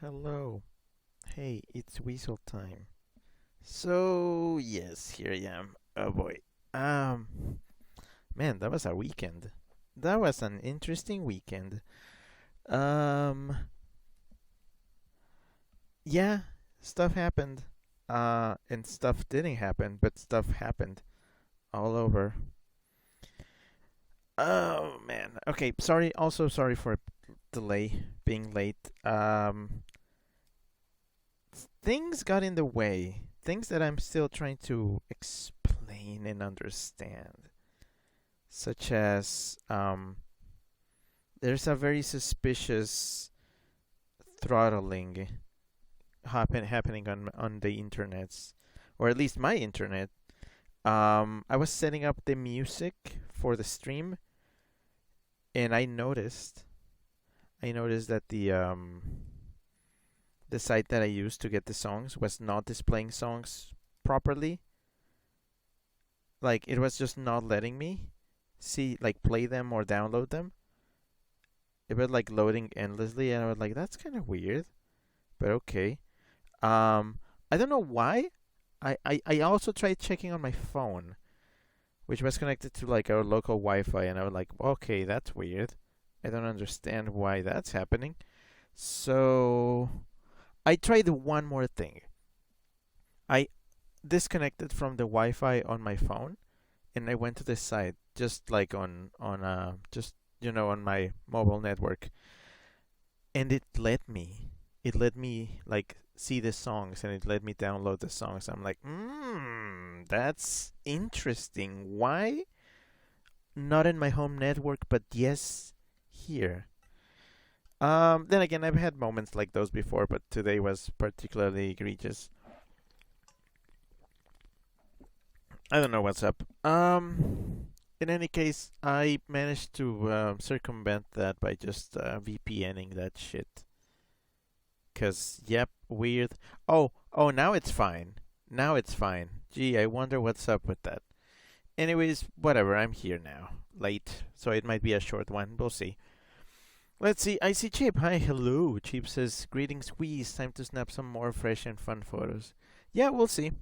Hello. Hey, it's Weasel time. So, yes, here I am. Oh boy. Um, man, that was a weekend. That was an interesting weekend. Um, yeah, stuff happened. And stuff didn't happen, but stuff happened all over. Oh man. Okay, sorry. Also sorry for delay, being late. Things got in the way. Things that I'm still trying to explain and understand. Such as, there's a very suspicious throttling happening on the internets, or at least my internet. I was setting up the music for the stream, and I noticed that the site that I used to get the songs was not displaying songs properly. Like, it was just not letting me see, like, play them or download them. It was like loading endlessly, and I was like, that's kind of weird, but okay. I don't know why. I also tried checking on my phone, which was connected to like our local Wi-Fi, and I was like, okay, that's weird. I don't understand why that's happening. So I tried one more thing. I disconnected from the Wi-Fi on my phone, and I went to the site just like on just on my mobile network, and it let me like see the songs, and it let me download the songs. I'm like, that's interesting. Why not in my home network, but yes, here? Then again, I've had moments like those before, but today was particularly egregious. I don't know what's up. In any case, I managed to circumvent that by just VPNing that shit. Cause yep, weird. Oh, now it's fine. Now it's fine. Gee, I wonder what's up with that. Anyways, whatever. I'm here now. Late, so it might be a short one. We'll see. Let's see. I see Chip. Hi, hello. Chip says, "Greetings, squeeze. Time to snap some more fresh and fun photos." Yeah, we'll see.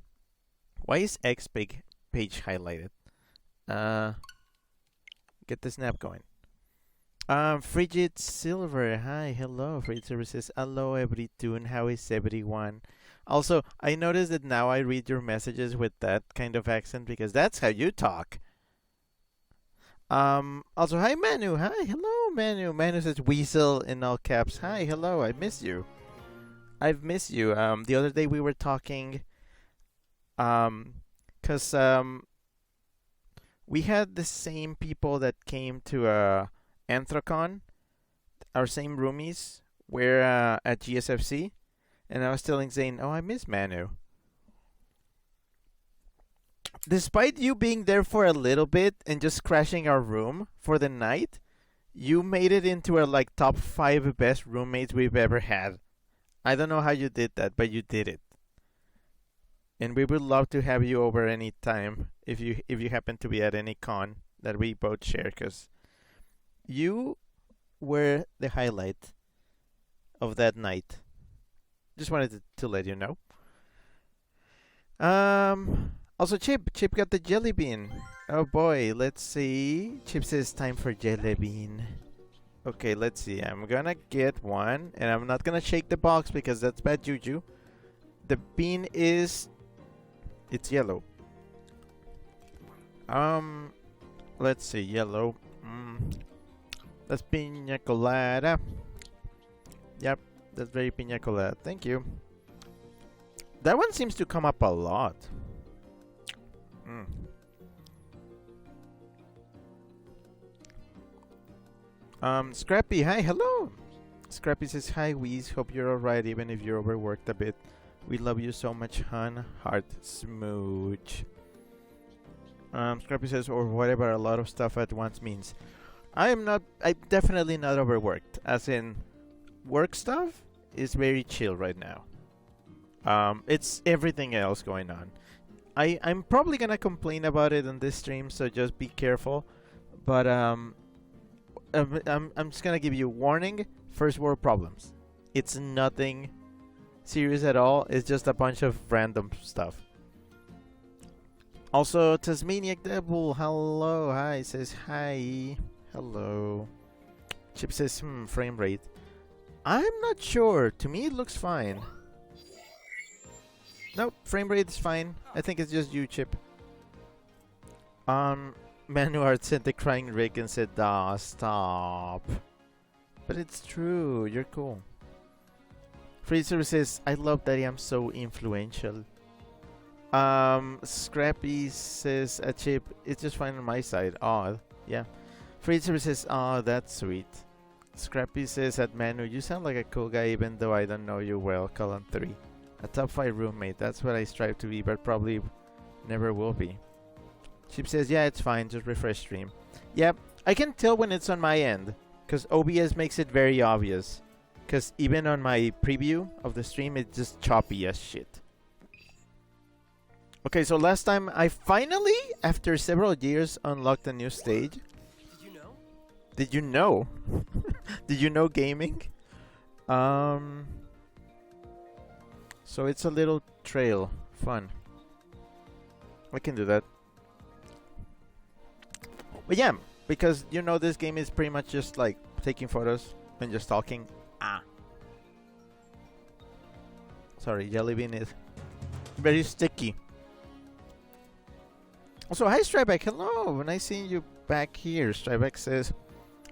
Why is X big page highlighted? Uh, get the snap going. Frigid Silver. Hi, hello. Frigid Silver says, "Hello, everyone. How is everyone?" Also, I noticed that now I read your messages with that kind of accent because that's how you talk. Also, hi, Manu. Hi, hello, Manu. Manu says, "Weasel" in all caps. Hi, hello. I miss you. I've missed you. The other day we were talking. Cause we had the same people that came to Anthrocon, our same roomies. We're at GSFC, And I was telling Zane, oh, I miss Manu. Despite you being there for a little bit and just crashing our room for the night, you made it into our like top 5 best roommates we've ever had. I don't know how you did that, but you did it. And we would love to have you over any time if you happen to be at any con that we both share, because you were the highlight of that night. Just wanted to let you know. Also, Chip got the jelly bean. Oh boy, let's see. Chip says time for jelly bean. Okay, let's see. I'm gonna get one, and I'm not gonna shake the box because that's bad juju. The bean is... it's yellow. Let's see, yellow. That's piña colada. Yep, that's very piña colada. Thank you. That one seems to come up a lot. Scrappy, hi, hello. Scrappy says, hi, Weez. Hope you're alright, even if you're overworked a bit. We love you so much, hun. Heart smooch. Scrappy says, or whatever a lot of stuff at once means. I'm definitely not overworked. As in, work stuff is very chill right now. It's everything else going on. I'm probably gonna complain about it on this stream, so just be careful. But I'm just gonna give you a warning. First world problems. It's nothing serious at all. It's just a bunch of random stuff. Also, Tasmaniac Devil, hello, hi, says hi, hello. Chip says, frame rate. I'm not sure. To me, it looks fine. Nope, frame rate is fine. I think it's just you, Chip. Manuart sent a crying Rick and said, "Ah, stop." But it's true. You're cool. Freezer says, "I love that I'm so influential." Scrappy says, "A Chip, it's just fine on my side." Oh, yeah. Freezer says, "Oh, that's sweet." Scrappy says, "At Manu, you sound like a cool guy, even though I don't know you well." Colon 3. A top 5 roommate. That's what I strive to be, but probably never will be. Chip says, "Yeah, it's fine. Just refresh stream." Yep, I can tell when it's on my end, because OBS makes it very obvious. Because even on my preview of the stream, it's just choppy as shit. Okay, so last time I finally, after several years, unlocked a new stage. Did you know? Did you know? Did you know gaming? So it's a little trail. Fun. I can do that. But yeah, because you know this game is pretty much just like taking photos and just talking. Sorry, jelly bean is very sticky. Also, hi Stryback, hello. Nice seeing you back here. Stryback says,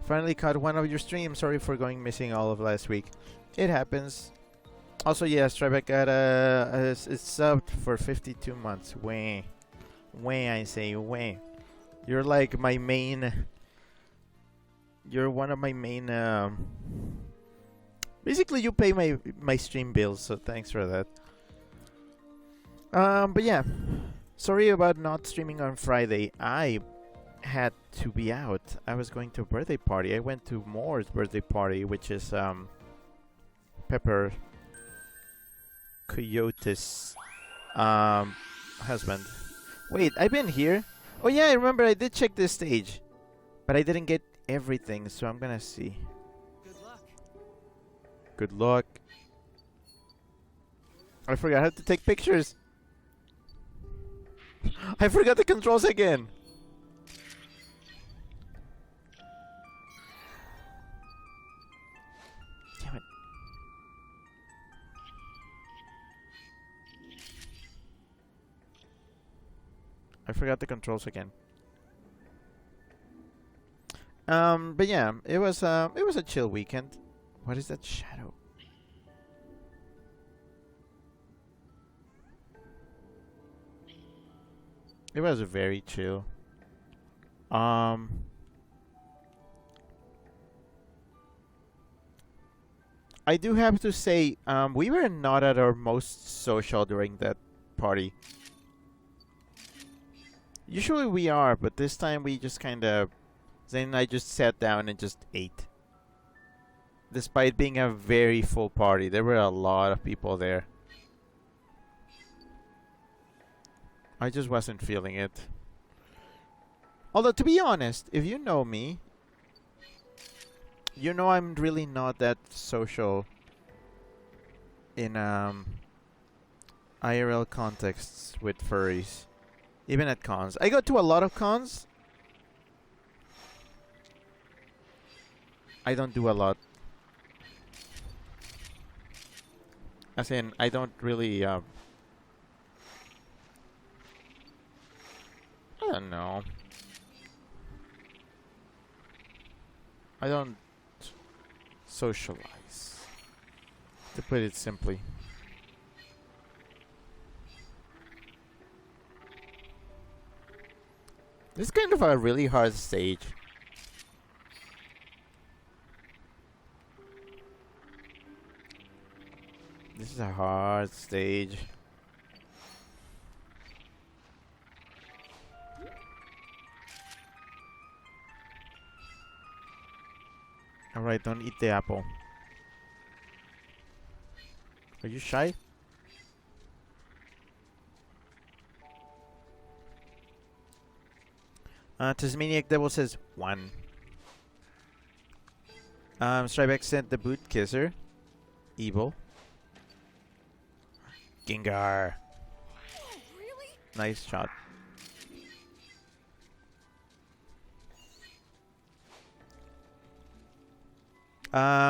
"Finally caught one of your streams. Sorry for going missing all of last week." It happens. Also, yeah, Stryback got it's subbed for 52 months. Way, I say way. You're like my main. You're one of my main. Basically, you pay my stream bills, so thanks for that. But yeah, sorry about not streaming on Friday. I had to be out. I was going to a birthday party. I went to Moore's birthday party, which is Pepper Coyote's husband. Wait, I've been here. Oh yeah, I remember I did check this stage, but I didn't get everything, so I'm gonna see. Good luck. Good luck. I forgot how to take pictures. I forgot the controls again. Damn it. I forgot the controls again. But yeah, it was a chill weekend. What is that shadow? It was very chill. I do have to say, we were not at our most social during that party. Usually we are, but this time we just kind of... Then I just sat down and just ate. Despite being a very full party, there were a lot of people there. I just wasn't feeling it. Although, to be honest, if you know me, you know I'm really not that social in IRL contexts with furries. Even at cons. I go to a lot of cons. I don't do a lot. As in, I don't really, I don't know. I don't socialize, to put it simply. This is kind of a really hard stage. This is a hard stage. Alright, don't eat the apple. Are you shy? Tasmaniac Devil says 1. Strybeck sent the boot kisser. Evil. Gengar. Really? Nice shot.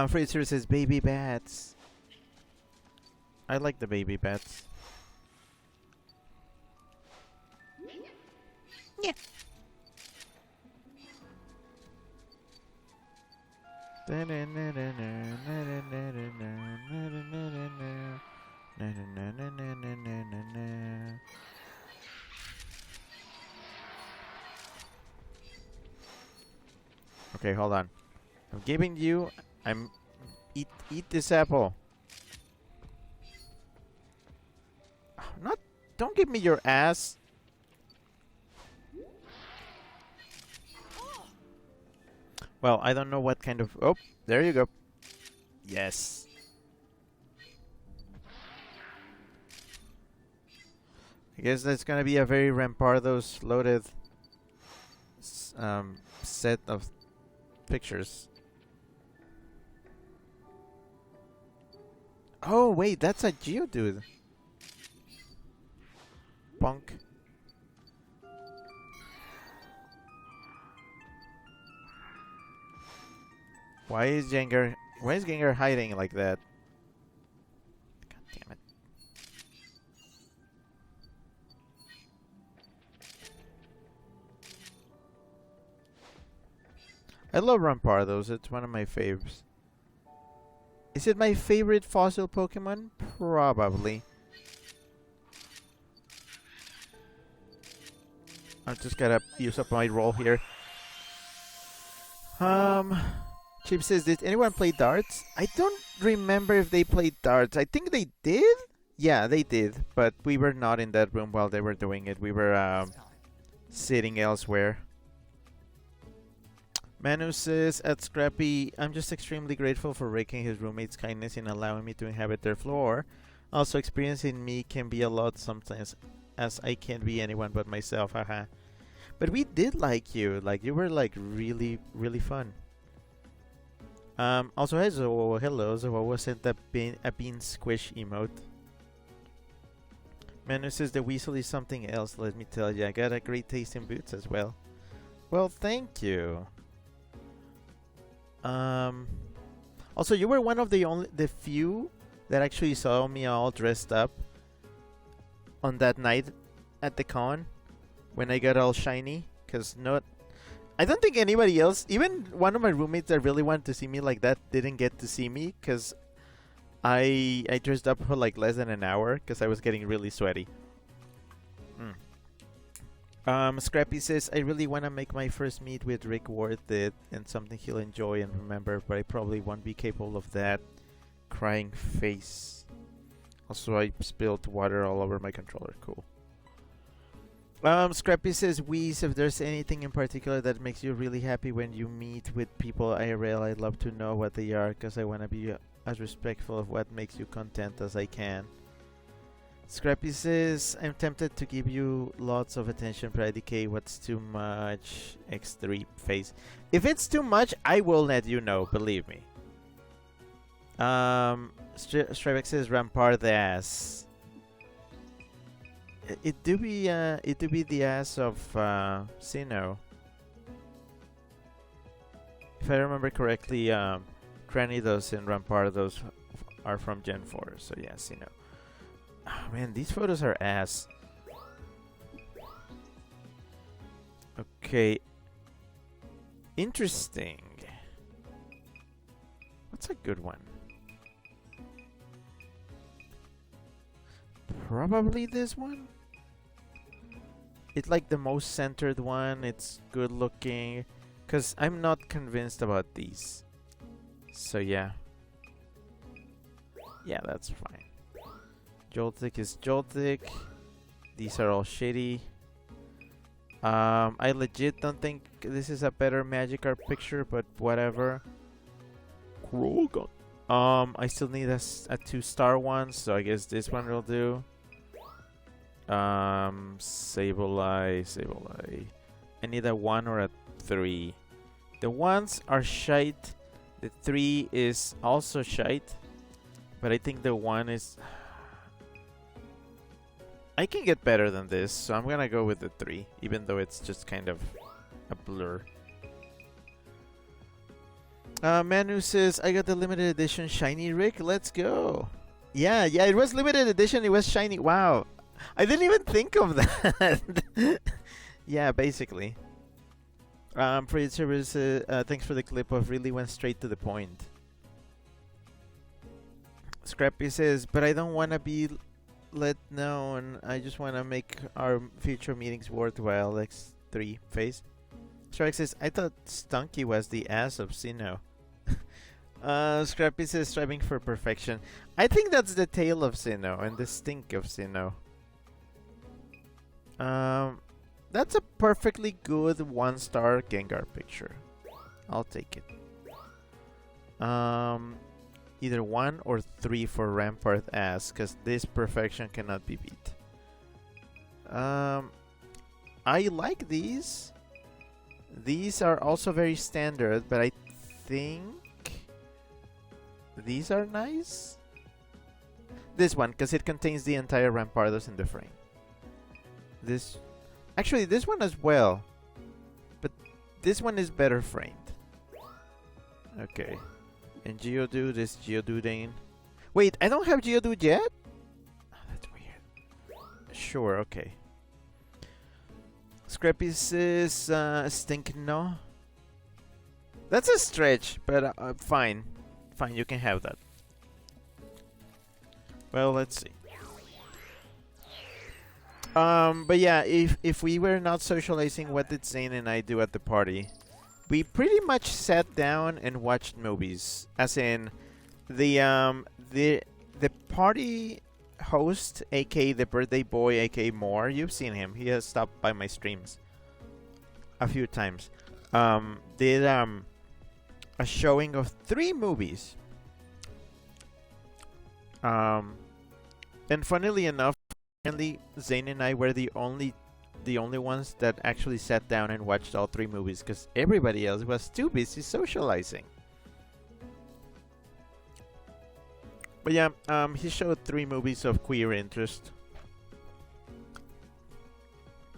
Fraser says baby bats. I like the baby bats. Yeah. Okay, hold on. I'm giving you. Eat this apple. Not. Don't give me your ass. Well, I don't know what kind of... Oh, there you go. Yes. I guess that's gonna be a very Rampardos loaded set of pictures. Oh, wait, that's a Geodude. Punk. Why is Gengar hiding like that? God damn it. I love Rampardos, it's one of my faves. Is it my favorite fossil Pokemon? Probably. I've just gotta use up my roll here. Chip says, did anyone play darts? I don't remember if they played darts. I think they did? Yeah, they did. But we were not in that room while they were doing it. We were sitting elsewhere. Manu says, at Scrappy, I'm just extremely grateful for raking his roommate's kindness in allowing me to inhabit their floor. Also, experiencing me can be a lot sometimes, as I can't be anyone but myself, haha. But we did like you. Like, you were, like, really, really fun. Also, hi Zowo. Hello, Zowo sent a bean squish emote. Manu says the weasel is something else, let me tell you. I got a great taste in boots as well. Well, thank you. Also, you were one of the few that actually saw me all dressed up on that night at the con when I got all shiny. Cause I don't think anybody else, even one of my roommates that really wanted to see me like that, didn't get to see me because I dressed up for like less than an hour because I was getting really sweaty. Scrappy says, I really want to make my first meet with Rick worth it and something he'll enjoy and remember, but I probably won't be capable of that. crying face. Also, I spilled water all over my controller. Cool. Scrappy says, Wheeze, if there's anything in particular that makes you really happy when you meet with people IRL, I'd love to know what they are, because I want to be as respectful of what makes you content as I can. Scrappy says, I'm tempted to give you lots of attention, but I decay what's too much. X3 face. If it's too much, I will let you know, believe me. Strivek says, Rampart the ass. It do be the ass of Sinnoh. If I remember correctly, Cranidos and Rampardos are from Gen 4, so yeah, Sinnoh. Oh man, these photos are ass. Okay. Interesting. What's a good one? Probably this one? It's like the most centered one. It's good looking. Because I'm not convinced about these. So yeah. Yeah, that's fine. Joltik is Joltik. These are all shitty. I legit don't think this is a better Magikarp picture, but whatever. Krogan. I still need a 2-star one, so I guess this one will do. Sableye. I need a 1 or a 3. The 1s are shite. The 3 is also shite. But I think the 1 is... I can get better than this, so I'm gonna go with the 3, even though it's just kind of a blur. Manu says, I got the limited edition shiny Rick. Let's go. Yeah, it was limited edition. It was shiny. Wow. I didn't even think of that. Yeah, basically. Freight Service, thanks for the clip of really went straight to the point. Scrappy says, but I don't want to be let known. I just want to make our future meetings worthwhile. X3 face. Shark says, I thought Stunky was the ass of Sinnoh. Scrappy says, striving for perfection. I think that's the tail of Sinnoh and the stink of Sinnoh. That's a perfectly good 1-star Gengar picture. I'll take it. Either 1 or 3 for Rampart ass, because this perfection cannot be beat. I like these. These are also very standard, but I think these are nice. This one, because it contains the entire Rampardos in the frame. This, actually, this one as well, but this one is better framed. Okay, and Geodude is Geodude. Wait, I don't have Geodude yet? Oh, that's weird. Sure, okay. Scrappy says, stink no. That's a stretch, but fine. Fine, you can have that. Well, let's see. But yeah, if we were not socializing, what did Zane and I do at the party? We pretty much sat down and watched movies. As in, the party host, aka the birthday boy, aka Moore. You've seen him. He has stopped by my streams a few times. Did a showing of 3 movies. And funnily enough, apparently Zane and I were the only ones that actually sat down and watched all 3 movies, because everybody else was too busy socializing. But yeah, he showed 3 movies of queer interest.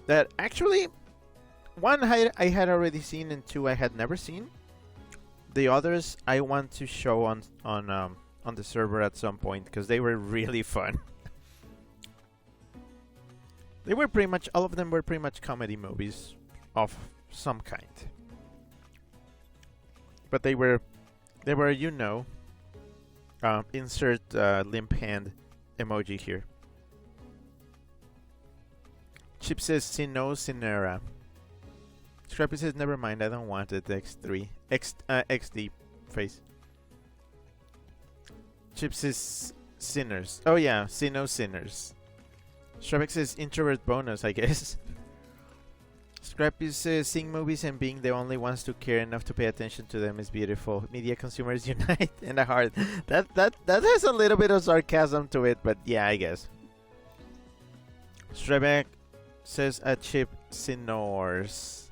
That actually, 1 I had already seen, and 2 I had never seen. The others I want to show on the server at some point, because they were really fun. They were pretty much, all of them were pretty much comedy movies of some kind. But they were, you know, insert limp hand emoji here. Chip says, Sinnoh, Sinera. Scrappy says, never mind, I don't want it, X3. XD face. Chips is sinners. Oh yeah, see no sinners. Shrebex says introvert bonus, I guess. Scrappy says seeing movies and being the only ones to care enough to pay attention to them is beautiful. Media consumers unite in the heart. That has a little bit of sarcasm to it, but yeah, I guess. Shrebeck says a chip sinners.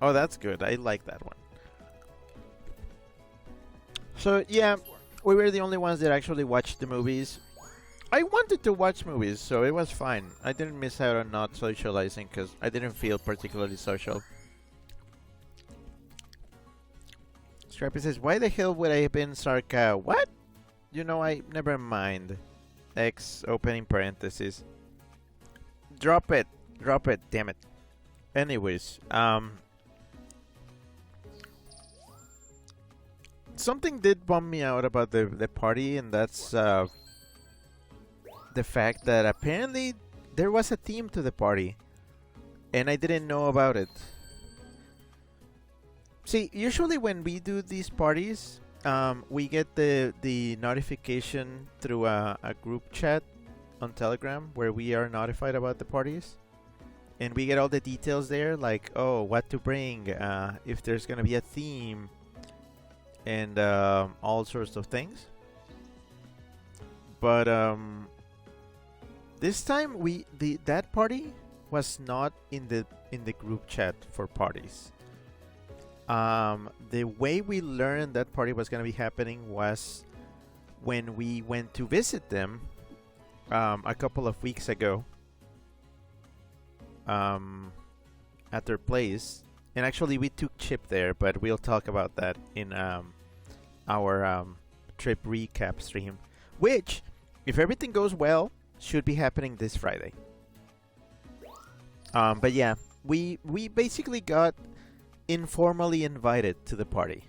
Oh, that's good. I like that one. So yeah, we were the only ones that actually watched the movies. I wanted to watch movies, so it was fine. I didn't miss out on not socializing because I didn't feel particularly social. Scrappy says, why the hell would I have been Sarka? What? You know, I never mind. X opening parenthesis. Drop it. Drop it, damn it. Anyways, something did bum me out about the party, and that's the fact that apparently there was a theme to the party and I didn't know about it. See, usually when we do these parties, we get the notification through a group chat on Telegram where we are notified about the parties, and we get all the details there, like, oh, what to bring, if there's gonna be a theme, and all sorts of things. But this time that party was not in the group chat for parties. The way we learned that party was gonna be happening was when we went to visit them a couple of weeks ago at their place, and actually we took Chip there, but we'll talk about that in our trip recap stream, which, if everything goes well, should be happening this Friday. But yeah, we basically got informally invited to the party.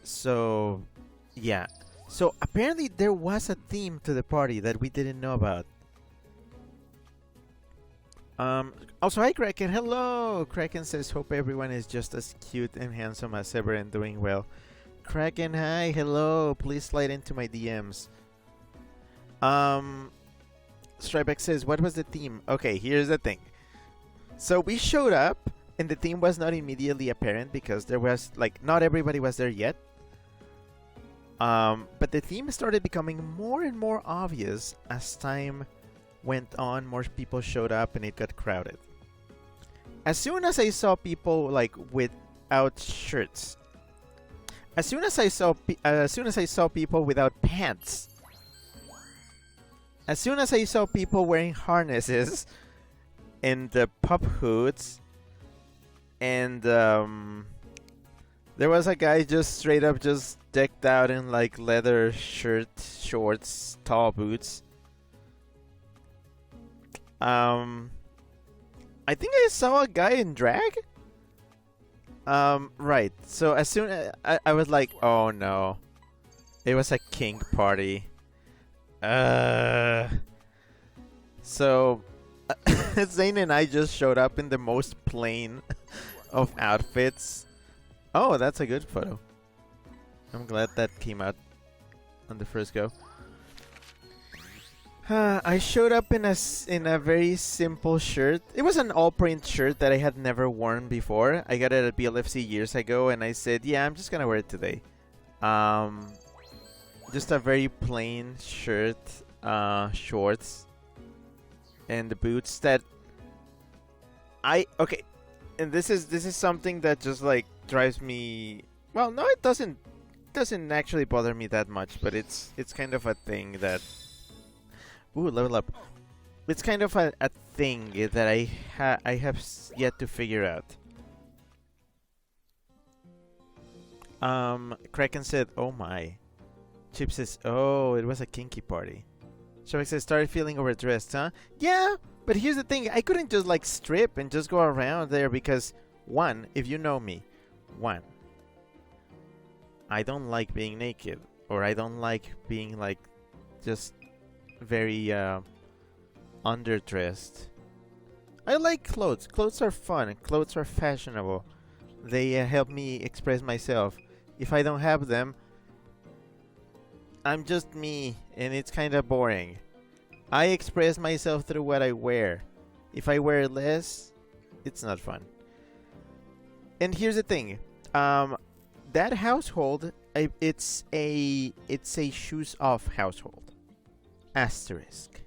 So yeah, so apparently there was a theme to the party that we didn't know about. Also, hi Kraken. Hello. Kraken says, hope everyone is just as cute and handsome as ever and doing well. Kraken, hi. Hello. Please slide into my DMs. Strybeck says, what was the theme? Okay, here's the thing. So we showed up and the theme was not immediately apparent because there was, like, not everybody was there yet. But the theme started becoming more and more obvious as time went on. More people showed up and it got crowded. As soon as I saw people, like, without shirts, as soon as I saw people without pants, as soon as I saw people wearing harnesses and pop hoods, and there was a guy just straight up just decked out in like leather shirt, shorts, tall boots. I think I saw a guy in drag. Right. So as soon as I was like, oh no, it was a kink party. So Zane and I just showed up in the most plain of outfits. Oh, that's a good photo. I'm glad that came out on the first go. I showed up in a very simple shirt. It was an all-print shirt that I had never worn before. I got it at BLFC years ago, and I said, yeah, I'm just gonna wear it today. Just a very plain shirt, shorts, and the boots that okay. And this is something that just like drives me. Well, no, it doesn't actually bother me that much, but it's kind of a thing that. Ooh, level up. It's kind of a thing that I have yet to figure out. Kraken said, "Oh my." Chip says, "Oh, it was a kinky party." Shark says, "Started feeling overdressed, huh?" Yeah, but here's the thing: I couldn't just like strip and just go around there because, one, if you know me, I don't like being naked, or I don't like being like just very underdressed. I like clothes. Clothes are fun. Clothes are fashionable. They help me express myself. If I don't have them, I'm just me, and it's kind of boring. I express myself through what I wear. If I wear less, it's not fun. And here's the thing, um, that household, it's a shoes off household. Asterisk.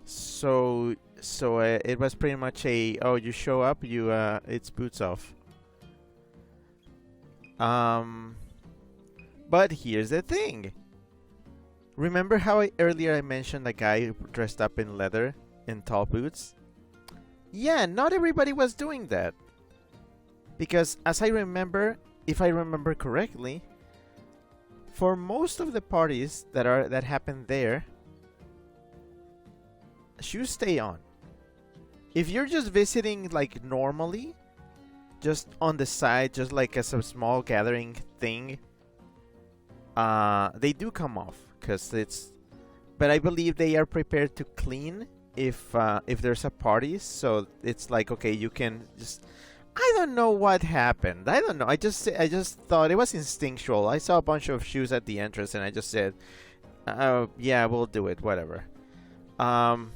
So it was pretty much a, oh, you show up, you it's boots off. Um, but here's the thing. Remember how earlier I mentioned a guy dressed up in leather and tall boots? Yeah, not everybody was doing that. Because as I remember, if I remember correctly, for most of the parties that happen there, shoes stay on. If you're just visiting like normally, just on the side, just like as a small gathering thing, they do come off because it's. But I believe they are prepared to clean if there's a party. So it's like, okay, you can just. I don't know what happened. I don't know. I just thought it was instinctual. I saw a bunch of shoes at the entrance, and I just said, yeah, we'll do it. Whatever." Um.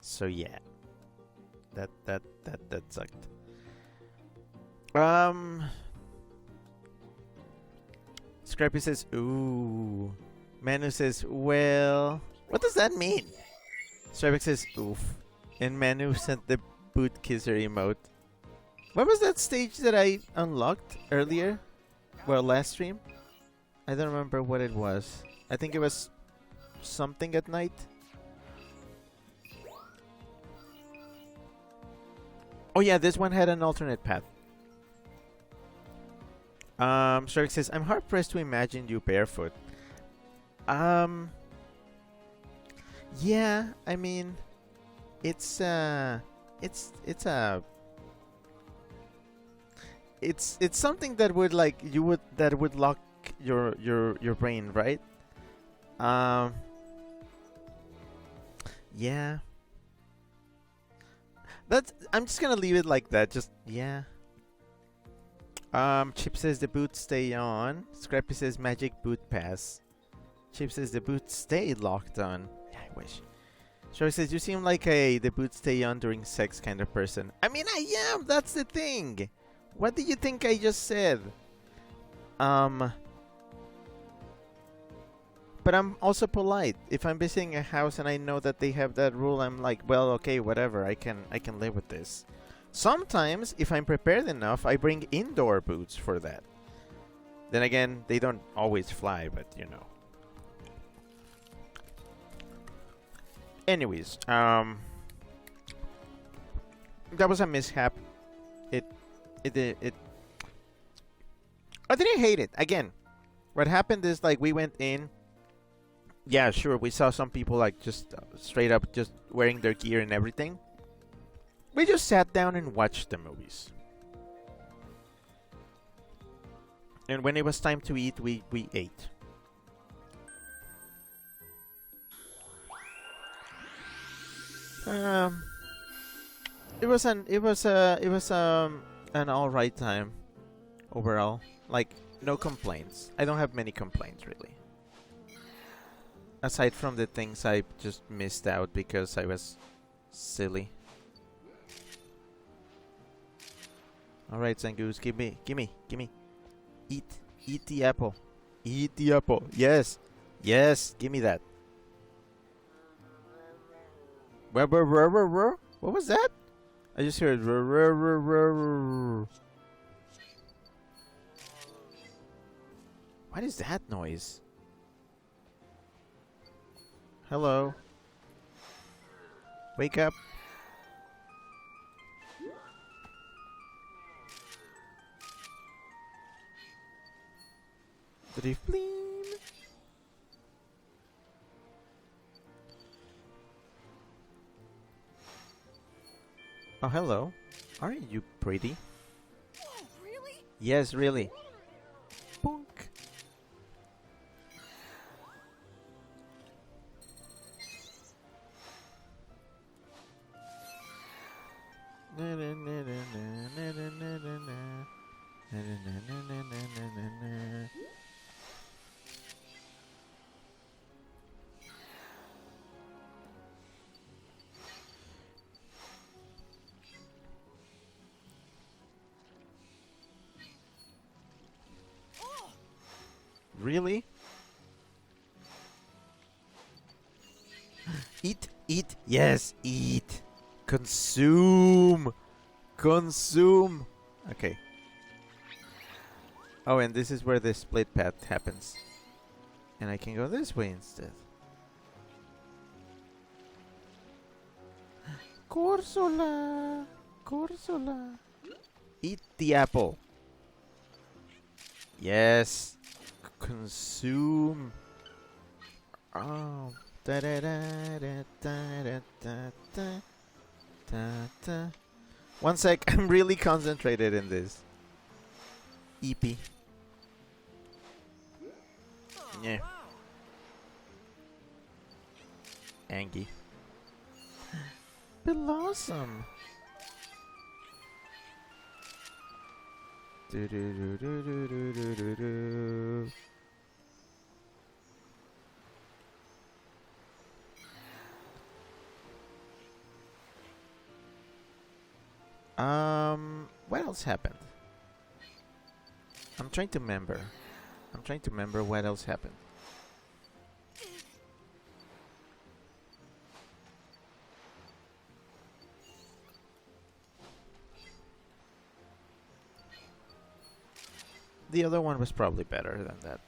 So yeah, that sucked. Um. Scrappy says, "Ooh." Manu says, "Well, what does that mean?" Stravik says, "Oof," and Manu sent the boot kisser emote. What was that stage that I unlocked earlier? Well, last stream? I don't remember what it was. I think it was something at night. Oh yeah, this one had an alternate path. Stravik says, "I'm hard pressed to imagine you barefoot." Um, yeah, I mean, it's it's a it's something that would like you would that would lock your brain, right? Um, yeah. That's I'm just gonna leave it like that. Just yeah. Chip says the boots stay on. Scrappy says magic boot pass. Chip says the boots stay locked on. Yeah, I wish. Shark says you seem like a the boots stay on during sex kind of person. I mean, I am. That's the thing. What do you think I just said? Um, but I'm also polite. If I'm visiting a house and I know that they have that rule, I'm like, well, okay, whatever. I can live with this. Sometimes, if I'm prepared enough, I bring indoor boots for that. Then again, they don't always fly, but you know. Anyways, that was a mishap. It. I didn't hate it. Again, what happened is like we went in. Yeah, sure. We saw some people like just straight up just wearing their gear and everything. We just sat down and watched the movies. And when it was time to eat, we ate. Um, it was an all right time overall. Like no complaints. I don't have many complaints really. Aside from the things I just missed out because I was silly. All right, Zangoose, gimme. Eat the apple. Eat the apple. Yes, gimme that. What was that? I just heard. What is that noise? Hello. Wake up. Drifbleen. Oh, hello. Aren't you pretty? Oh, really? Yes, really. Bonk. Really? Eat, eat, yes, eat. Consume, consume. Okay. Oh, and this is where the split path happens. And I can go this way instead. Corsola, Corsola. Eat the apple. Yes. Consume. Oh. Da da da da da da da da da da. One sec, I'm really concentrated in this. EP. Yeah. Angie. Blossom. Do do do do do do do do do. What else happened? I'm trying to remember. I'm trying to remember what else happened. The other one was probably better than that.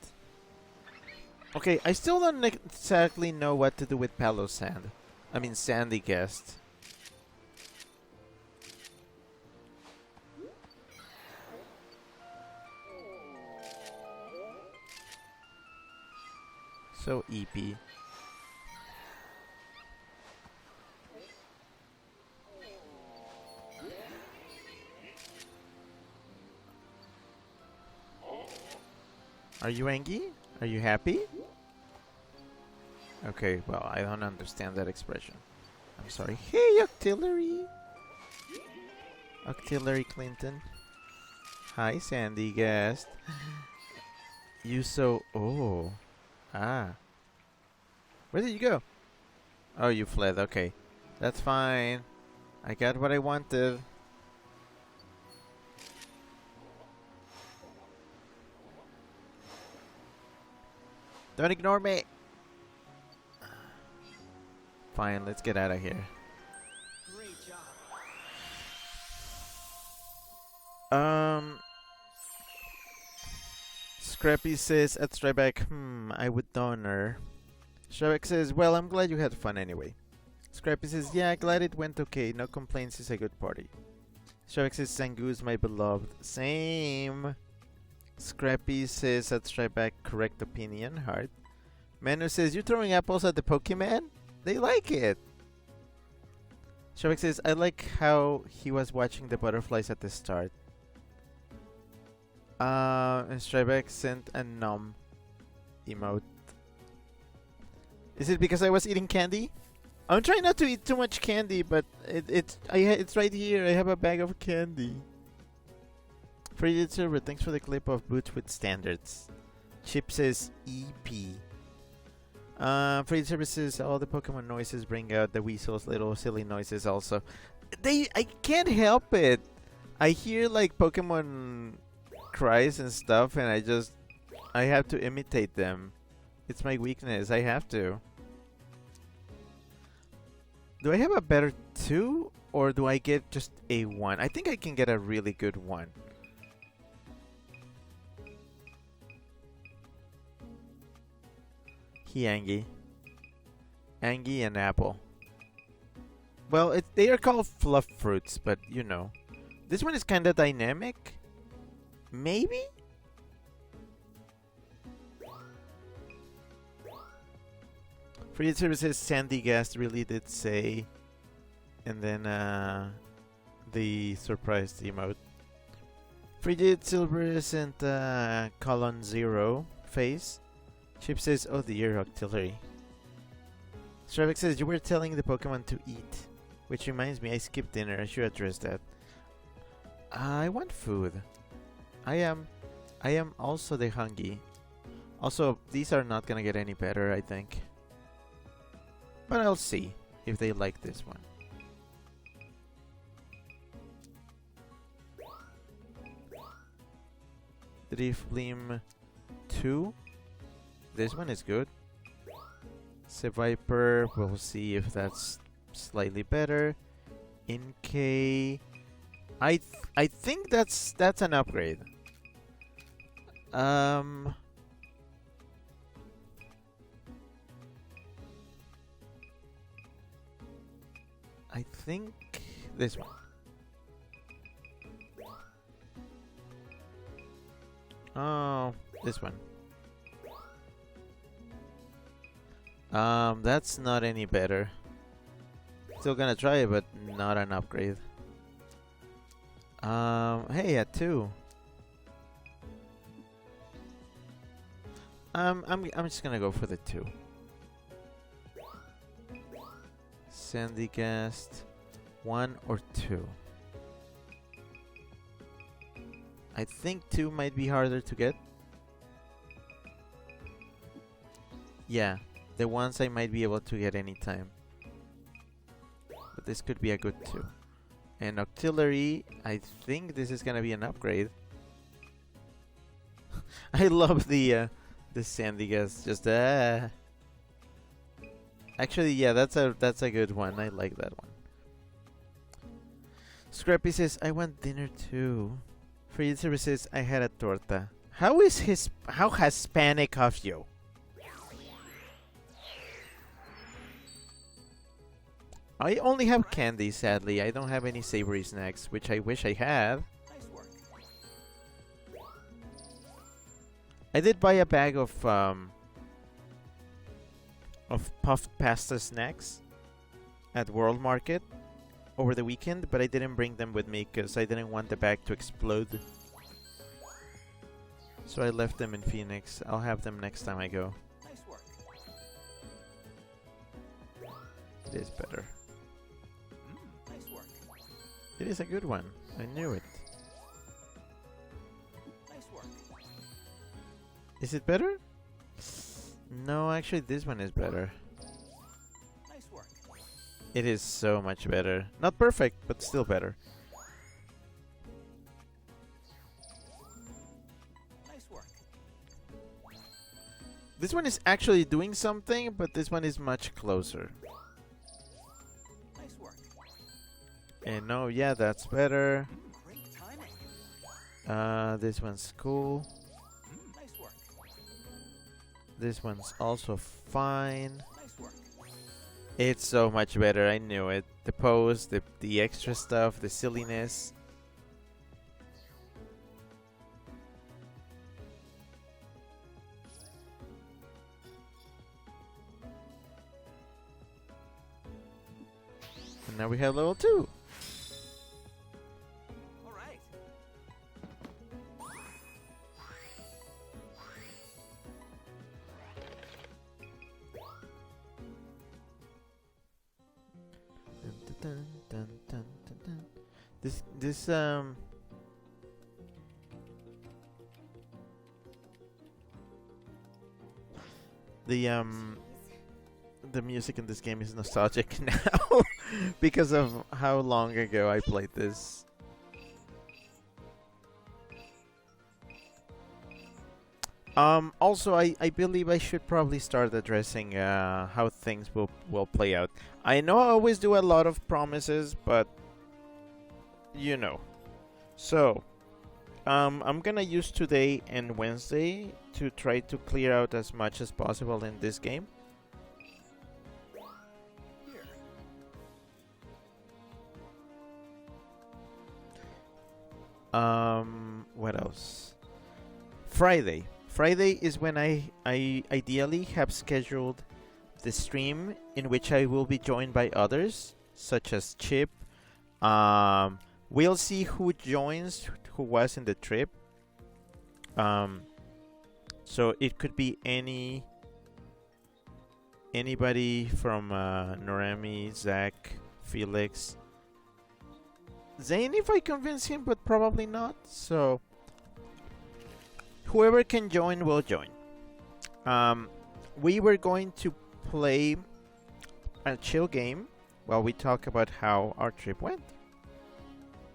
Okay, I still don't exactly know what to do with Palo Sand. I mean, Sandy Guest. So EP. Are you angry? Are you happy? Okay, well, I don't understand that expression. I'm sorry. Hey, Octillery! Octillery Clinton. Hi, Sandy Guest. You so... Oh. Ah. Where did you go? Oh, you fled. Okay. That's fine. I got what I wanted. Don't ignore me! Fine, let's get out of here. Great job. Scrappy says at Stryback, I would donor. Stryback says, well, I'm glad you had fun anyway. Scrappy says, yeah, glad it went okay. No complaints, is a good party. Stryback says, Sangoose, my beloved. Same. Scrappy says at Stryback, correct opinion, heart. Manu says, you throwing apples at the Pokemon? They like it. Stryback says, I like how he was watching the butterflies at the start. And Stryback sent a numb emote. Is it because I was eating candy? I'm trying not to eat too much candy, but it's right here. I have a bag of candy. Frigid Silver, thanks for the clip of Boots with Standards. Chip says EP. Frigid Silver says all the Pokemon noises bring out the weasel's little silly noises also. I can't help it. I hear like Pokemon cries and stuff, and I have to imitate them. It's my weakness. I have to. Do I have a better 2, or do I get just a 1? I think I can get a really good 1. Angie. Angie and Apple. Well, they are called fluff fruits, but you know. This one is kind of dynamic. Maybe? Free Services Sandy Guest really did say. And then the surprise emote. Frigid Silver sent colon 0 face. Chip says, oh dear, Octillery. Stravik says, you were telling the Pokemon to eat. Which reminds me, I skipped dinner. I should address that. I want food. I am also the hungry. Also, these are not gonna get any better, I think. But I'll see if they like this one. Drifblim 2. This one is good. Viper, we'll see if that's slightly better. In K, I think that's an upgrade. Um, I think this one. Oh, this one. That's not any better. Still gonna try it, but not an upgrade. Hey, at 2. I'm just gonna go for the 2. Sandygast, 1 or 2. I think 2 might be harder to get. Yeah, the ones I might be able to get anytime. But this could be a good 2. And Octillery, I think this is gonna be an upgrade. I love the Sandygast. Just Actually, yeah, that's a good one. I like that one. Scrappy says, I want dinner too. Freezer says, I had a torta. How Hispanic of you? I only have candy, sadly. I don't have any savory snacks, which I wish I had. Nice work. I did buy a bag of puffed pasta snacks at World Market over the weekend, but I didn't bring them with me because I didn't want the bag to explode. So I left them in Phoenix. I'll have them next time I go. Nice work. It is better. Nice work. It is a good one. I knew it. Nice work. Is it better? No, actually this one is better. Nice work. It is so much better. Not perfect, but still better. Nice work. This one is actually doing something, but this one is much closer. Nice work. And no, yeah, that's better. Great timing. This one's cool. Nice work. This one's also fine. Nice work. It's so much better. I knew it. The pose, the extra stuff, the silliness. And now we have level 2. All right. Dun, dun, dun, dun, dun. This the music in this game is nostalgic now because of how long ago I played this. Also, I believe I should probably start addressing how things will play out. I know I always do a lot of promises, but you know. So, I'm gonna use today and Wednesday to try to clear out as much as possible in this game. Here. What else? Friday. Friday is when I ideally have scheduled the stream in which I will be joined by others, such as Chip. We'll see who joins, who was in the trip. So it could be anybody from Norami, Zach, Felix, Zane if I convince him, but probably not. So whoever can join will join. We were going to play a chill game while we talk about how our trip went,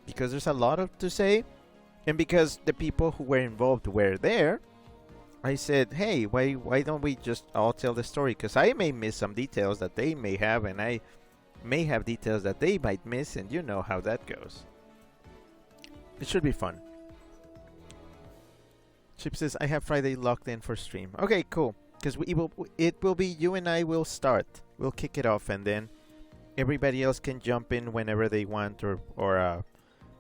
because there's a lot to say, and because the people who were involved were there. I said, hey, why don't we just all tell the story? Because I may miss some details that they may have, and I may have details that they might miss, and you know how that goes. It should be fun. Chip says, I have Friday locked in for stream. Okay, cool. Because it will be you and I will start. We'll kick it off, and then everybody else can jump in whenever they want or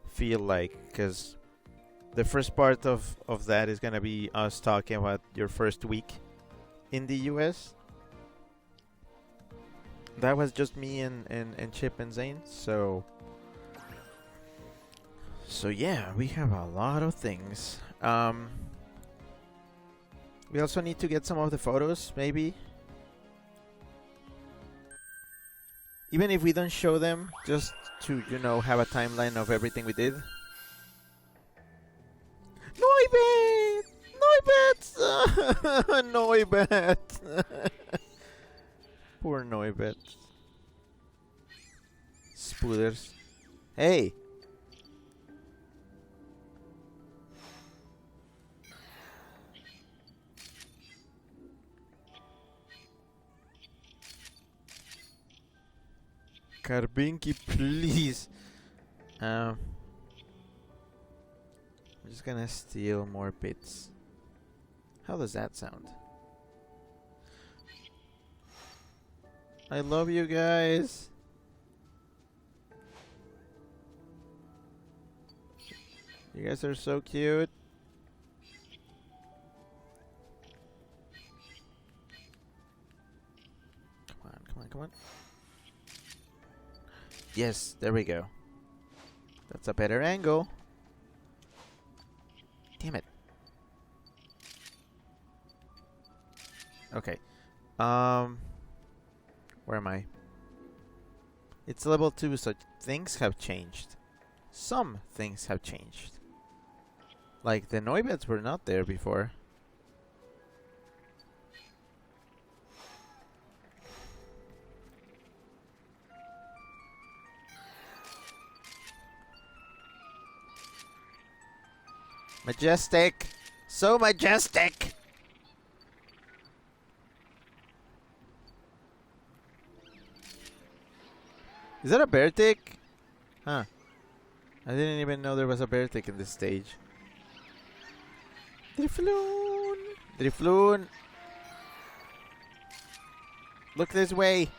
feel like. Because the first part of that is going to be us talking about your first week in the US. That was just me and Chip and Zane. So yeah, we have a lot of things. We also need to get some of the photos, maybe. Even if we don't show them, just to, you know, have a timeline of everything we did. Noibet! Noibet! Noibet! Poor Noibet. Spooders. Hey! Karbinki, please! I'm just gonna steal more bits. How does that sound? I love you guys! You guys are so cute. Come on, come on, come on. Yes, there we go. That's a better angle. Damn it. Okay. Where am I? It's level 2, so things have changed. Some things have changed. Like, the Noibets were not there before. Majestic! So majestic! Is that a bear tick? Huh. I didn't even know there was a bear tick in this stage. Drifloon! Drifloon! Look this way!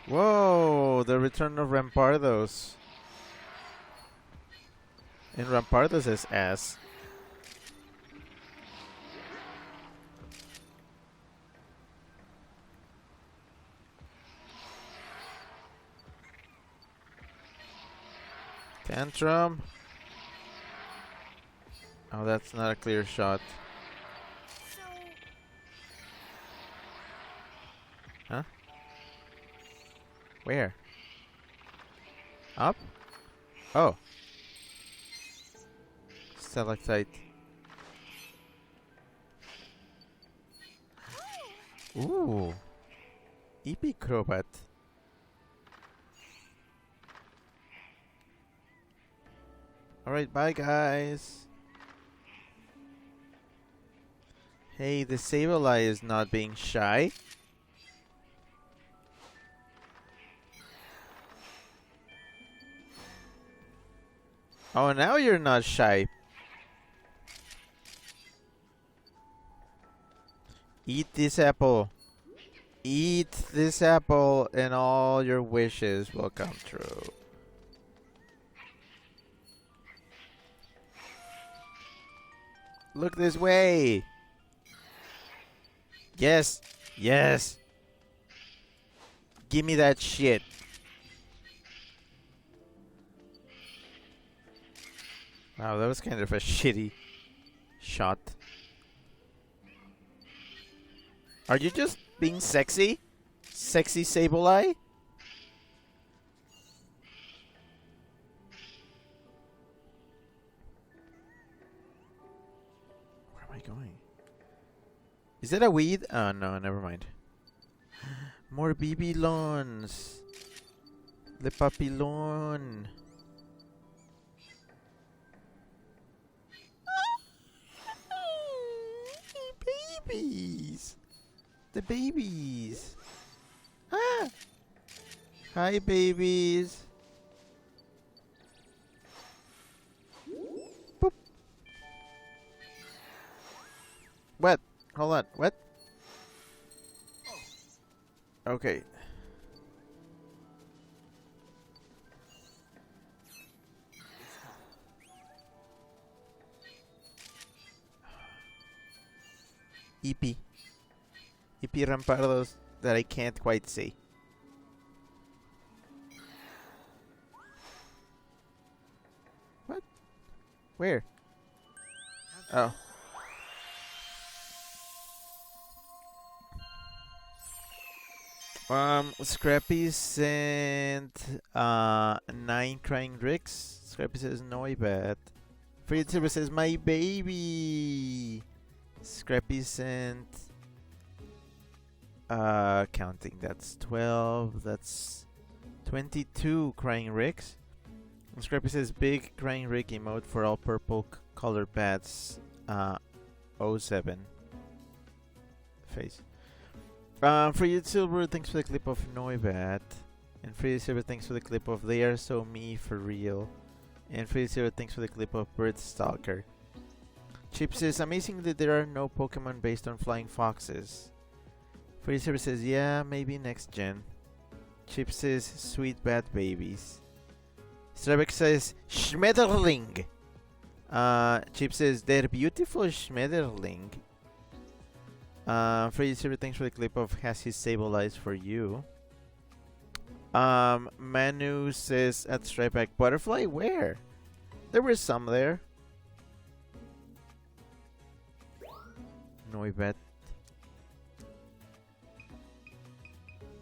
Whoa! The return of Rampardos. And Rampardos' ass. Tantrum. Oh, that's not a clear shot. Huh? Where? Up? Oh. Stalactite. Ooh. Epicrobat. Alright, bye guys. Hey, the Sableye is not being shy. Oh, now you're not shy. Eat this apple. Eat this apple and all your wishes will come true. Look this way. Yes. Yes. Give me that shit. Wow, that was kind of a shitty shot. Are you just being sexy? Sexy Sableye? Where am I going? Is that a weed? Oh no, never mind. More Babylons. Le Papillon. babies! The babies! Ah! Hi, babies! Boop. What? Hold on. What? Okay. EP. EP Rampardos that I can't quite see. What? Where? Oh. Scrappy sent 9 crying ricks. Scrappy says Noibat. Free Silver says my baby. Scrappy sent counting, that's 12, that's 22 crying ricks. And Scrappy says big crying rick emote for all purple color bats. 07 face. Free Silver, thanks for the clip of Noibat. And Free Silver, thanks for the clip of They Are So Me For Real. And Free Silver, thanks for the clip of Bird Stalker. Chip says, amazing that there are no Pokemon based on flying foxes. Free Silver says, yeah, maybe next gen. Chip says, sweet bad babies. Starbuck says, Schmetterling. Chip says, they're beautiful Schmetterling. Freddy Silver, thanks for the clip of Has His Sable Eyes For You. Manu says at Stripeback, butterfly? Where? There were some there. Noibat.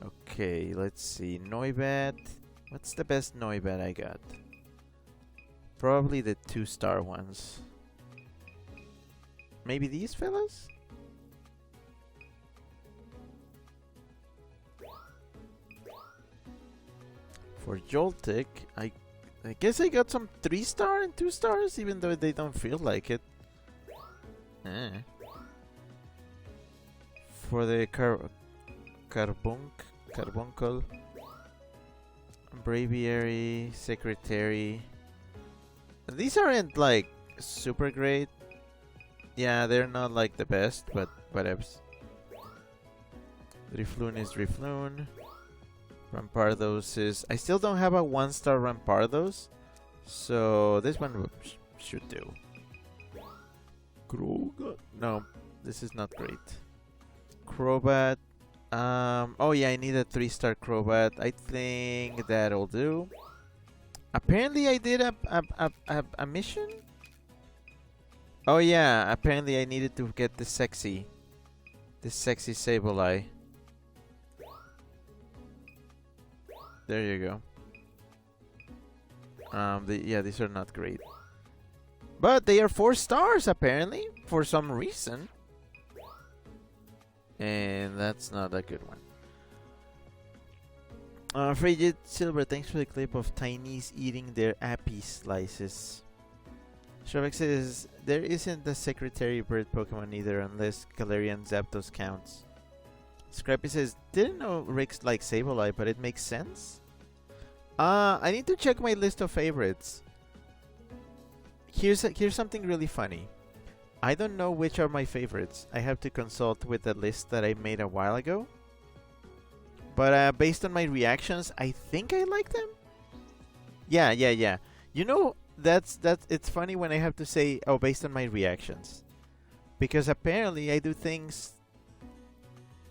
Okay, let's see. Noibat. What's the best Noibat I got? Probably the 2-star ones. Maybe these fellas? For Joltik, I guess I got some 3-star and 2-stars, even though they don't feel like it. For the Carbuncle, Braviary, Secretary. These aren't like super great. Yeah, they're not like the best, but whatevs. Drifloon is Drifloon. Rampardos is... I still don't have a 1-star Rampardos, so this one should do. Kroga? No, this is not great. Crobat. Oh yeah, I need a 3-star Crobat. I think that'll do. Apparently I did a mission? Oh yeah, apparently I needed to get the sexy Sableye. There you go. Yeah, these are not great. But they are 4 stars apparently, for some reason. And that's not a good one. Frigid Silver, thanks for the clip of Tiny's eating their appy slices. Shrevek says, there isn't a Secretary Bird Pokemon either unless Galarian Zapdos counts. Scrappy says, didn't know Rick's like Sableye, but it makes sense. I need to check my list of favorites. Here's something really funny. I don't know which are my favorites. I have to consult with the list that I made a while ago. But based on my reactions, I think I like them. Yeah. You know, that's it's funny when I have to say, oh, based on my reactions, because apparently I do things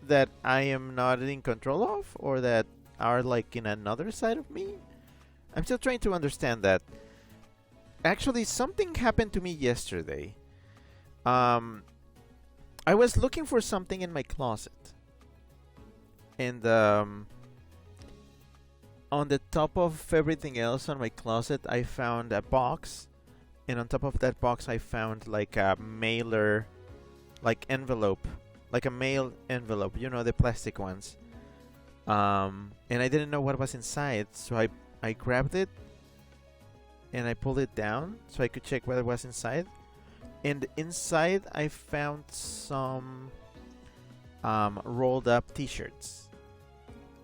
that I am not in control of, or that are like in another side of me. I'm still trying to understand that. Actually, something happened to me yesterday. I was looking for something in my closet, and on the top of everything else on my closet, I found a box, and on top of that box, I found like a mailer, like envelope, like a mail envelope. You know, the plastic ones. And I didn't know what was inside, so I grabbed it and I pulled it down so I could check what was inside. And inside I found some rolled up t-shirts.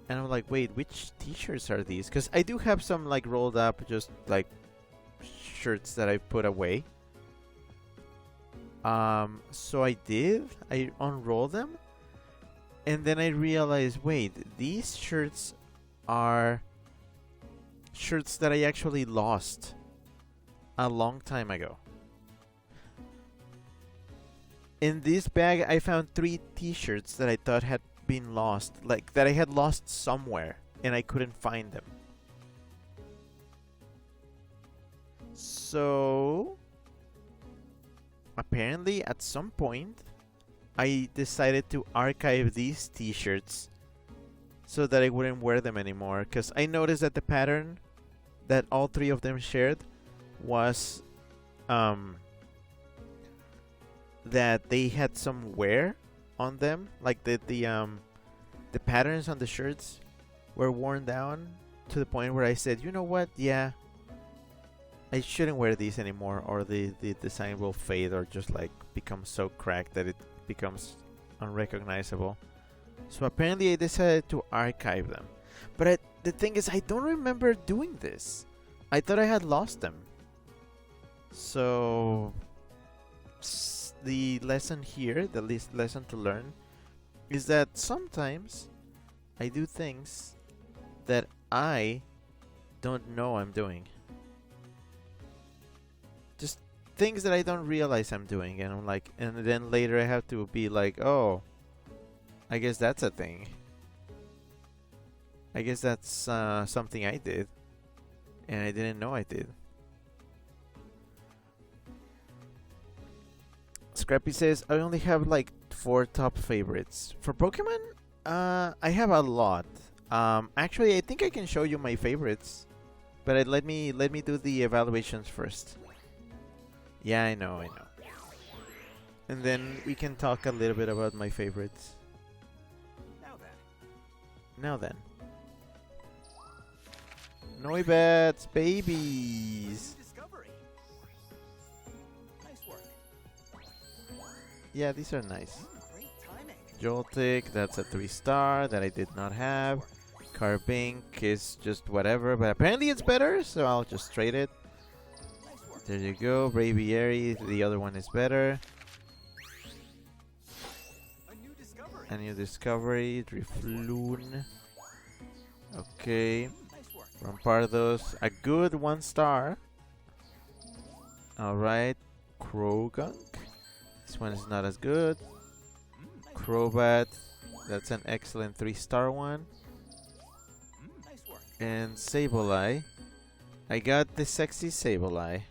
And I'm like, wait, which t-shirts are these? Because I do have some like rolled up, just like shirts that I put away. So I did. I unrolled them, and then I realized, wait, these shirts are shirts that I actually lost a long time ago. In this bag, I found 3 t-shirts that I thought had been lost, like that I had lost somewhere, and I couldn't find them. So apparently at some point I decided to archive these t-shirts so that I wouldn't wear them anymore, because I noticed that the pattern that all 3 of them shared was that they had some wear on them, like the patterns on the shirts were worn down to the point where I said, you know what, yeah, I shouldn't wear these anymore, or the design will fade or just like become so cracked that it becomes unrecognizable. So apparently I decided to archive them. But the thing is, I don't remember doing this. I thought I had lost them. So the lesson here, the least lesson to learn, is that sometimes I do things that I don't know I'm doing. Just things that I don't realize I'm doing, and I'm like, and then later I have to be like, oh, I guess that's a thing. I guess that's something I did, and I didn't know I did. Scrappy says, I only have like 4 top favorites. For Pokemon, I have a lot. Actually, I think I can show you my favorites, but let me do the evaluations first. Yeah, I know. And then we can talk a little bit about my favorites. Now then. Noibets, babies. Discovery. Nice work. Yeah, these are nice. Great timing. Joltik, that's a 3-star that I did not have. Carbink is just whatever, but apparently it's better, so I'll just trade it. Nice work. There you go, Braviary, the other one is better. A new discovery. A new discovery, Drifloon. Okay, Nice work. Rampardos, a good 1-star. Alright, Krogunk. This one is not as good. Nice Crobat, that's an excellent 3-star one. Nice work. And Sableye. I got the sexy Sableye.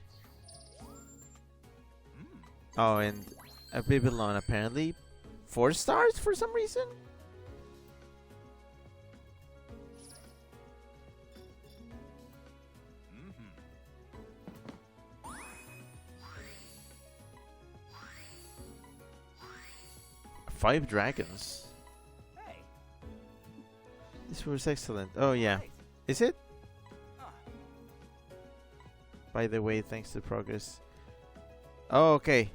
Oh, and a Babylon apparently 4 stars for some reason. Mm-hmm. 5 dragons. Hey. This was excellent. Oh yeah. Right. Is it? Ah, By the way, thanks to progress. Oh, okay.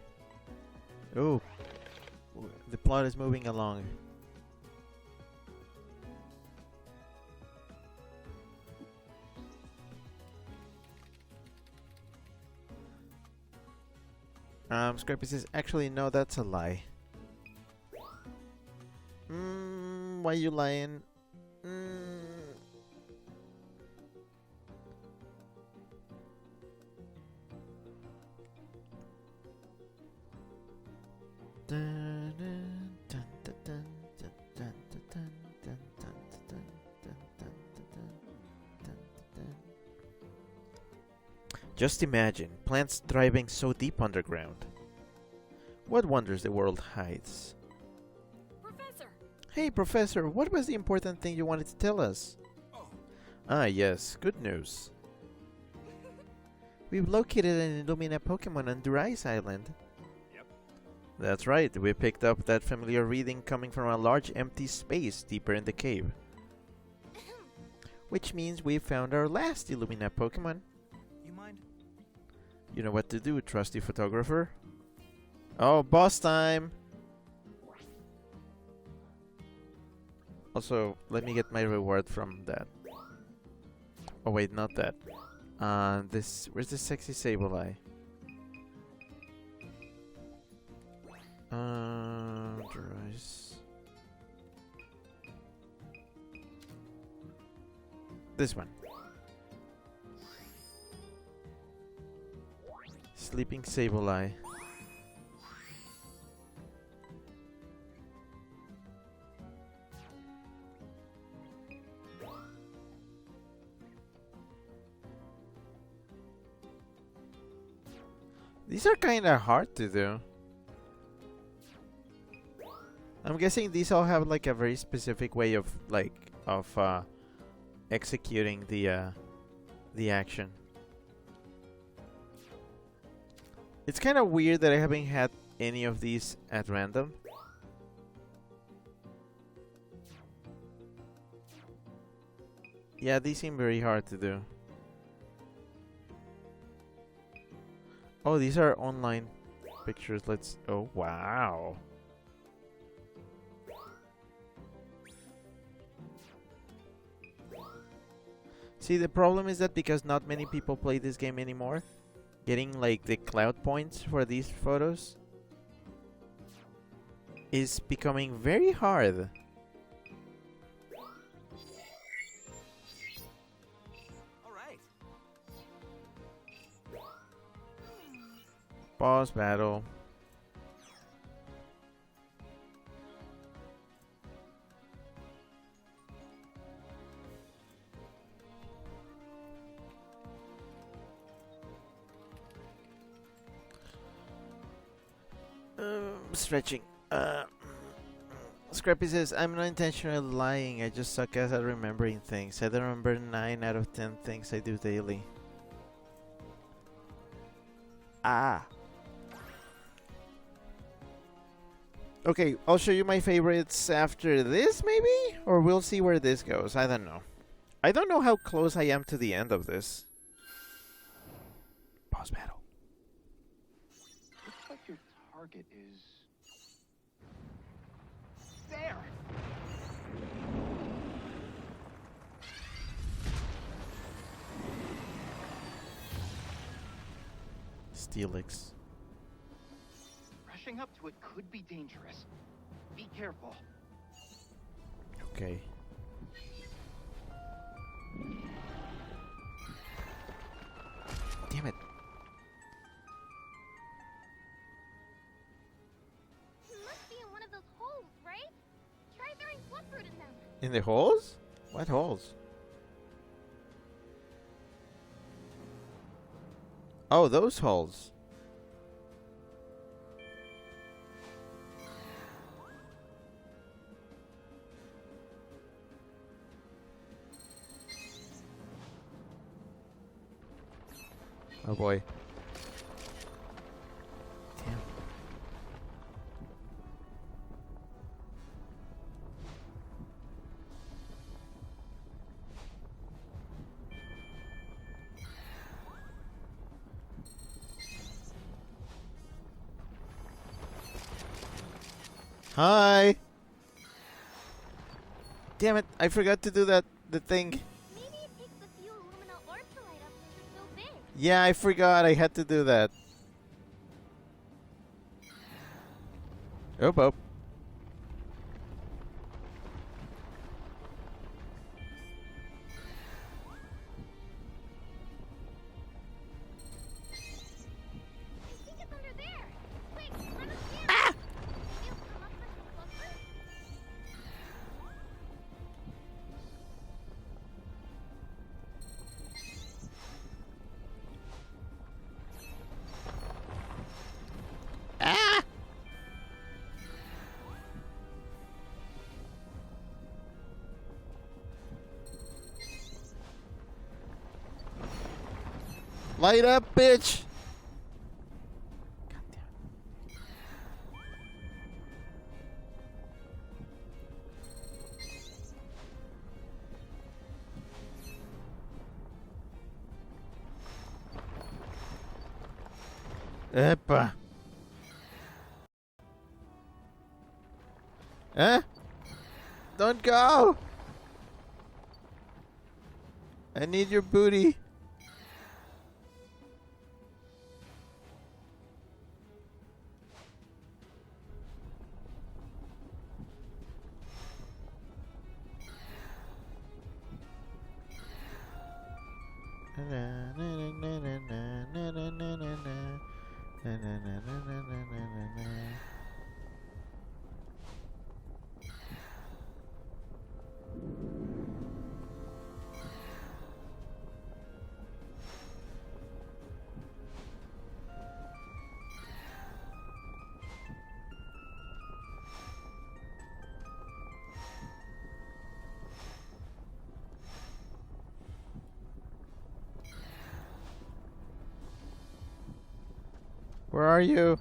Oh. The plot is moving along. Scrappy says, actually, no, that's a lie. Why you lying? Just imagine, plants thriving so deep underground. What wonders the world hides. Professor! Hey, Professor, what was the important thing you wanted to tell us? oh, Ah, yes, good news. We've located an Illumina Pokemon on Durais Island. Yep. That's right, we picked up that familiar reading coming from a large empty space deeper in the cave. Which means we found our last Illumina Pokemon. you mind? You know what to do, trusty photographer. Oh, boss time! Also, let me get my reward from that. Oh wait, not that. This. Where's the sexy Sableye? Dries. This one. Sleeping Sableye. These are kinda hard to do. I'm guessing these all have like a very specific way of executing the action. It's kind of weird that I haven't had any of these at random. Yeah, these seem very hard to do. Oh, these are online pictures. Let's. Oh, wow. See, the problem is that because not many people play this game anymore, getting like the cloud points for these photos is becoming very hard. All right. Boss battle. Stretching. Scrappy says, I'm not intentionally lying, I just suck at remembering things. I don't remember 9 out of 10 things I do daily. Ah. Okay, I'll show you my favorites after this, maybe? Or we'll see where this goes. I don't know. I don't know how close I am to the end of this. Boss battle. Looks like your target is there. Steelix. Rushing up to it could be dangerous. Be careful. Okay. Damn it. He must be in one of those holes, right? Try throwing Flipfruit in them. In the holes? What holes? Oh, those holes. Oh boy. Damn. Hi. Damn it, I forgot to do that, the thing. Maybe it takes a few Illumina orbs to light up since it's so big. Yeah, I forgot I had to do that. Oh. I think it's under there. Quick, let us in. Ah! You'll come up for some Flipfruit? Ah! Light up, bitch! God damn it. Epa. Huh? Don't go! I need your booty. Where are you?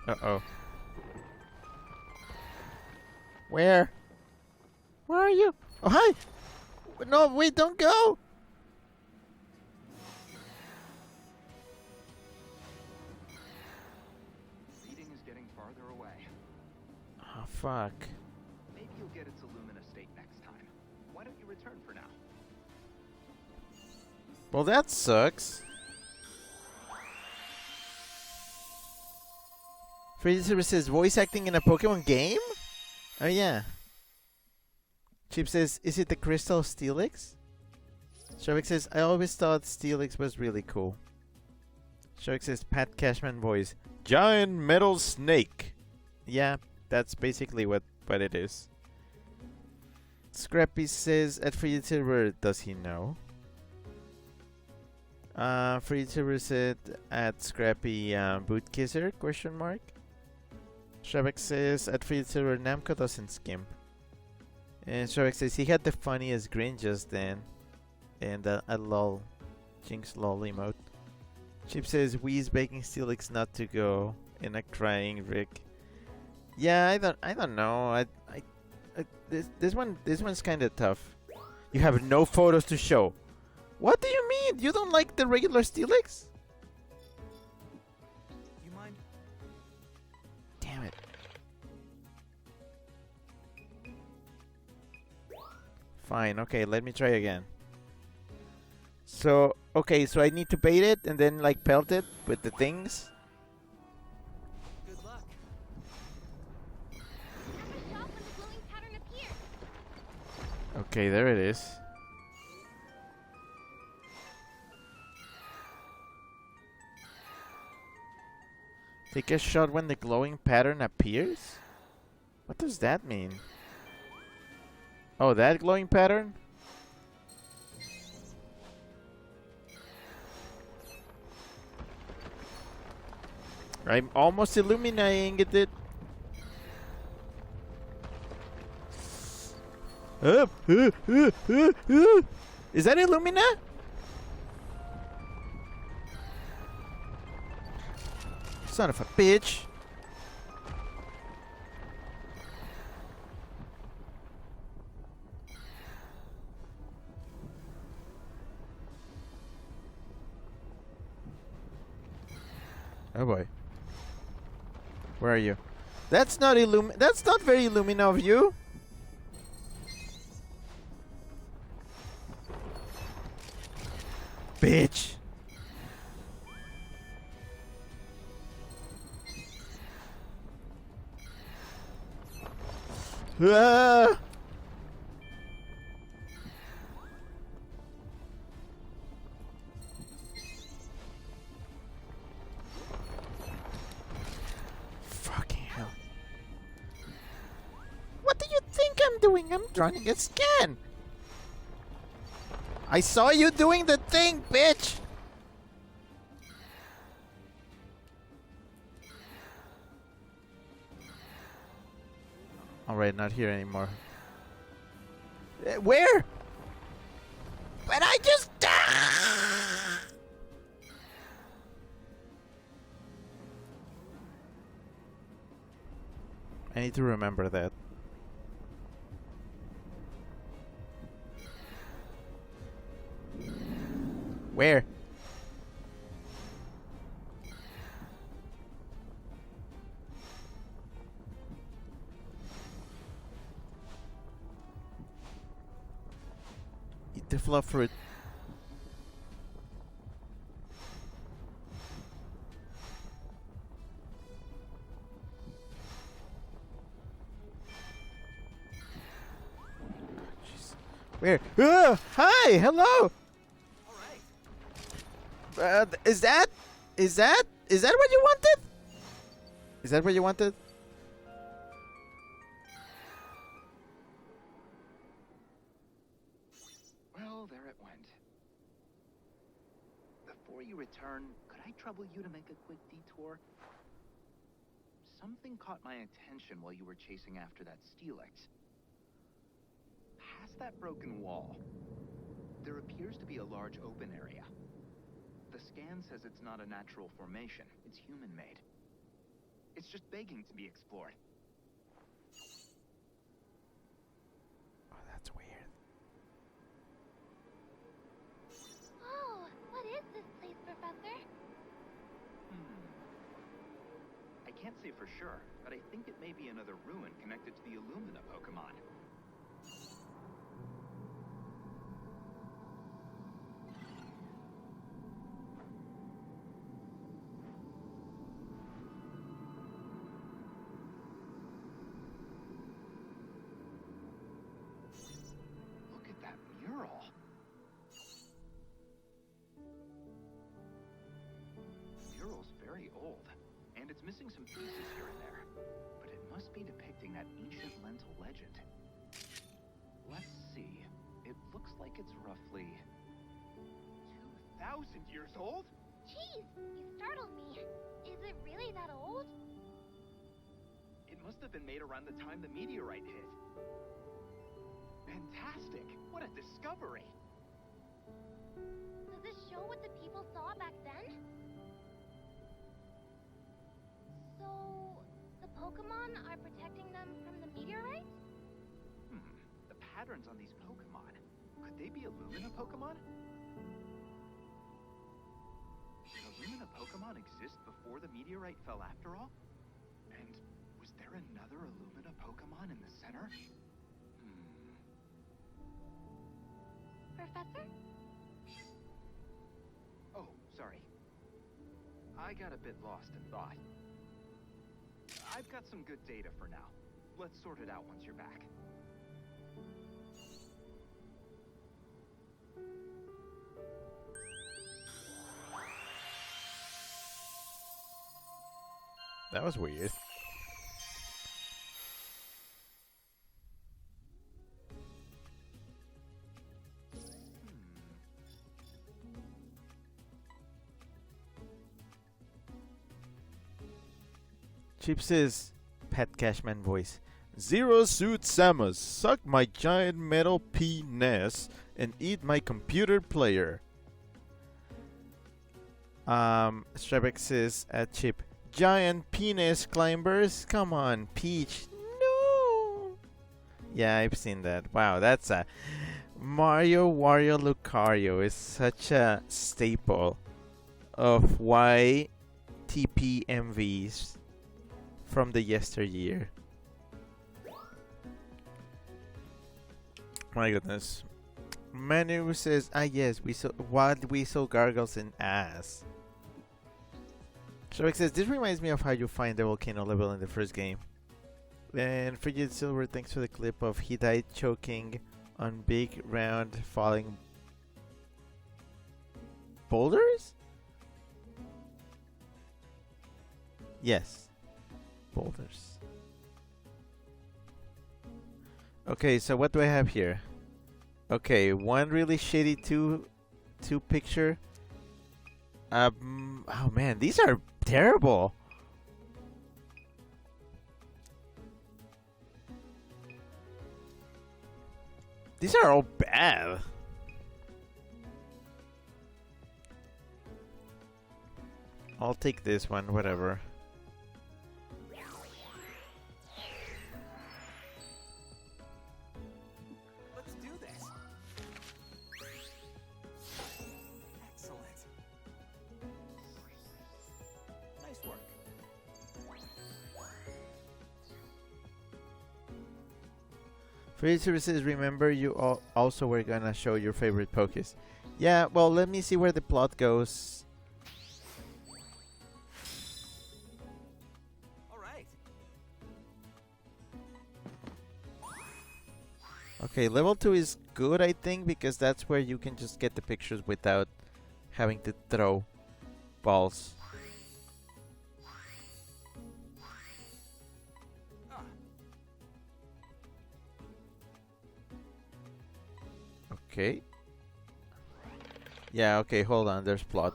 Uh-oh. Where? Where are you? Oh, hi! No, wait, don't go! Reading is getting farther away. Oh, fuck. Maybe you'll get its Illumina state next time. Why don't you return for now? Well, that sucks. Freezer says, voice acting in a Pokemon game? Oh, yeah. Chip says, is it the Crystal Steelix? Shovik says, I always thought Steelix was really cool. Shovik says, Pat Cashman voice, giant metal snake. Yeah, that's basically what it is. Scrappy says, at Freezer, does he know? Freezer said, at Scrappy, boot kisser, question mark. Shovik says, at Freezer, Namco doesn't skimp. And Shovik says, he had the funniest grin just then. And a lol. Jinx lol emote. Chip says, Wee's begging Steelix not to go. And a crying Rick. Yeah, I don't know. This one's kind of tough. You have no photos to show. What do you mean? You don't like the regular Steelix? You mind? Damn it. Fine, okay, let me try again. So, okay, so I need to bait it and then like pelt it with the things. Good luck. Have a shot when the glowing pattern appears. Okay, there it is. Take a shot when the glowing pattern appears? What does that mean? Oh, that glowing pattern? I'm almost illuminating it. Is that Illumina? Son of a bitch. Oh boy. Where are you? That's not That's not very Illumina of you. Bitch. Ah! Fucking hell. What do you think I'm doing? I'm running a scan. I saw you doing the thing, bitch. Alright, not here anymore. Where? But I just... I need to remember that. Where? The fluff fruit. Jeez. Where? Hi! Hello! Is that? Is that? Is that what you wanted? Is that what you wanted? Well, there it went. Before you return, could I trouble you to make a quick detour? Something caught my attention while you were chasing after that Steelix. Past that broken wall, there appears to be a large open area. The scan says it's not a natural formation, it's human-made. It's just begging to be explored. Oh, that's weird. Oh, what is this place, Professor? I can't say for sure, but I think it may be another ruin connected to the Illumina Pokémon. Look at that mural. The mural's very old, and it's missing some pieces here and there. But it must be depicting that ancient lentil legend. Let's see. It looks like it's roughly 2,000 years old? Jeez, you startled me. Is it really that old? It must have been made around the time the meteorite hit. Fantastic! What a discovery! Does this show what the people saw back then? So, the Pokémon are protecting them from the meteorite? The patterns on these Pokémon. Could they be Illumina Pokémon? Did Illumina Pokémon exist before the meteorite fell after all? And was there another Illumina Pokémon in the center? Professor? Oh, sorry. I got a bit lost in thought. I've got some good data for now. Let's sort it out once you're back. That was weird. Chips' Pet Cashman voice. Zero Suit Samus, suck my giant metal penis and eat my computer player. Strebek says at Chip, giant penis climbers, come on, Peach. No. Yeah, I've seen that. Wow, that's a Mario Wario Lucario is such a staple of YTP MVs from the yesteryear. My goodness. Manu says, yes, we saw wild weasel gargles and ass. Shrek says, this reminds me of how you find the volcano level in the first game. And Frigid Silver, thanks for the clip of he died choking on big round falling boulders? Yes. Boulders. Okay, so what do I have here? Okay, one really shitty two picture. Oh man, these are terrible. These are all bad. I'll take this one, whatever. Let's do this. Excellent. Nice work. Free services, remember you also were gonna show your favorite Pokés. Yeah, well, let me see where the plot goes. All right. Okay, level 2 is good, I think, because that's where you can just get the pictures without having to throw balls. Ah, Okay. Yeah, okay, hold on, there's plot.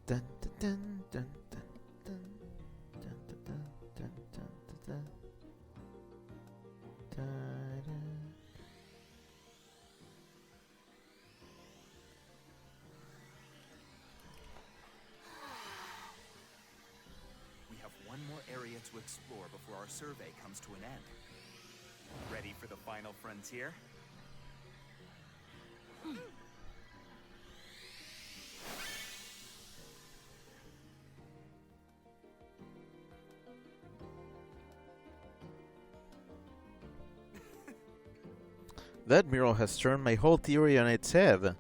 Dun, dun, dun, dun, dun, dun, dun, dun, dun, dun, dun, dun, da-da. we have one more area to explore before our survey comes to an end. Ready for the final frontier? That mural has turned my whole theory on its head.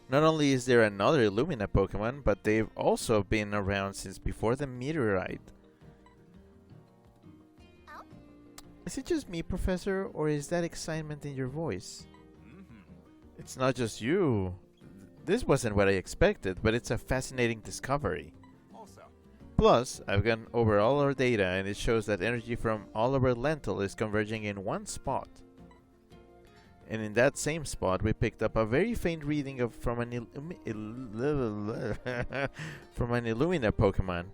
Not only is there another Illumina Pokemon, but they've also been around since before the meteorite. Oh? Is it just me, Professor, or is that excitement in your voice? Mm-hmm. It's not just you. This wasn't what I expected, but it's a fascinating discovery. Also, Plus, I've gone over all our data, and it shows that energy from all over Lentil is converging in one spot. And in that same spot, we picked up a very faint reading of from an from an Illumina Pokemon.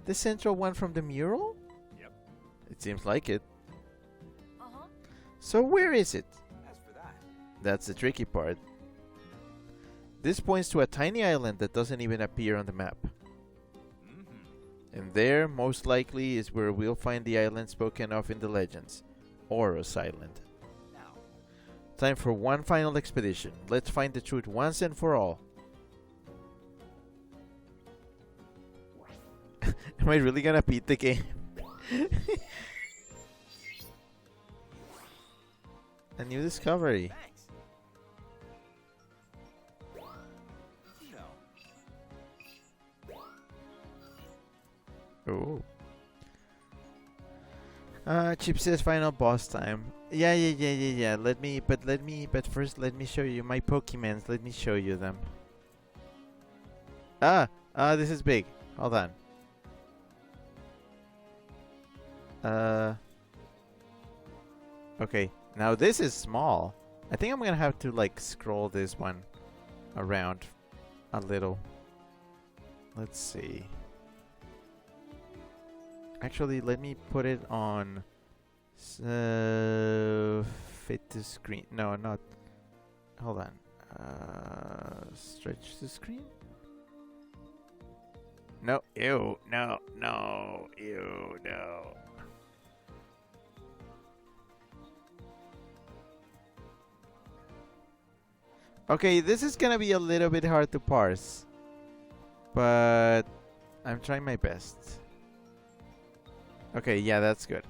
The central one from the mural? Yep. It seems like it. Uh-huh. So where is it? as for that, That's the tricky part. This points to a tiny island that doesn't even appear on the map. mm-hmm. And there, most likely, is where we'll find the island spoken of in the legends. Oros Island. Now, Time for one final expedition. Let's find the truth once and for all. Am I really gonna beat the game? A new discovery. thanks. No. Oh. Chip says final boss time. Yeah. But first let me show you my Pokemons. Let me show you them. This is big. Hold on. Okay, now this is small. I think I'm gonna have to like scroll this one around a little. Let's see. Actually, let me put it on fit to screen. No, not. Hold on. Stretch the screen. No, ew, no, ew, no. Okay, this is gonna be a little bit hard to parse, but I'm trying my best. Okay, yeah, that's good.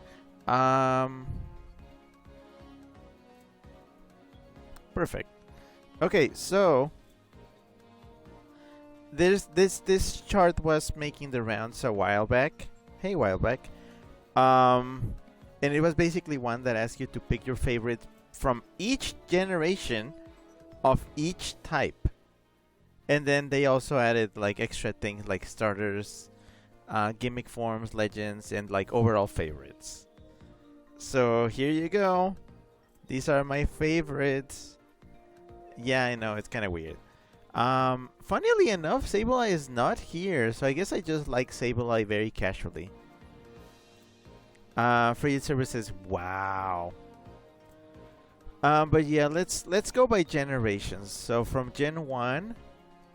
Perfect. Okay, so this chart was making the rounds a while back. Hey, while back. And it was basically one that asked you to pick your favorite from each generation of each type. And then they also added like extra things like starters, gimmick forms, legends, and like overall favorites. So here you go. These are my favorites. Yeah, I know, it's kind of weird. Funnily enough, Sableye is not here, so I guess I just like Sableye very casually. Free services, wow. But yeah, let's go by generations. So from Gen 1,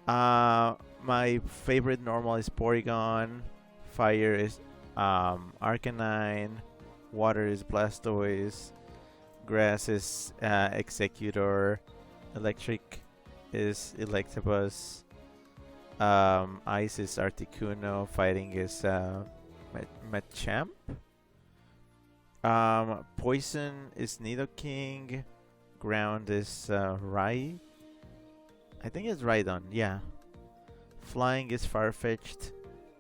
my favorite normal is Porygon, Fire is Arcanine, Water is Blastoise, Grass is Executor, Electric is Electabuzz, Ice is Articuno. Fighting is Machamp. Poison is Nidoking. Ground is Rai. I think it's Rhydon, yeah. Flying is Farfetch'd.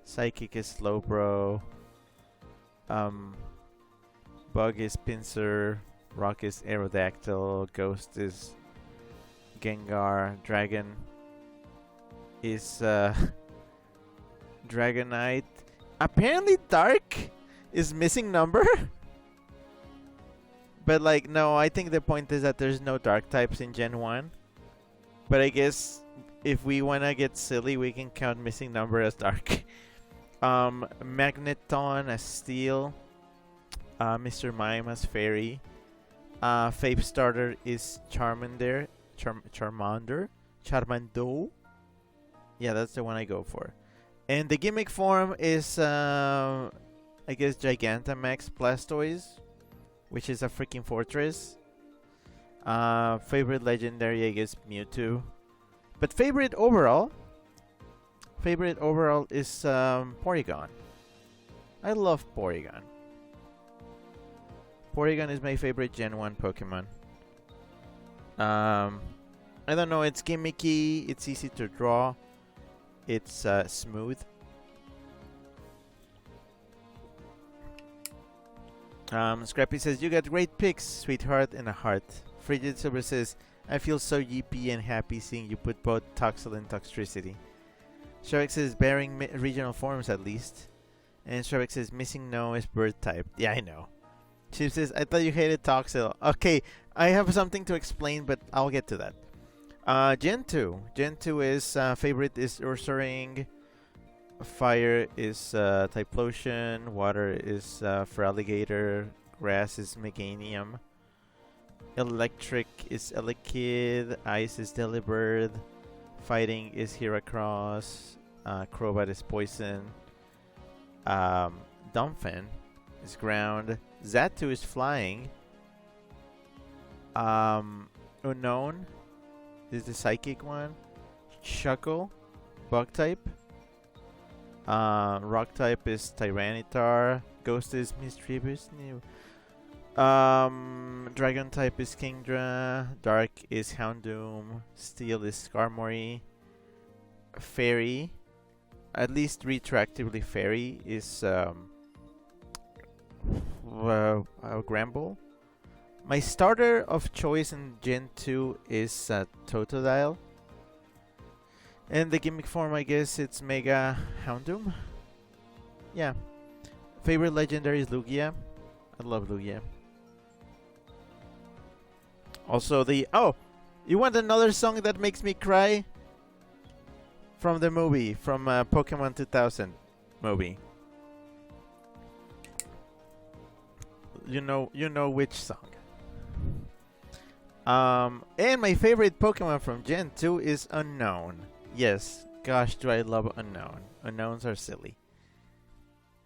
Psychic is Slowbro. Bug is Pinsir. Rock is Aerodactyl. Ghost is Gengar. Dragon is Dragonite. Apparently Dark is missing number. But like, no, I think the point is that there's no Dark types in Gen 1. But I guess if we want to get silly, we can count missing number as Dark. Magneton as Steel. Mr. Mime as Fairy. Fape Starter is Charmander. Charmando. Yeah, that's the one I go for. And the gimmick form is, I guess, Gigantamax Blastoise, which is a freaking fortress. Favorite legendary, I guess, Mewtwo. But favorite overall is Porygon. I love Porygon. Porygon is my favorite Gen 1 Pokemon. I don't know, it's gimmicky, it's easy to draw, it's smooth. Scrappy says, you got great picks, sweetheart, and a heart. Frigid Silver says, I feel so yippee and happy seeing you put both Toxel and Toxtricity. Shrek says, bearing regional forms at least. And Shrek says, missing no is bird type. Yeah, I know. Chip says, I thought you hated Toxel. Okay, I have something to explain, but I'll get to that. Gen 2. Gen 2 is, favorite is Ursaring. Fire is Typhlosion. Water is Feraligatr. Grass is Meganium. Electric is Elekid. Ice is Delibird. Fighting is Heracross. Crobat is Poison. Dumbfin is Ground. Xatu is Flying. Unknown is the Psychic one. Shuckle, Bug type. Rock type is Tyranitar. Ghost is Mischievous. Dragon type is Kingdra. Dark is Houndoom. Steel is Skarmory. Fairy, at least retroactively Fairy, is Gramble. My starter of choice in Gen 2 is Totodile. And the gimmick form, I guess it's Mega Houndoom. Yeah. Favorite legendary is Lugia. I love Lugia. Also the... Oh! You want another song that makes me cry? From the movie. From Pokémon 2000 movie. You know which song. And my favorite Pokemon from Gen 2 is Unknown. Yes, gosh, do I love Unknown. Unknowns are silly.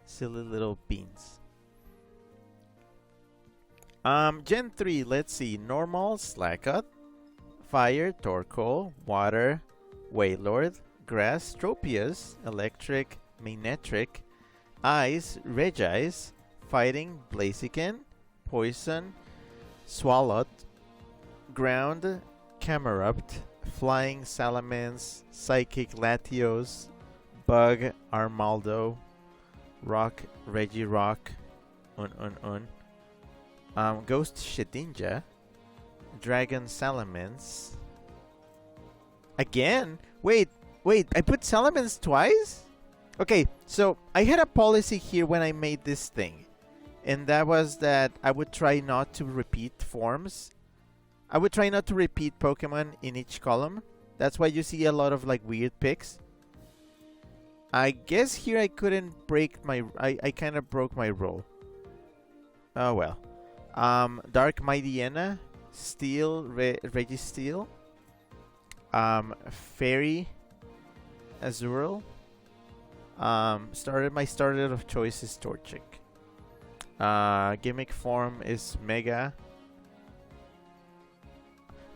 Silly little beans. Gen 3, let's see. Normal, Slakoth. Fire, Torkoal. Water, Wailord. Grass, Tropius. Electric, Manectric. Ice, Regice. Fighting, Blaziken. Poison, Swalot. Ground, Camerupt. Flying, Salamence. Psychic, Latios. Bug, Armaldo. Rock, Regirock. Ghost, Shedinja. Dragon, Salamence. Again? Wait, I put Salamence twice? Okay, so I had a policy here when I made this thing. And that was that I would try not to repeat forms. I would try not to repeat Pokemon in each column. That's why you see a lot of like weird picks. I guess here I couldn't break my... I kind of broke my rule. Oh well. Dark Mightyena. Steel, Registeel. Fairy, Azurill. My starter of choice is Torchic. Gimmick form is Mega.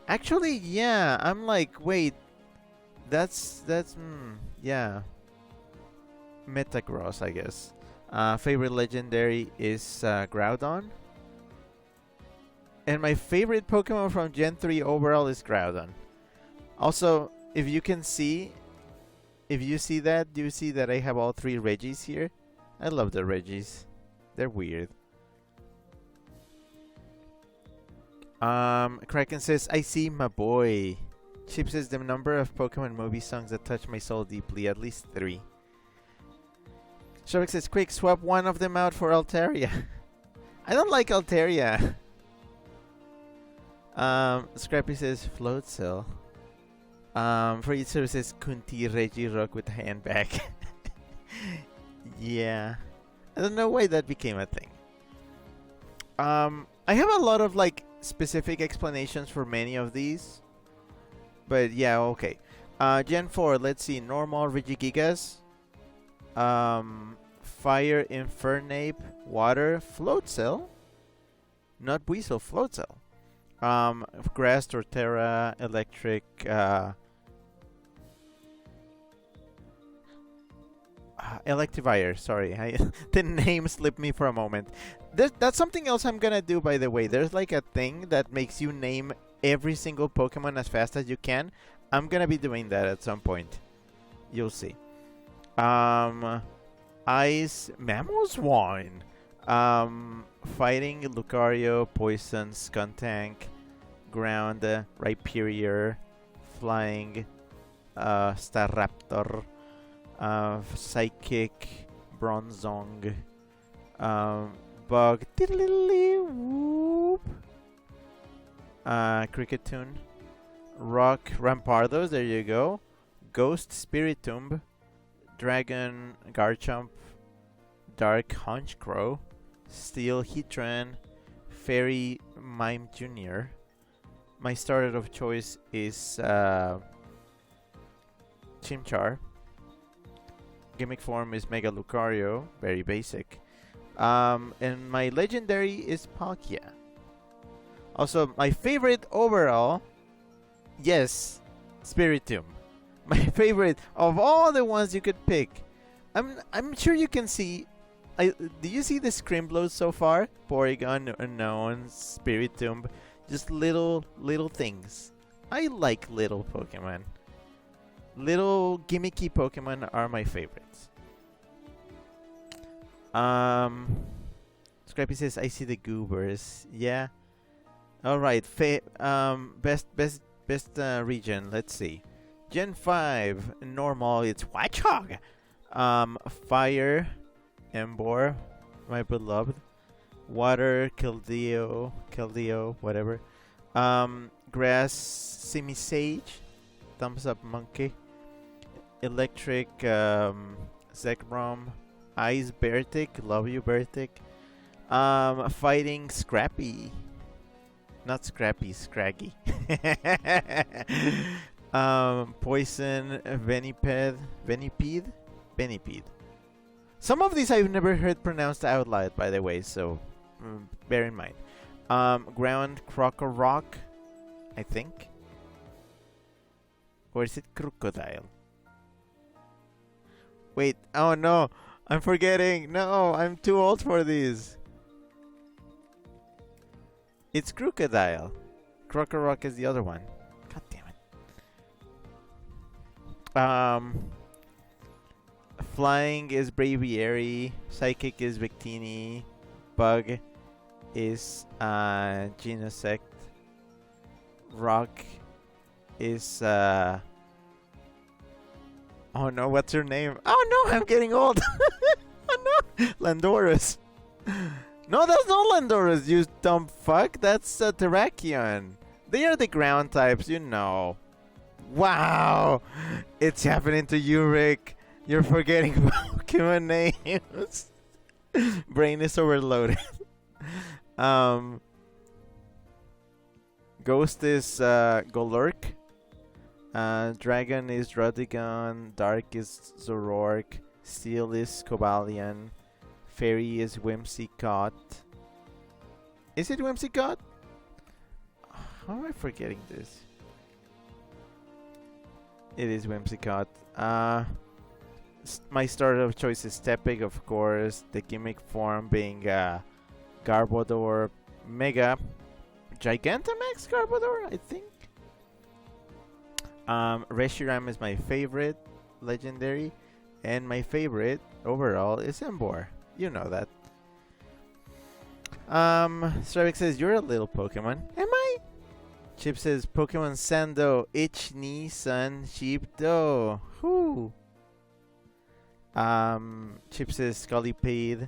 Actually, yeah, I'm like, wait. Yeah, Metagross, I guess. Favorite legendary is Groudon. And my favorite Pokemon from Gen 3 overall is Groudon. Also, if you see that, do you see that I have all three Regis here? I love the Regis. They're weird. Kraken says, I see my boy. Chip says, the number of Pokemon movie songs that touch my soul deeply, at least 3. Shovik says, quick, swap one of them out for Altaria. I don't like Altaria. Scrappy says, Floatzel. Fujitsu says, Kunti Regirock with handbag. Yeah. I don't know why that became a thing. I have a lot of like specific explanations for many of these. But yeah, okay. Gen 4, let's see. Normal Regigigas. Fire Infernape. Water Floatzel. Not Buizel, Floatzel. Grass Torterra. Electric. Electivire, sorry. The name slipped me for a moment. That's something else I'm gonna do, by the way. There's like a thing that makes you name every single Pokemon as fast as you can. I'm gonna be doing that at some point. You'll see. Ice Mamoswine. Fighting Lucario, Poison, Skuntank, Ground, Rhyperior, Flying, Staraptor, Psychic, Bronzong, Bug, whoop, Cricketune, Rock, Rampardos, there you go, Ghost, Spiritomb, Dragon, Garchomp, Dark, Honchcrow, Steel, Heatran, Fairy, Mime Jr. My starter of choice is Chimchar. Gimmick form is Mega Lucario, very basic. And my legendary is Palkia. Also, my favorite overall, yes, Spiritomb. My favorite of all the ones you could pick. I'm sure you can see. Do you see the Scrimblows so far? Porygon, Unknown, Spiritomb, just little things. I like little Pokemon. Little gimmicky Pokemon are my favorites. Scrappy says, I see the goobers. Yeah. Alright, best region, let's see. Gen 5, normal, it's Watchog. Fire, Embor, my beloved. Water, Keldeo, whatever. Grass, Simisage, Thumbs Up Monkey. Electric, Zekrom. Ice, Beartic, love you, Beartic. Fighting, Scrappy. Not Scrappy, Scraggy. Poison, Venipede. Some of these I've never heard pronounced out loud, by the way, so bear in mind. Ground, Crocorock, I think. Or is it Crocodile? Wait, oh no, I'm forgetting. No, I'm too old for these. It's Crocodile. Crocorock is the other one. God damn it. Flying is Braviary. Psychic is Victini. Bug is Genesect. Rock is oh no, what's her name? Oh no, I'm getting old. Oh no, Landorus. No, that's not Landorus, you dumb fuck. That's Terrakion. They are the ground types, you know. Wow, it's happening to you, Rick. You're forgetting Pokemon names. Brain is overloaded. Ghost is Golurk. Dragon is Rodigon. Dark is Zoroark. Steel is Cobalion. Fairy is Whimsicott. Is it Whimsicott? How am I forgetting this? It is Whimsicott. My starter of choice is Tepig, of course. The gimmick form being Garbodor, Mega Gigantamax Garbodor, I think. Reshiram is my favorite legendary, and my favorite overall is Emboar. You know that. Stravik says, you're a little Pokemon. Am I? Chip says, Pokemon Sando, Ich Ni San Sheepdo. Whoo. Chip says, Scolipede.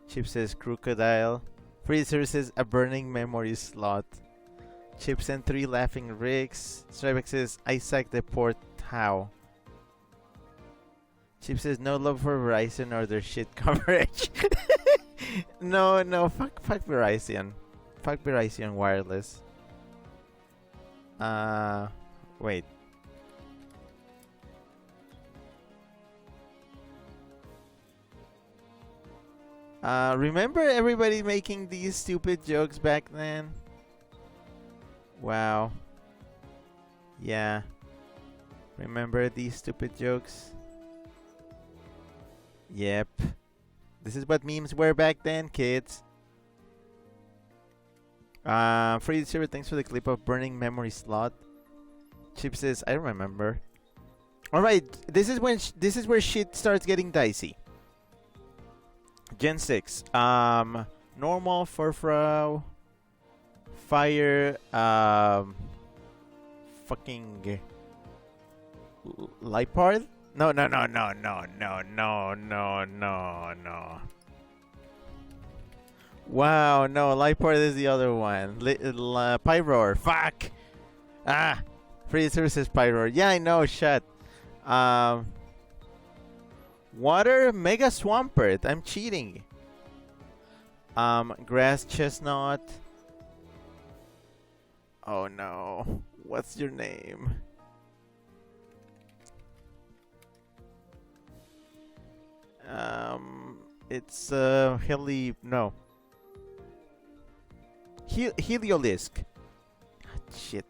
Chip says, Crocodile. Freezer says, a burning memory slot. Chips and 3 laughing Ricks. Stravik says, Isaac the Port How. Chip says, no love for Verizon or their shit coverage. No, fuck Verizon. Fuck Verizon Wireless. Wait. Remember everybody making these stupid jokes back then? Wow. Yeah. Remember these stupid jokes? Yep. This is what memes were back then, kids. Freddy Silver, thanks for the clip of burning memory slot. Chip says, I remember. Alright, this is where shit starts getting dicey. Gen 6. Normal, Furfrou, Fire, fucking Lipard? No. Wow, no, Lipard is the other one. Pyroar, fuck! Ah! Free services Pyroar. Yeah, I know, shut. Water, Mega Swampert. I'm cheating. Grass Chestnut. Oh no. What's your name? It's no. Heliolisk. Shit.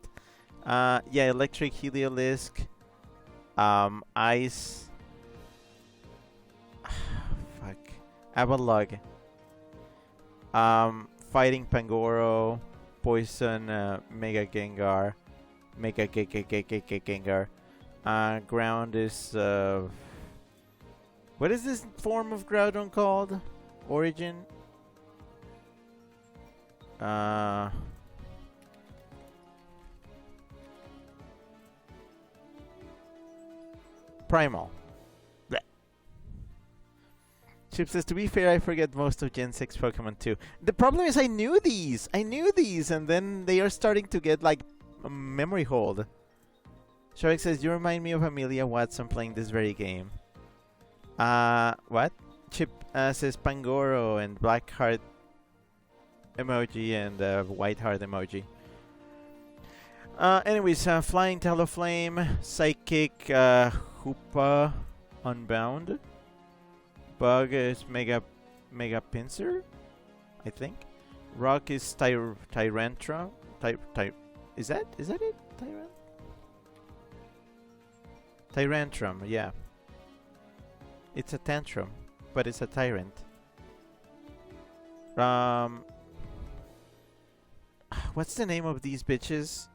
Yeah, electric Heliolisk. Ice. Fuck. Avalog. Fighting Pangoro. Poison Mega Gengar. Mega Gengar. Ground is what is this form of Groudon called? Origin? Primal. Blech. Chip says, to be fair, I forget most of Gen 6 Pokemon too. The problem is I knew these, and then they are starting to get like a memory hold. Shark says, you remind me of Amelia Watson playing this very game. What? Chip says Pangoro and black heart emoji and white heart emoji. Anyways, Flying Talonflame, Psychic, Hoopa, Unbound. Bug is Mega Pinsir, I think. Rock is Tyrantrum. Is that it? Tyrantrum, yeah. It's a tantrum, but it's a tyrant. What's the name of these bitches?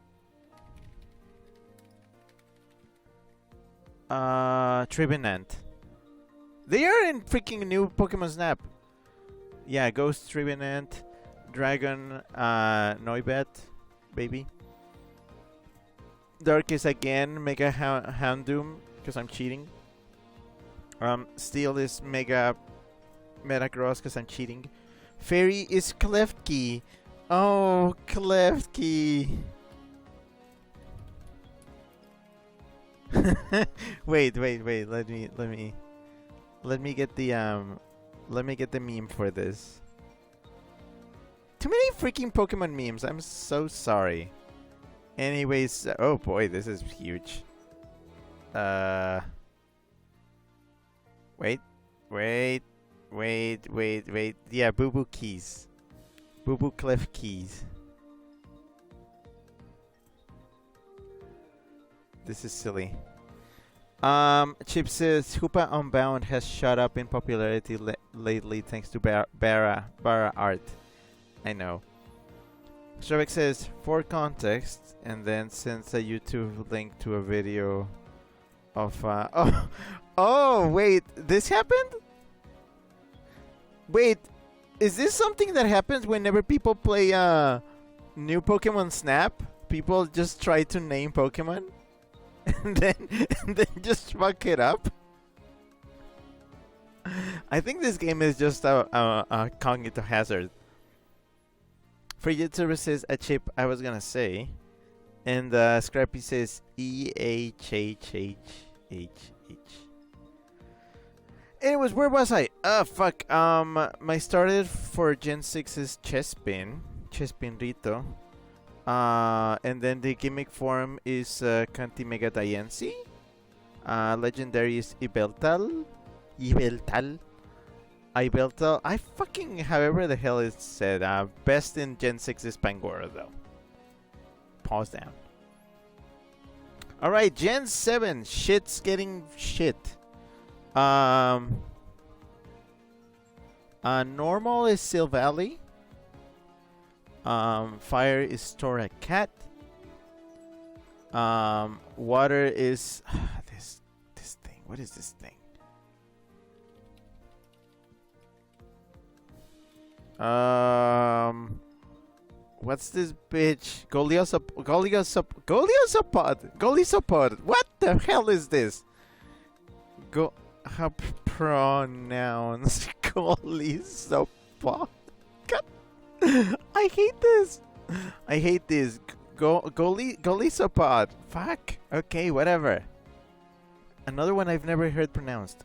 Tribunant. They are in freaking new Pokemon Snap. Yeah, Ghost Tribunant, Dragon, Noibat, baby. Darkest again, Mega Houndoom, because I'm cheating. Steel is Mega Metagross, because I'm cheating. Fairy is Klefki. Oh, Klefki. wait. Let me get the meme for this. Too many freaking Pokemon memes. I'm so sorry. Anyways, oh boy, this is huge. Wait. Yeah, Boo Boo Keys. Boo Boo Cliff Keys. This is silly. Chip says Hoopa Unbound has shot up in popularity lately thanks to Bara art. I know. Shrek says for context, and then sends a YouTube link to a video of oh wait, this happened? Wait, is this something that happens whenever people play new Pokemon Snap? People just try to name Pokemon and then just fuck it up. I think this game is just a cognitive hazard. For YouTuber says a chip I was gonna say, and Scrappy says EHHHHH. Anyways, where was I? Fuck. My started for Gen 6's Chespin Rito. And then the gimmick form is Kanti Mega Diancie. Legendary is Ibeltal. I fucking, however the hell it's said. Best in Gen 6 is Pangoro, though. Pause down. Alright, Gen 7. Shit's getting shit. Normal is Silvally. Fire is Storacat. Water is this thing. What is this thing? What's this bitch? Goliosopod. What the hell is this? Pronounce Goliosopod. I hate this. Golisopod. Fuck. Okay, whatever. Another one I've never heard pronounced.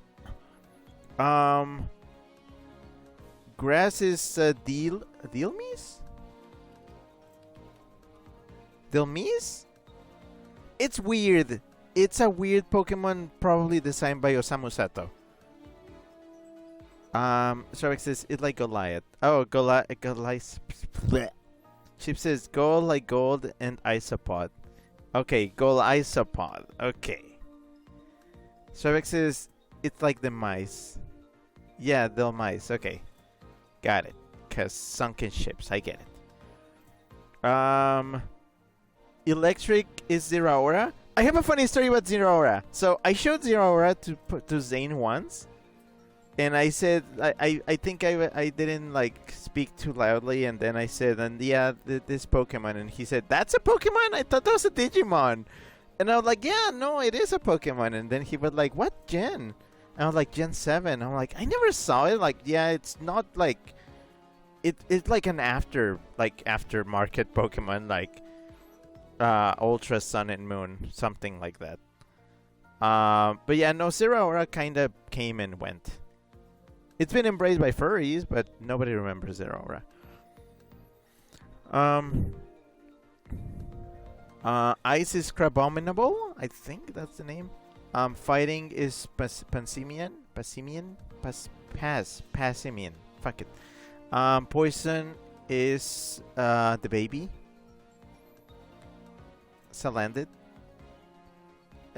Grass is Dilmis? Dilmis? It's weird. It's a weird Pokemon, probably designed by Osamu Sato. Shark says it like Goliath. Oh, Goliath. Chip says go like gold and isopod. Okay, gold isopod. Okay. Shark says it's like the mice. Yeah, the mice. Okay, got it. Cause sunken ships. I get it. Electric is Zeraora. I have a funny story about Zeraora. So I showed Zeraora to Zane once. And I said, I think I didn't like speak too loudly, and then I said, and yeah, this Pokemon, and he said, that's a Pokemon? I thought that was a Digimon. And I was like, yeah, no, it is a Pokemon. And then he was like, what gen? And I was like, Gen 7. I'm like, I never saw it. Like, yeah, it's not like, it's like an aftermarket Pokemon, like Ultra Sun and Moon, something like that. But yeah, no, Zeraora kind of came and went. It's been embraced by furries, but nobody remembers Zeraora. Ice is Crabominable. I think that's the name. Fighting is Passimian. Fuck it. Poison is the baby. Salandit.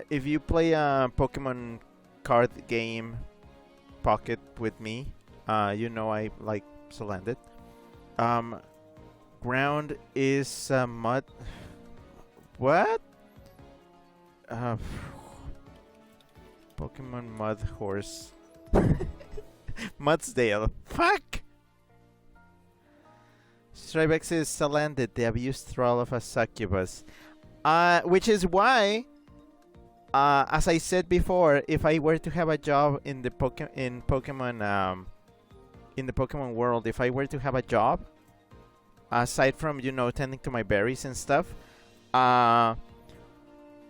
If you play a Pokemon card game Pocket with me, you know I like Salandit. Ground is mud. What? Pokemon Mud Horse. Mudsdale. Fuck! Stribex is Salandit, the abused thrall of a succubus. Which is why, as I said before, if I were to have a job in the Pokemon world, if I were to have a job, aside from, tending to my berries and stuff, I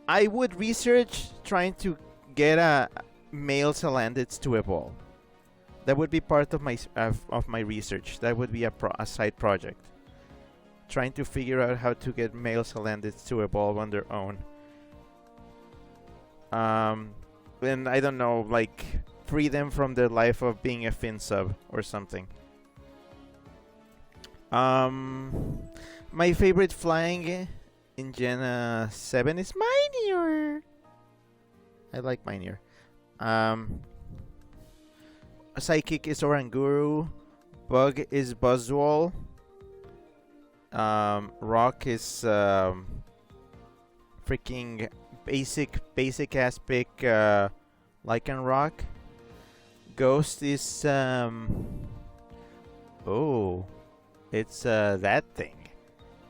would research trying to get a male Salandits to evolve. That would be part of my research. That would be a side project. Trying to figure out how to get male Salandits to evolve on their own. And I don't know, like, free them from their life of being a fin sub or something. My favorite flying in Gen 7 is Minior. I like Minior. Psychic is Oranguru. Bug is Buzzwole. Rock is freaking basic ass pick Lycanroc. Ghost is oh, it's that thing,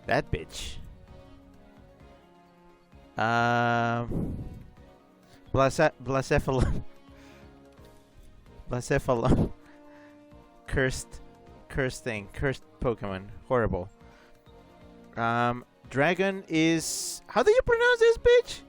that bitch. Blacephalon. Blacephalon. Cursed thing. Cursed Pokemon. Horrible. Dragon is... How do you pronounce this bitch?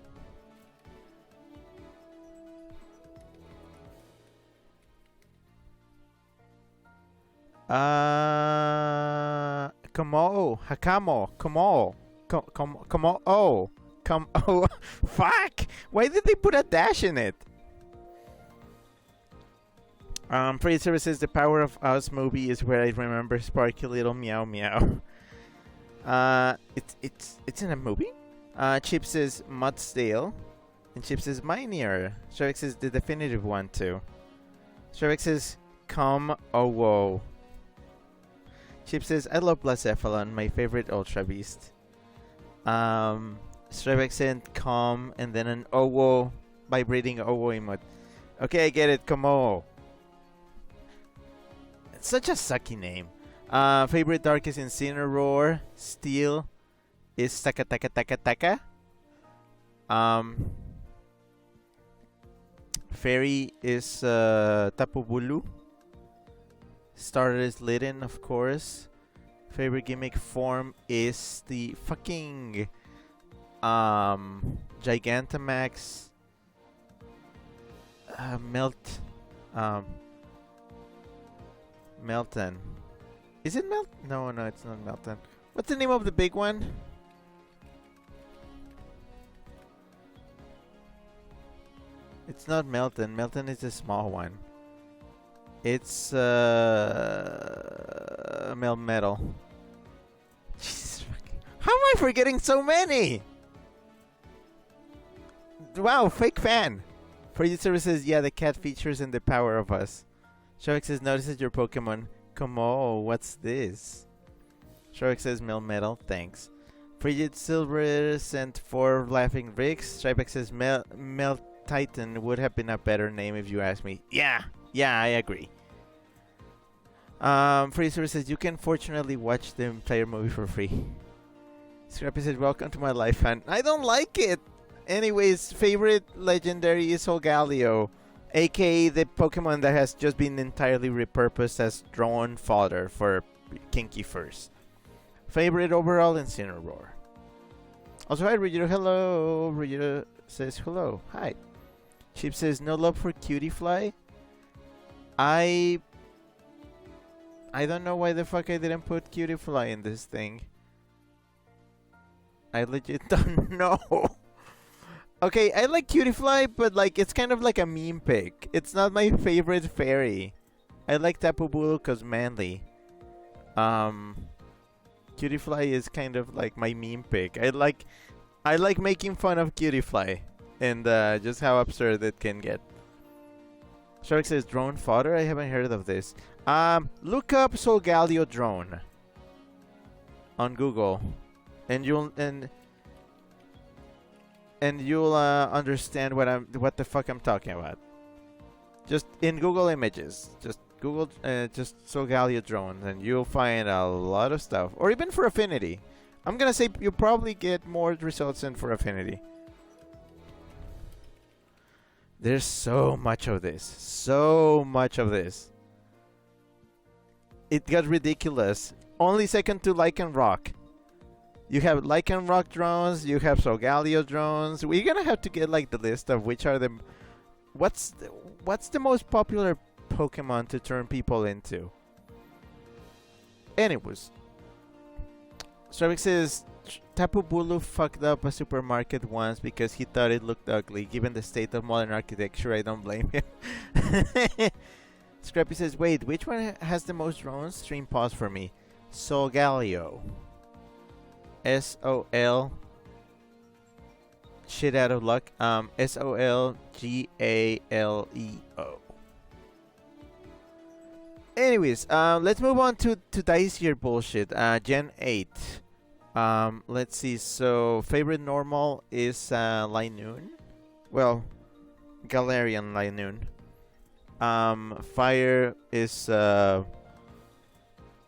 Komo. Hakamo. Komo. Komo. Oh. Oh. Fuck! Why did they put a dash in it? Freight Services, The Power of Us movie is where I remember Sparky Little Meow Meow. It's in a movie? Chip says Mudsdale. And Chip says Minior. Shrek says the definitive one too. Shrek says Come Oh Whoa. Chip says I love Blacephalon, my favorite Ultra Beast. Shrek said Come and then an Oh Whoa vibrating Oh Whoa emote. Okay, I get it, Como. It's such a sucky name. Favorite Dark is Incineroar. Steel is Taka Taka Taka Taka. Fairy is Tapu Bulu. Starter is Litten, of course. Favorite gimmick form is the fucking Gigantamax Melton. Is it Melt? No, it's not Melton. What's the name of the big one? It's not Melton. Melton is the small one. It's Melmetal. Jesus fucking. How am I forgetting so many? Wow, fake fan. For you services, yeah, the cat features in The Power of Us. Shark says notices your Pokemon. Como, what's this? Shark says Melmetal, thanks. Frigid Silver sent 4 laughing bricks. Tribex says Mel Titan would have been a better name if you ask me. Yeah, I agree. Freezer says you can fortunately watch the entire movie for free. Scrappy says welcome to my life, fan. I don't like it. Anyways, favorite legendary is Solgaleo, aka the Pokemon that has just been entirely repurposed as drone fodder for kinky furs. Favorite overall, Incineroar. Also, hi Ruggiero, hello. Ruggiero says hello. Hi. Chip says no love for Cutiefly. I don't know why the fuck I didn't put Cutiefly in this thing. I legit don't know. Okay, I like Cutiefly, but like it's kind of like a meme pick. It's not my favorite fairy. I like Tapu Bulu cause manly. Cutiefly is kind of like my meme pick. I like making fun of Cutiefly and just how absurd it can get. Shark says drone fodder. I haven't heard of this. Look up Solgaleo drone on Google, and you'll understand what the fuck I'm talking about. Just in Google Images, just Google just Solgaleo drone, and you'll find a lot of stuff. Or even for Affinity, I'm gonna say you'll probably get more results than for Affinity. There's so much of this. So much of this. It got ridiculous. Only second to Lycanroc. You have Lycanroc drones, you have Solgaleo drones. We're gonna have to get like the list of which are the... What's the most popular Pokemon to turn people into? Anyways. Stravik says... Tapu Bulu fucked up a supermarket once because he thought it looked ugly. Given the state of modern architecture, I don't blame him. Scrappy says, wait, which one has the most drones? Stream pause for me. Solgaleo. S-O-L shit out of luck. Solgaleo. Anyways, let's move on to dicier bullshit. Gen 8. Let's see. So, favorite normal is Linoon. Well, Galarian Linoon. Fire is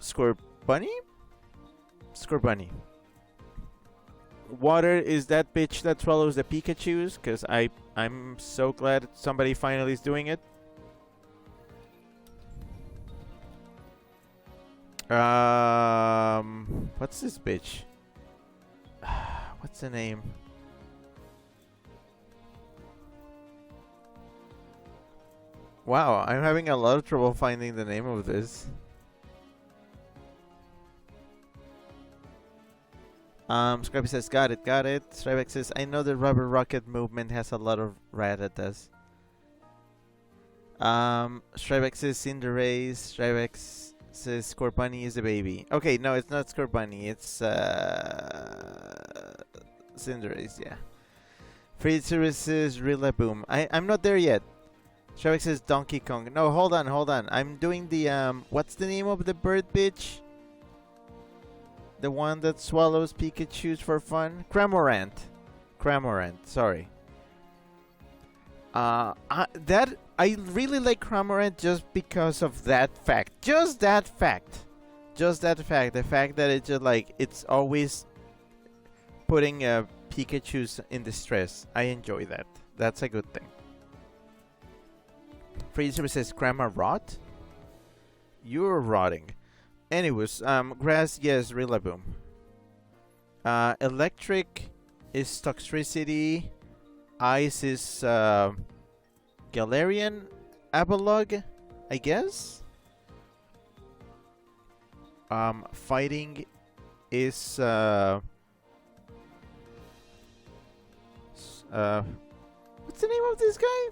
Scorbunny? Scorbunny. Water is that bitch that swallows the Pikachus, because I'm so glad somebody finally is doing it. What's this bitch? What's the name? Wow, I'm having a lot of trouble finding the name of this. Scrappy says, got it. Strivex says, I know the rubber rocket movement has a lot of Rattatas. Strivex says, Cinderace. Strivex says, Scorbunny is the baby. Okay, no, it's not Scorbunny. It's, Cinderace, yeah. Free services, Rillaboom. I'm not there yet. Strivex says, Donkey Kong. No, hold on. I'm doing the, what's the name of the bird, bitch? The one that swallows Pikachus for fun? Cramorant, sorry. I really like Cramorant just because of that fact. Just that fact. The fact that it's just like, it's always putting Pikachus in distress. I enjoy that. That's a good thing. Freezer says, Cramorant? You're rotting. Anyways, grass, yes, Rillaboom. Electric is Toxtricity. Ice is Galarian Abalug, I guess. Fighting is what's the name of this guy?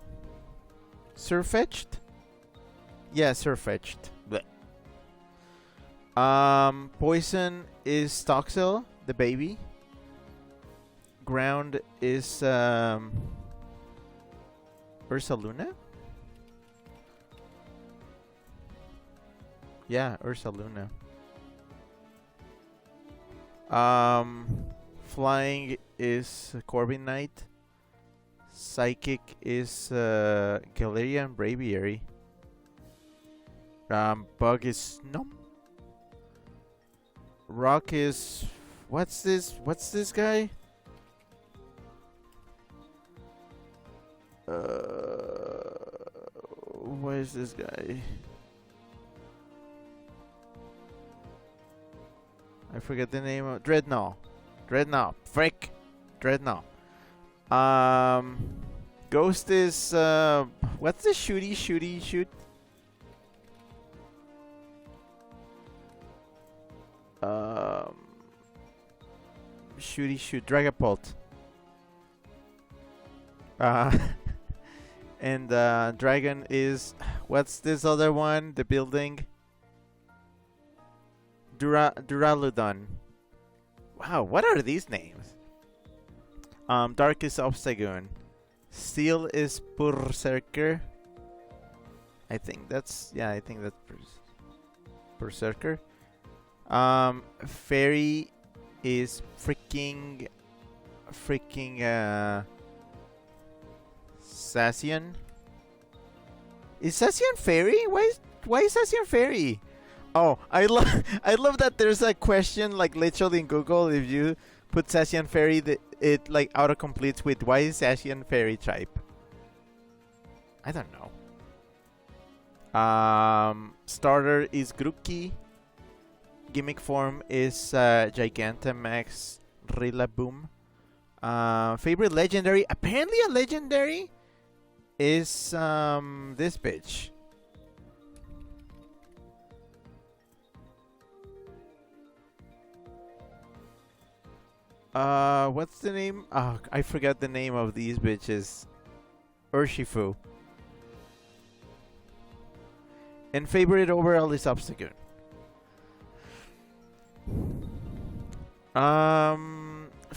Surfetched? Yeah, Surfetched. Blech. Poison is Toxel, the baby. Ground is Ursaluna? Yeah, Ursaluna. Flying is Corviknight. Psychic is Galarian Braviary. Bug is Snom. Rock is what's this guy? What is this guy? I forget the name of Dreadnought. Frick. Dreadnought. Ghost is what's the shoot? Shoot Dragapult. And dragon is what's this other one? The building. Duraludon. Wow, what are these names? Dark is Obstagoon. Steel is Berserker. I think that's Berserker. Fairy is freaking Sassian. Is Sassian Fairy? Why is Sassian Fairy? Oh, I love that there's a question like literally in Google. If you put Sassian Fairy, it like auto-completes with why is Sassian Fairy type? I don't know. Starter is Grookey. Gimmick form is Gigantamax Rillaboom. Favorite legendary? Apparently a legendary is this bitch. What's the name? Oh, I forgot the name of these bitches. Urshifu. And favorite overall is Obstagoon.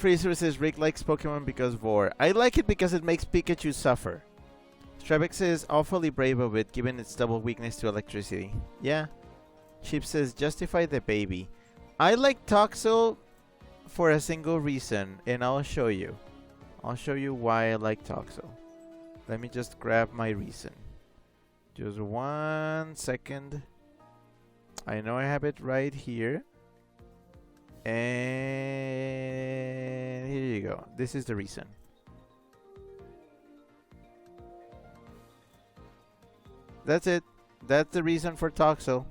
Freezer says Rick likes Pokemon because vor. I like it because it makes Pikachu suffer. Trebek says awfully brave of it given its double weakness to electricity. Yeah. Chip says justify the baby. I like Toxel for a single reason, and I'll show you. I'll show you why I like Toxel. Let me just grab my reason. Just 1 second. I know I have it right here. And here you go. This is the reason. That's it. That's the reason for Toxel.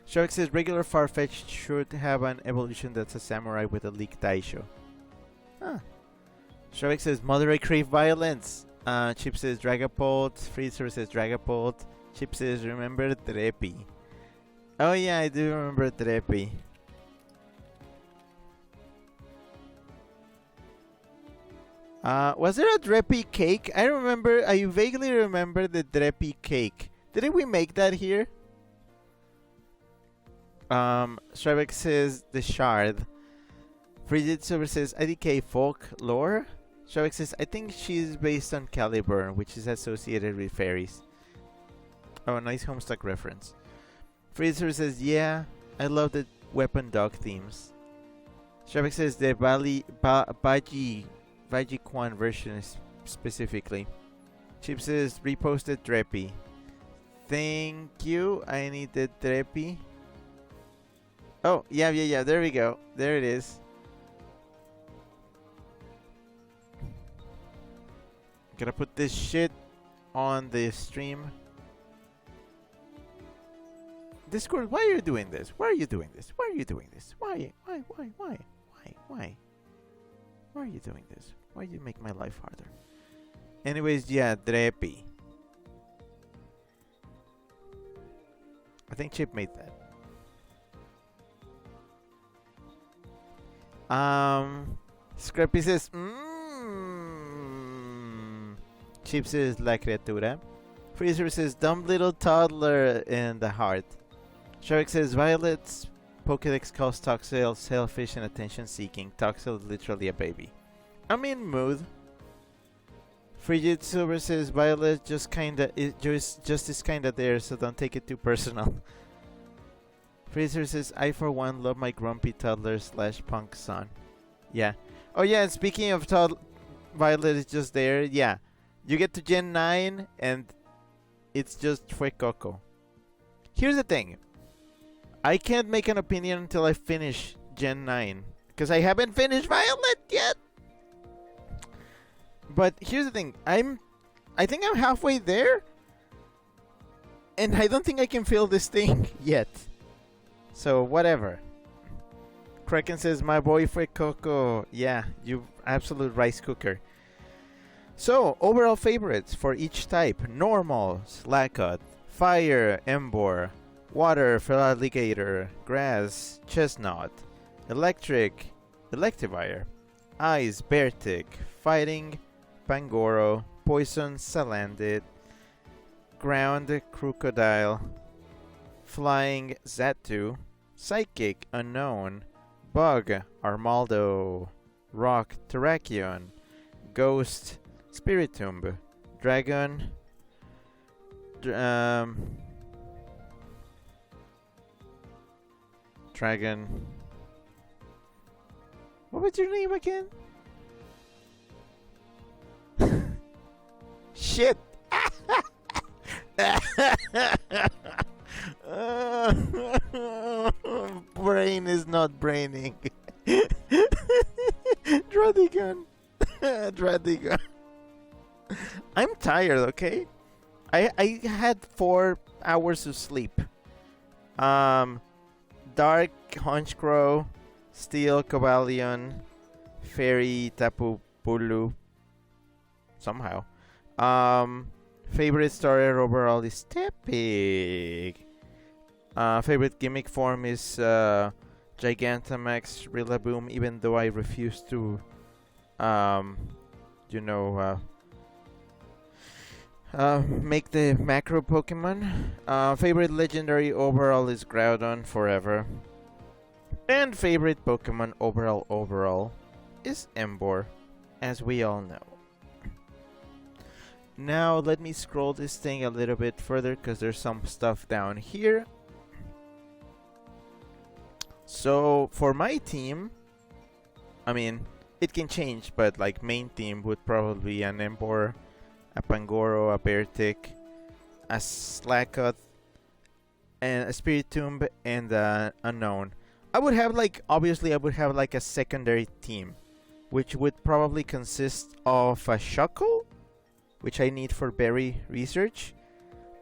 Shark says regular Farfetch'd should have an evolution that's a samurai with a leaked Daisho. Huh. Shark says Mother, I crave violence. Chip says Dragapult. Freezer says Dragapult. Chip says remember Drepi. Oh yeah, I do remember Drepi. Was there a Drepi cake? I vaguely remember the Drepi cake. Didn't we make that here? Stravek says the shard. Frigid Silver says IDK folk lore. Stravek says I think she's based on Caliburn, which is associated with fairies. Oh, a nice Homestuck reference. Freezer says yeah, I love the weapon dog themes. Stravek says the Baji Kwan version specifically. Chip says reposted Drepi. Thank you. I need the Drepi. Oh, yeah. There we go. There it is. Gonna put this shit on the stream. Discord, why are you doing this? Why are you doing this? Why are you doing this? Why? Why are you doing this? Why do you make my life harder? Anyways, yeah, Drepi. I think Chip made that. Scrappy says, Chip says, La Criatura. Freezer says, dumb little toddler in the heart. Shark says, Violet's Pokedex calls Toxel selfish and attention-seeking. Toxel is literally a baby. I'm in mood. Frigid Silver says, Violet just is kinda there, so don't take it too personal. Freezer says, I for one love my grumpy toddler / punk son. Yeah. Oh yeah, and speaking of Violet is just there. Yeah. You get to Gen 9 and it's just Fuecoco. Here's the thing. I can't make an opinion until I finish Gen 9. Because I haven't finished Violet yet. But here's the thing. I think I'm halfway there. And I don't think I can feel this thing yet. So, whatever. Kraken says, my boy Fuecoco. Yeah, you absolute rice cooker. So, overall favorites for each type. Normal, Slakoth. Fire, Embor. Water, Feraligatr. Grass, Chestnut. Electric, Electivire. Ice, Beartic. Fighting, Pangoro. Poison, Salandit. Ground, Crocodile. Flying, Zatu. Psychic, Unknown. Bug, Armaldo. Rock, Terrakion. Ghost, Spiritomb. Dragon. Dragon. What was your name again? Shit! Brain is not braining. Dradigan. Dradigan. I'm tired, okay? I had 4 hours of sleep. Dark Honchcrow, Steel Cobalion, Fairy Tapu Bulu. Somehow. Favorite starter overall is Tepig. Favorite gimmick form is Gigantamax Rillaboom, even though I refuse to Make the macro Pokemon. Favorite legendary overall is Groudon forever. And favorite Pokemon overall is Emboar, as we all know. Now let me scroll this thing a little bit further because there's some stuff down here. So for my team, I mean, it can change, but like main team would probably be an Emboar, a Pangoro, a Beartic, a Slakoth, and a Spiritomb, and an Unknown. I would have like, obviously I would have like a secondary team, which would probably consist of a Shuckle, which I need for berry research,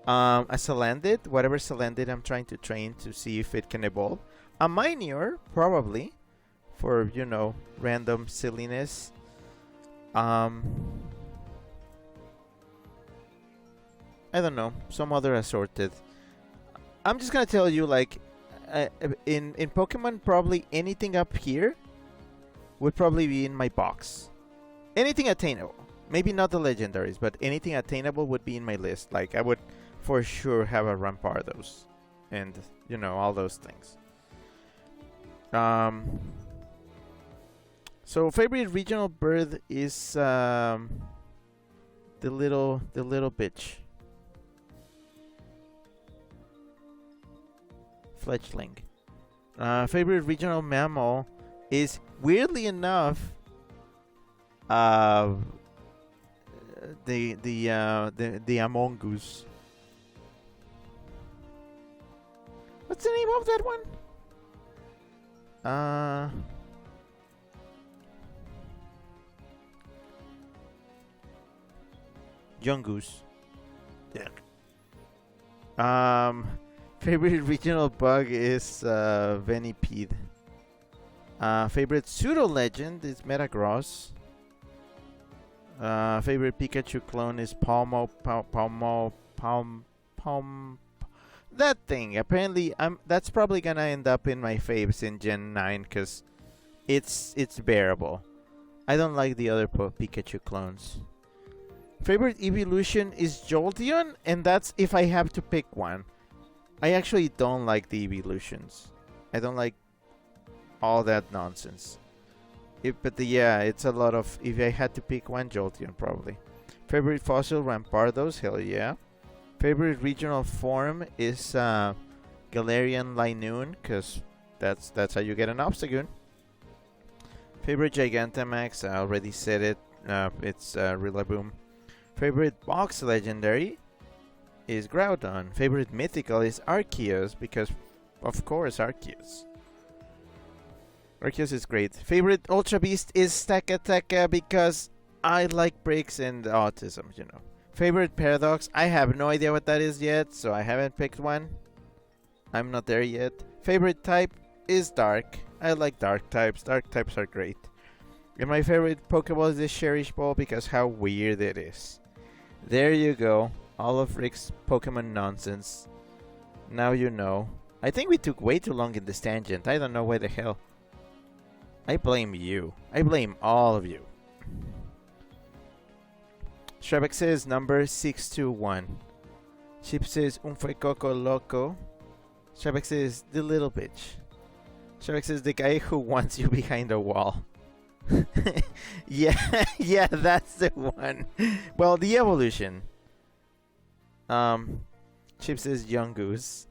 a Salandit, whatever Salandit I'm trying to train to see if it can evolve, a Minior, probably, for, you know, random silliness, I don't know, some other assorted. I'm just gonna tell you, like, in Pokemon, probably anything up here would probably be in my box. Anything attainable. Maybe not the legendaries, but anything attainable would be in my list. Like, I would for sure have a Rampardos. And, you know, all those things. So, favorite regional bird is the little bitch. Fletchling. Favorite regional mammal is, weirdly enough, the Amongoose. What's the name of that one? Jungoose. Yeah. Favorite regional bug is Venipede. Favorite pseudo legend is Metagross. Favorite Pikachu clone is Palmo. That thing. Apparently, that's probably gonna end up in my faves in Gen 9 because it's bearable. I don't like the other Pikachu clones. Favorite evolution is Jolteon, and that's if I have to pick one. I actually don't like the evolutions. I don't like all that nonsense. Yeah, it's a lot of. If I had to pick one, Jolteon probably. Favorite fossil, Rampardos, hell yeah. Favorite regional form is Galarian Linoon, cause that's how you get an Obstagoon. Favorite Gigantamax, I already said it. It's Rillaboom. Favorite box legendary is Groudon. Favorite mythical is Arceus, because of course Arceus. Arceus is great. Favorite Ultra Beast is Stakataka because I like breaks and autism, you know. Favorite Paradox, I have no idea what that is yet, so I haven't picked one. I'm not there yet. Favorite type is Dark. I like Dark types. Dark types are great. And my favorite Pokeball is the Cherish Ball because how weird it is. There you go. All of Rick's Pokemon nonsense. Now you know. I think we took way too long in this tangent. I don't know why the hell. I blame you. I blame all of you. Shrebeck says number 621. Chip says un coco loco. Shrebeck says the little bitch. Shrebeck says the guy who wants you behind a wall. yeah, that's the one. Well, the evolution. Chip says young goose.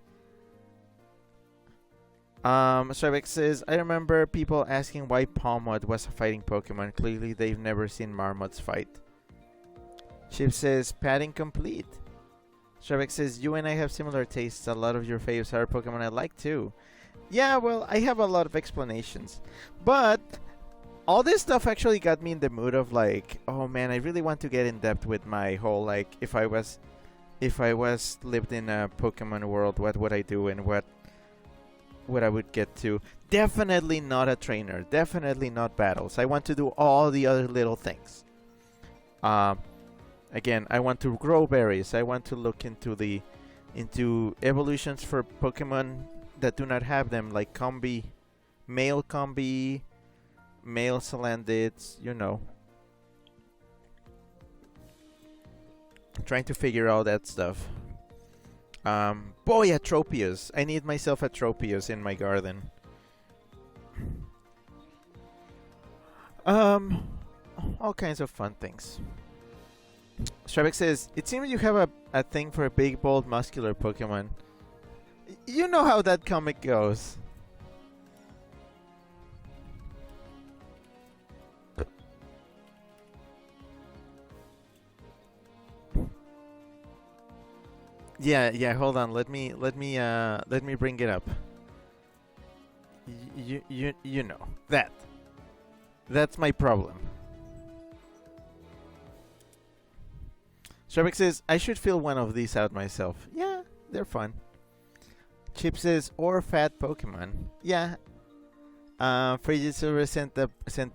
Shrebeck says, I remember people asking why Palmod was a fighting Pokemon. Clearly, they've never seen Marmots fight. Chip says, padding complete. Shrebeck says, you and I have similar tastes. A lot of your faves are Pokemon I like too. Yeah, well, I have a lot of explanations. But all this stuff actually got me in the mood of like, oh man, I really want to get in depth with my whole, like, if I was lived in a Pokemon world, what would I do and what I would get to. Definitely not a trainer. Definitely not battles. I want to do all the other little things. Again, I want to grow berries. I want to look into evolutions for Pokemon that do not have them, like male Combi, male Salandits, you know. Trying to figure out that stuff. Boy, a Tropius. I need myself a Tropius in my garden. All kinds of fun things. Strebek says, it seems you have a thing for a big, bold, muscular Pokemon. You know how that comic goes. Yeah, hold on. Let me bring it up. You know that. That's my problem. Strebek says, I should fill one of these out myself. Yeah, they're fun. Chip says, or fat Pokemon. Yeah. Frigid Silver sent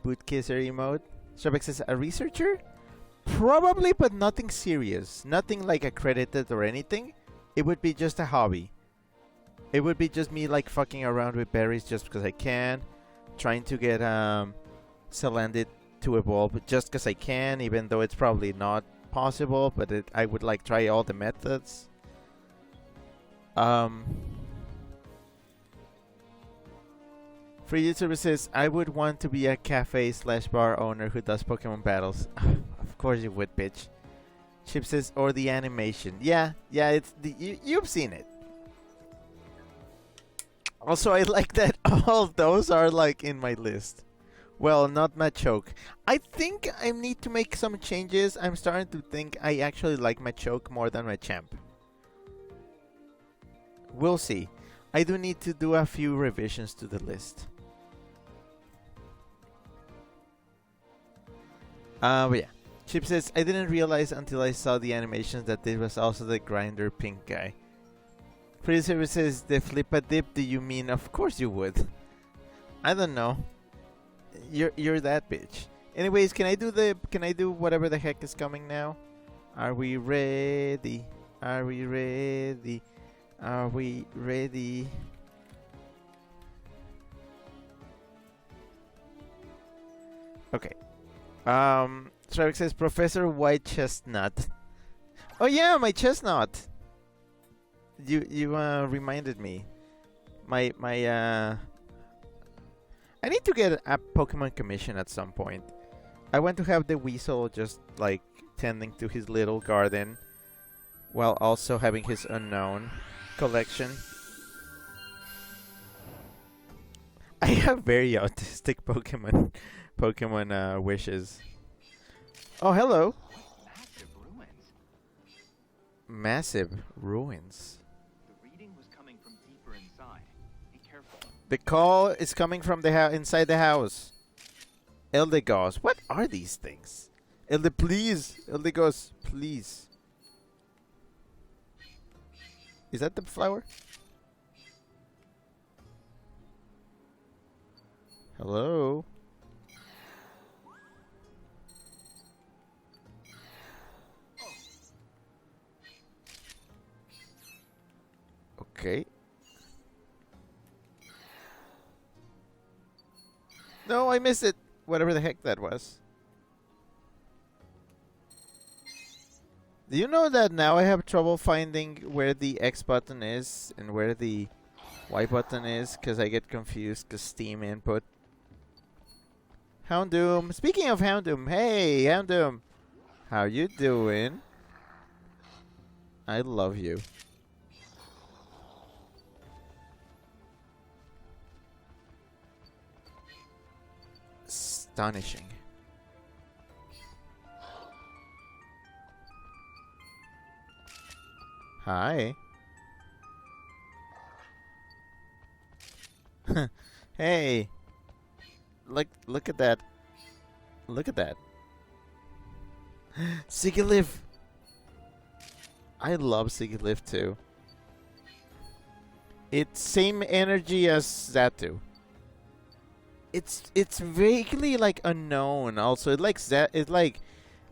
boot kisser emote. Strebek says, a researcher? Probably, but nothing serious. Nothing like accredited or anything. It would be just a hobby. It would be just me like fucking around with berries just because I can. Trying to get Salandit to evolve just because I can, even though it's probably not possible, but I would like try all the methods. Free services. I would want to be a cafe/bar owner who does Pokemon battles. Of course you would, bitch. Chip says, or the animation. Yeah, it's you've seen it. Also, I like that all those are like in my list. Well, not Machoke. I think I need to make some changes. I'm starting to think I actually like Machoke more than Machamp. We'll see. I do need to do a few revisions to the list. But yeah. Chip says, I didn't realize until I saw the animations that this was also the grinder pink guy. Freezer says, the flip-a-dip, do you mean? Of course you would. I don't know. You're that bitch. Anyways, can I do whatever the heck is coming now? Are we ready? Are we ready? Are we ready? Okay. Strebek says Professor White Chestnut. Oh yeah, my chestnut. You reminded me. My I need to get a Pokemon commission at some point. I want to have the Weasel just like tending to his little garden while also having his unknown collection. I have very autistic Pokemon wishes. Oh, hello. Massive ruins. Massive ruins. The reading was coming from deeper inside. Be careful. The call is coming from the inside the house. Eldegoss. What are these things? Please. Eldegoss, please. Is that the flower? Hello? Okay. No, I missed it. Whatever the heck that was. Do you know that now I have trouble finding where the X button is and where the Y button is because I get confused because Steam input. Houndoom. Speaking of Houndoom, hey Houndoom, how you doing? I love you. Astonishing. Hi. Hey. Look at that. Look at that. Sigilyph. I love Sigilyph too. It's same energy as Zatu. It's vaguely like unknown also. It like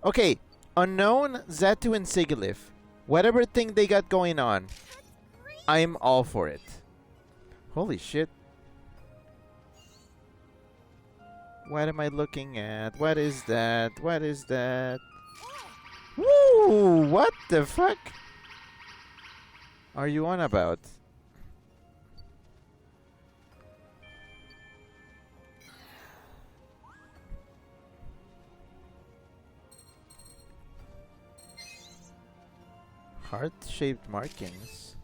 okay, unknown, Zatu and Sigilyph. Whatever thing they got going on, I'm all for it. Holy shit. What am I looking at? What is that? What is that? Woo! What the fuck are you on about? Heart-shaped markings.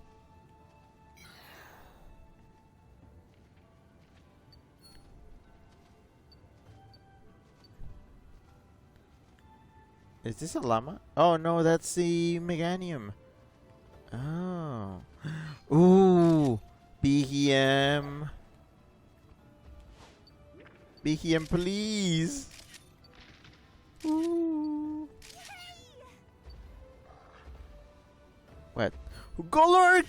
Is this a llama? Oh no, that's the Meganium. Oh. Ooh. BGM. BGM, please. Ooh. What? Golurk!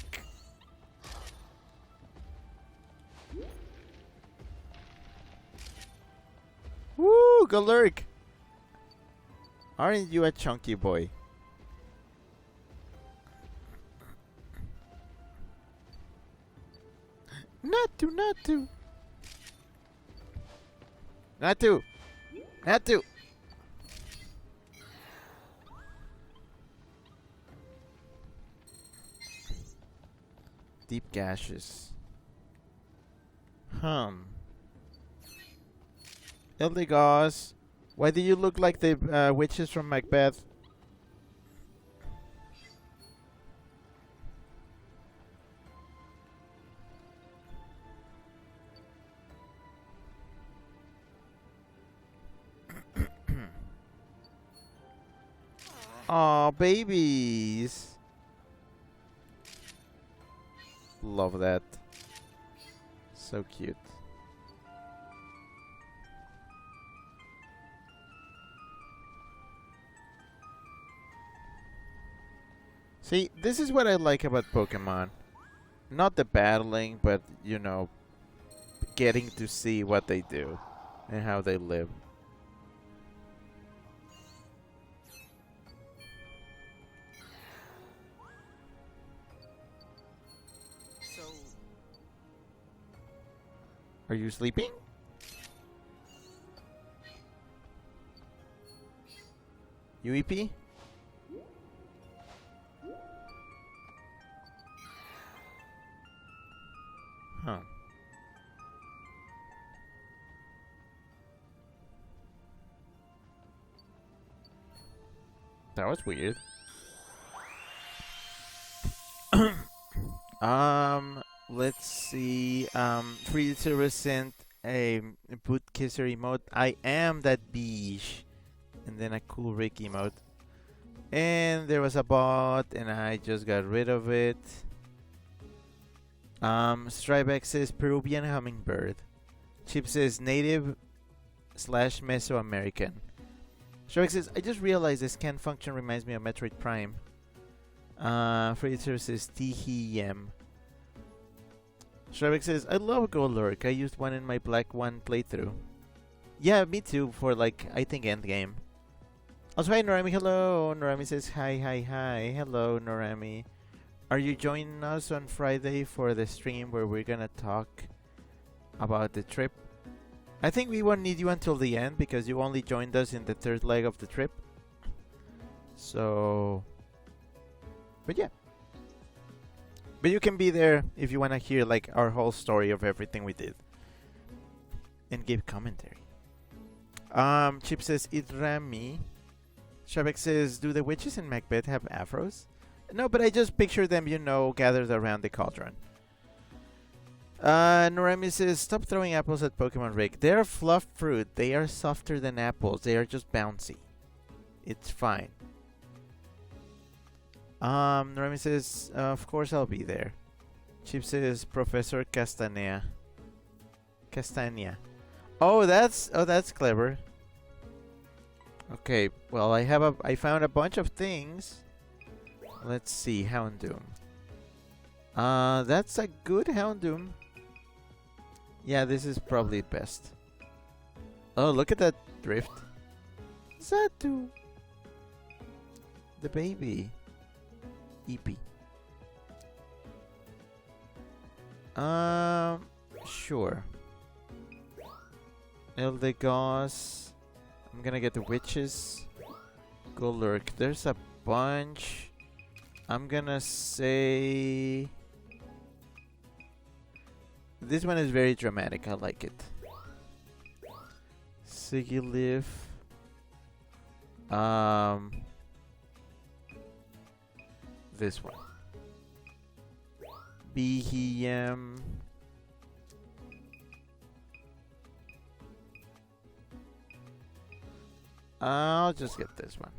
Woo, Golurk! Aren't you a chunky boy? Natu, Natu. Natu. Natu. Deep gashes. Ildigos. Why do you look like the witches from Macbeth? Aw, babies. Love that. So cute. See, this is what I like about Pokemon. Not the battling, but, you know, getting to see what they do and how they live. So, Are you sleeping? UEP? Huh. That was weird. Let's see. Free to resent a boot kisser emote. I am that beige. And then a cool Rick emote. And there was a bot, and I just got rid of it. Stribex says Peruvian hummingbird. Chip says native / Mesoamerican. Stribex says I just realized this scan function reminds me of Metroid Prime. Freddy says THM. Stribex says I love Golurk. I used one in my Black 1 playthrough. Yeah, me too, for like I think endgame. Also, hi Norami, hello. Norami says hi, hi, hi. Hello, Norami. Are you joining us on Friday for the stream where we're gonna talk about the trip? I think we won't need you until the end because you only joined us in the third leg of the trip. So, but yeah. But you can be there if you wanna hear like our whole story of everything we did and give commentary. Chip says Idrami. Shabek says, do the witches in Macbeth have afros? No, but I just picture them, you know, gathered around the cauldron. Norami says, stop throwing apples at Pokemon Rick. They're fluff fruit. They are softer than apples. They are just bouncy. It's fine. Norami says, of course I'll be there. Chip says, Professor Castanea. Castania. Oh, that's clever. Okay, well, I found a bunch of things. Let's see, Houndoom. That's a good Houndoom. Yeah, this is probably best. Oh, look at that drift. Zatu. The baby. Eepee. Sure. Eldegoss. I'm gonna get the witches. Go lurk. There's a bunch. I'm gonna say this one is very dramatic. I like it. Sigilif. This one. Behem. I'll just get this one.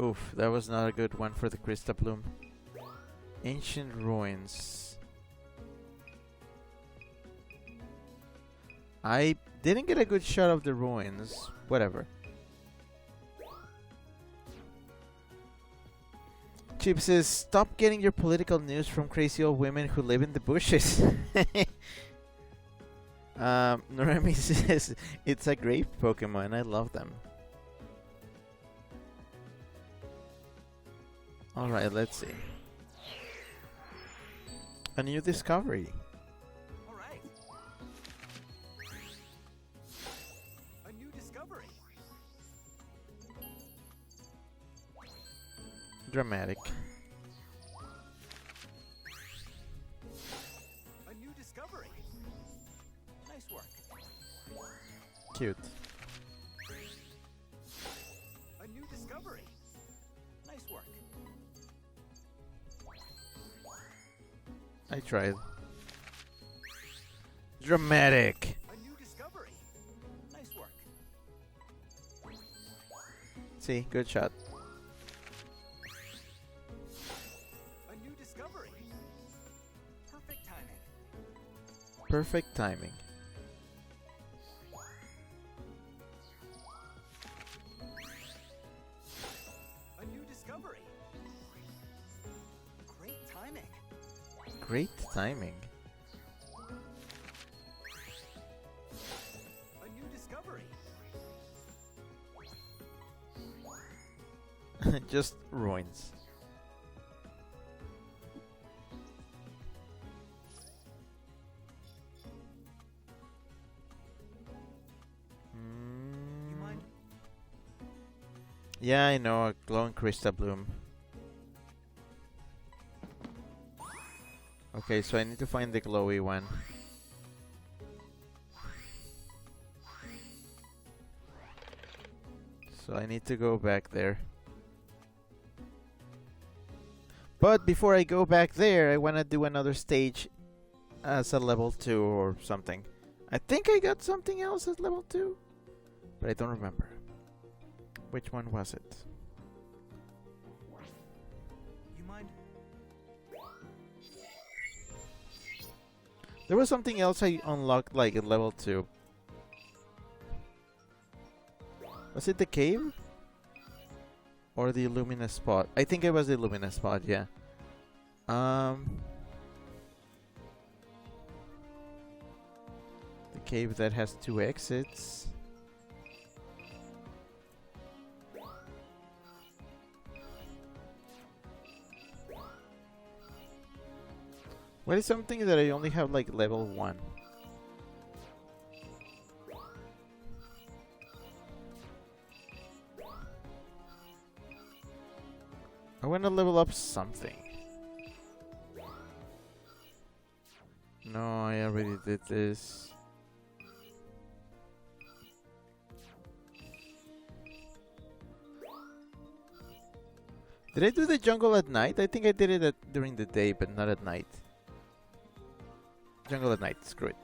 Oof, that was not a good one for the Krista Bloom. Ancient Ruins. I didn't get a good shot of the ruins. Whatever. Chip says, stop getting your political news from crazy old women who live in the bushes. Noremi says, it's a great Pokemon. I love them. Alright, let's see. A new discovery. All right. A new discovery. Dramatic. A new discovery. Nice work. Cute. A new discovery. Nice work. I tried. Dramatic. A new discovery. Nice work. See, good shot. A new discovery. Perfect timing. Perfect timing. A new discovery. Great timing. Great timing. A new discovery. Just ruins. You mind? Yeah, I know, a glowing Krista Bloom. Okay, so I need to find the glowy one. So I need to go back there. But before I go back there, I want to do another stage as a level 2 or something. I think I got something else as level 2, but I don't remember. Which one was it? You mind? There was something else I unlocked like at level 2. Was it the cave? Or the luminous spot? I think it was the luminous spot, yeah. The cave that has 2 exits. What is something that I only have like level 1? I want to level up something. No, I already did this. Did I do the jungle at night? I think I did it during the day, but not at night. Jungle at night, screw it.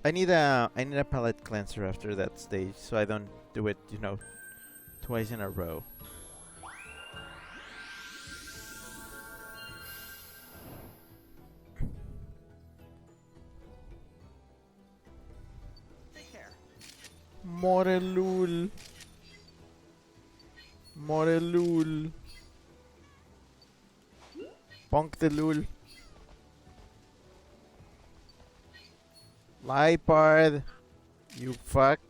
I need a palette cleanser after that stage, so I don't do it, you know, twice in a row. Take care. Morelul. Morelul. Bonk the lul. Lipard. You fuck.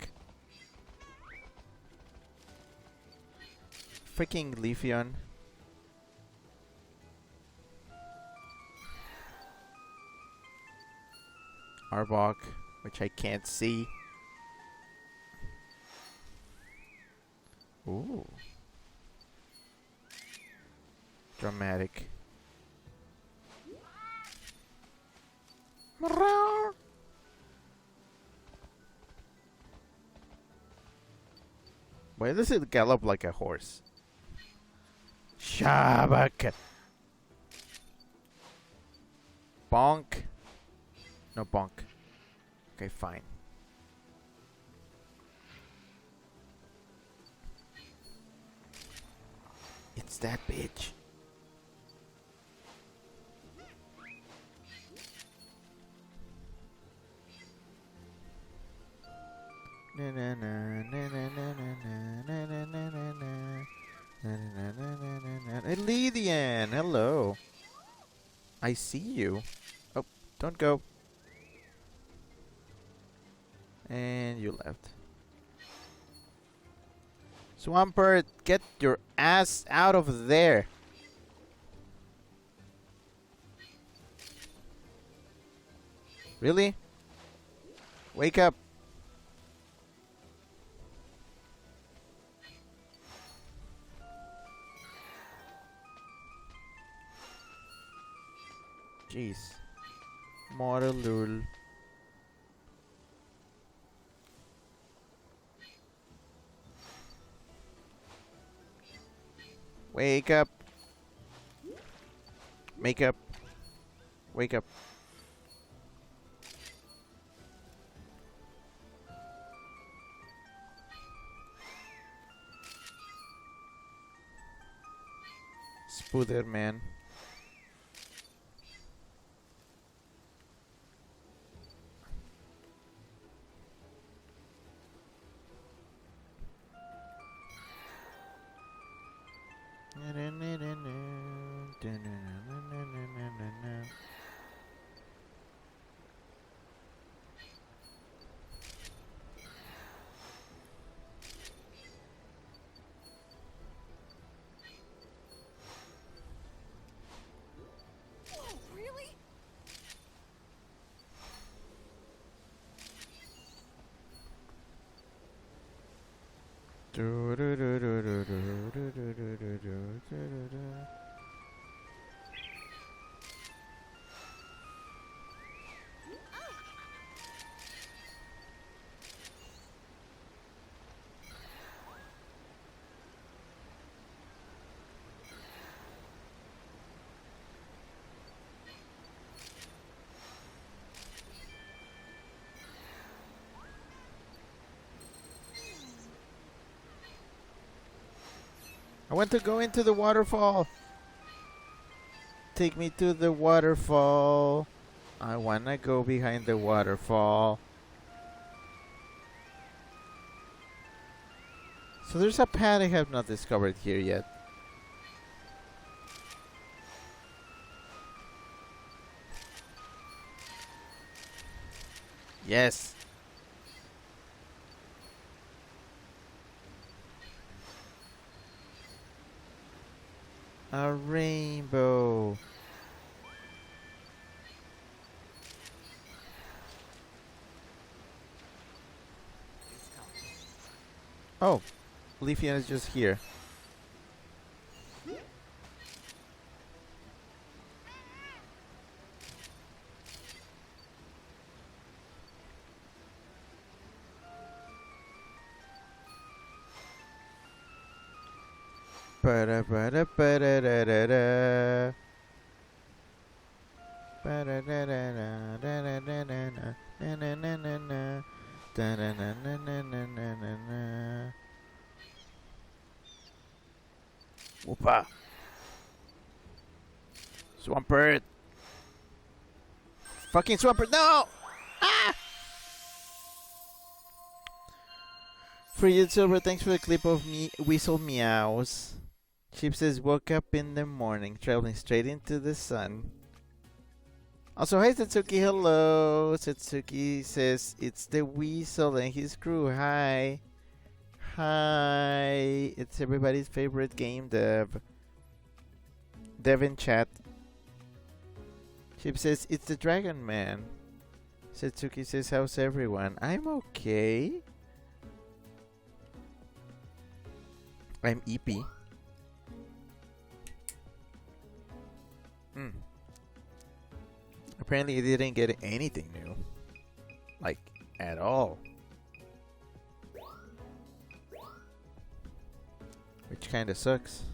Freaking Leafeon. Arbok, which I can't see. Ooh. Dramatic. Why does it gallop like a horse? Shabak. Bonk. No, bonk. Okay, fine. It's that bitch. Na na na na na na na na na na na na. Hey, Lydian, hello. I see you. Oh, don't go. And you left. Swampert, get your ass out of there. Really? Wake up. Jeez. Moralul. Wake up. Make up. Wake up. Spooder man. Whoa, really? I want to go into the waterfall. Take me to the waterfall. I wanna go behind the waterfall. So there's a pad I have not discovered here yet. Yes. A rainbow. Oh, Leafian is just here. Ba-da-ba-da-ba-da-da-da-da. Ba-da-da-da-da-da-da-da-da-da. Na-na-na-na-na. Da-na-na-na-na-na-na-na. Whoopa. Swampert. Fucking Swampert. No! Ah! For you, Silver, thanks for the clip of me whistle meows. Sheep says, woke up in the morning, traveling straight into the sun. Also, hi Satsuki, hello. Satsuki says, it's the weasel and his crew. Hi. Hi. It's everybody's favorite game dev. Dev in chat. Sheep says, it's the Dragon Man. Setsuki says, how's everyone? I'm okay. I'm EP. Hmm. Apparently, I didn't get anything new. Like, at all. Which kinda sucks.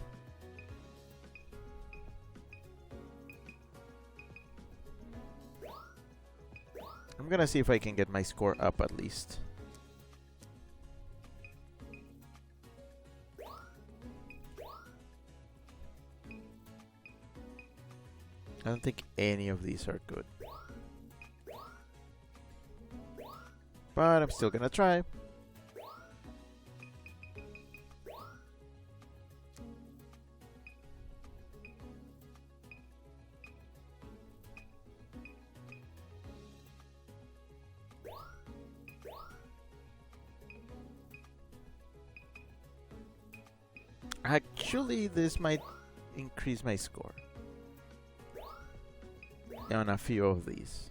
I'm gonna see if I can get my score up at least. I don't think any of these are good. But I'm still gonna try. Actually, this might increase my score on a few of these.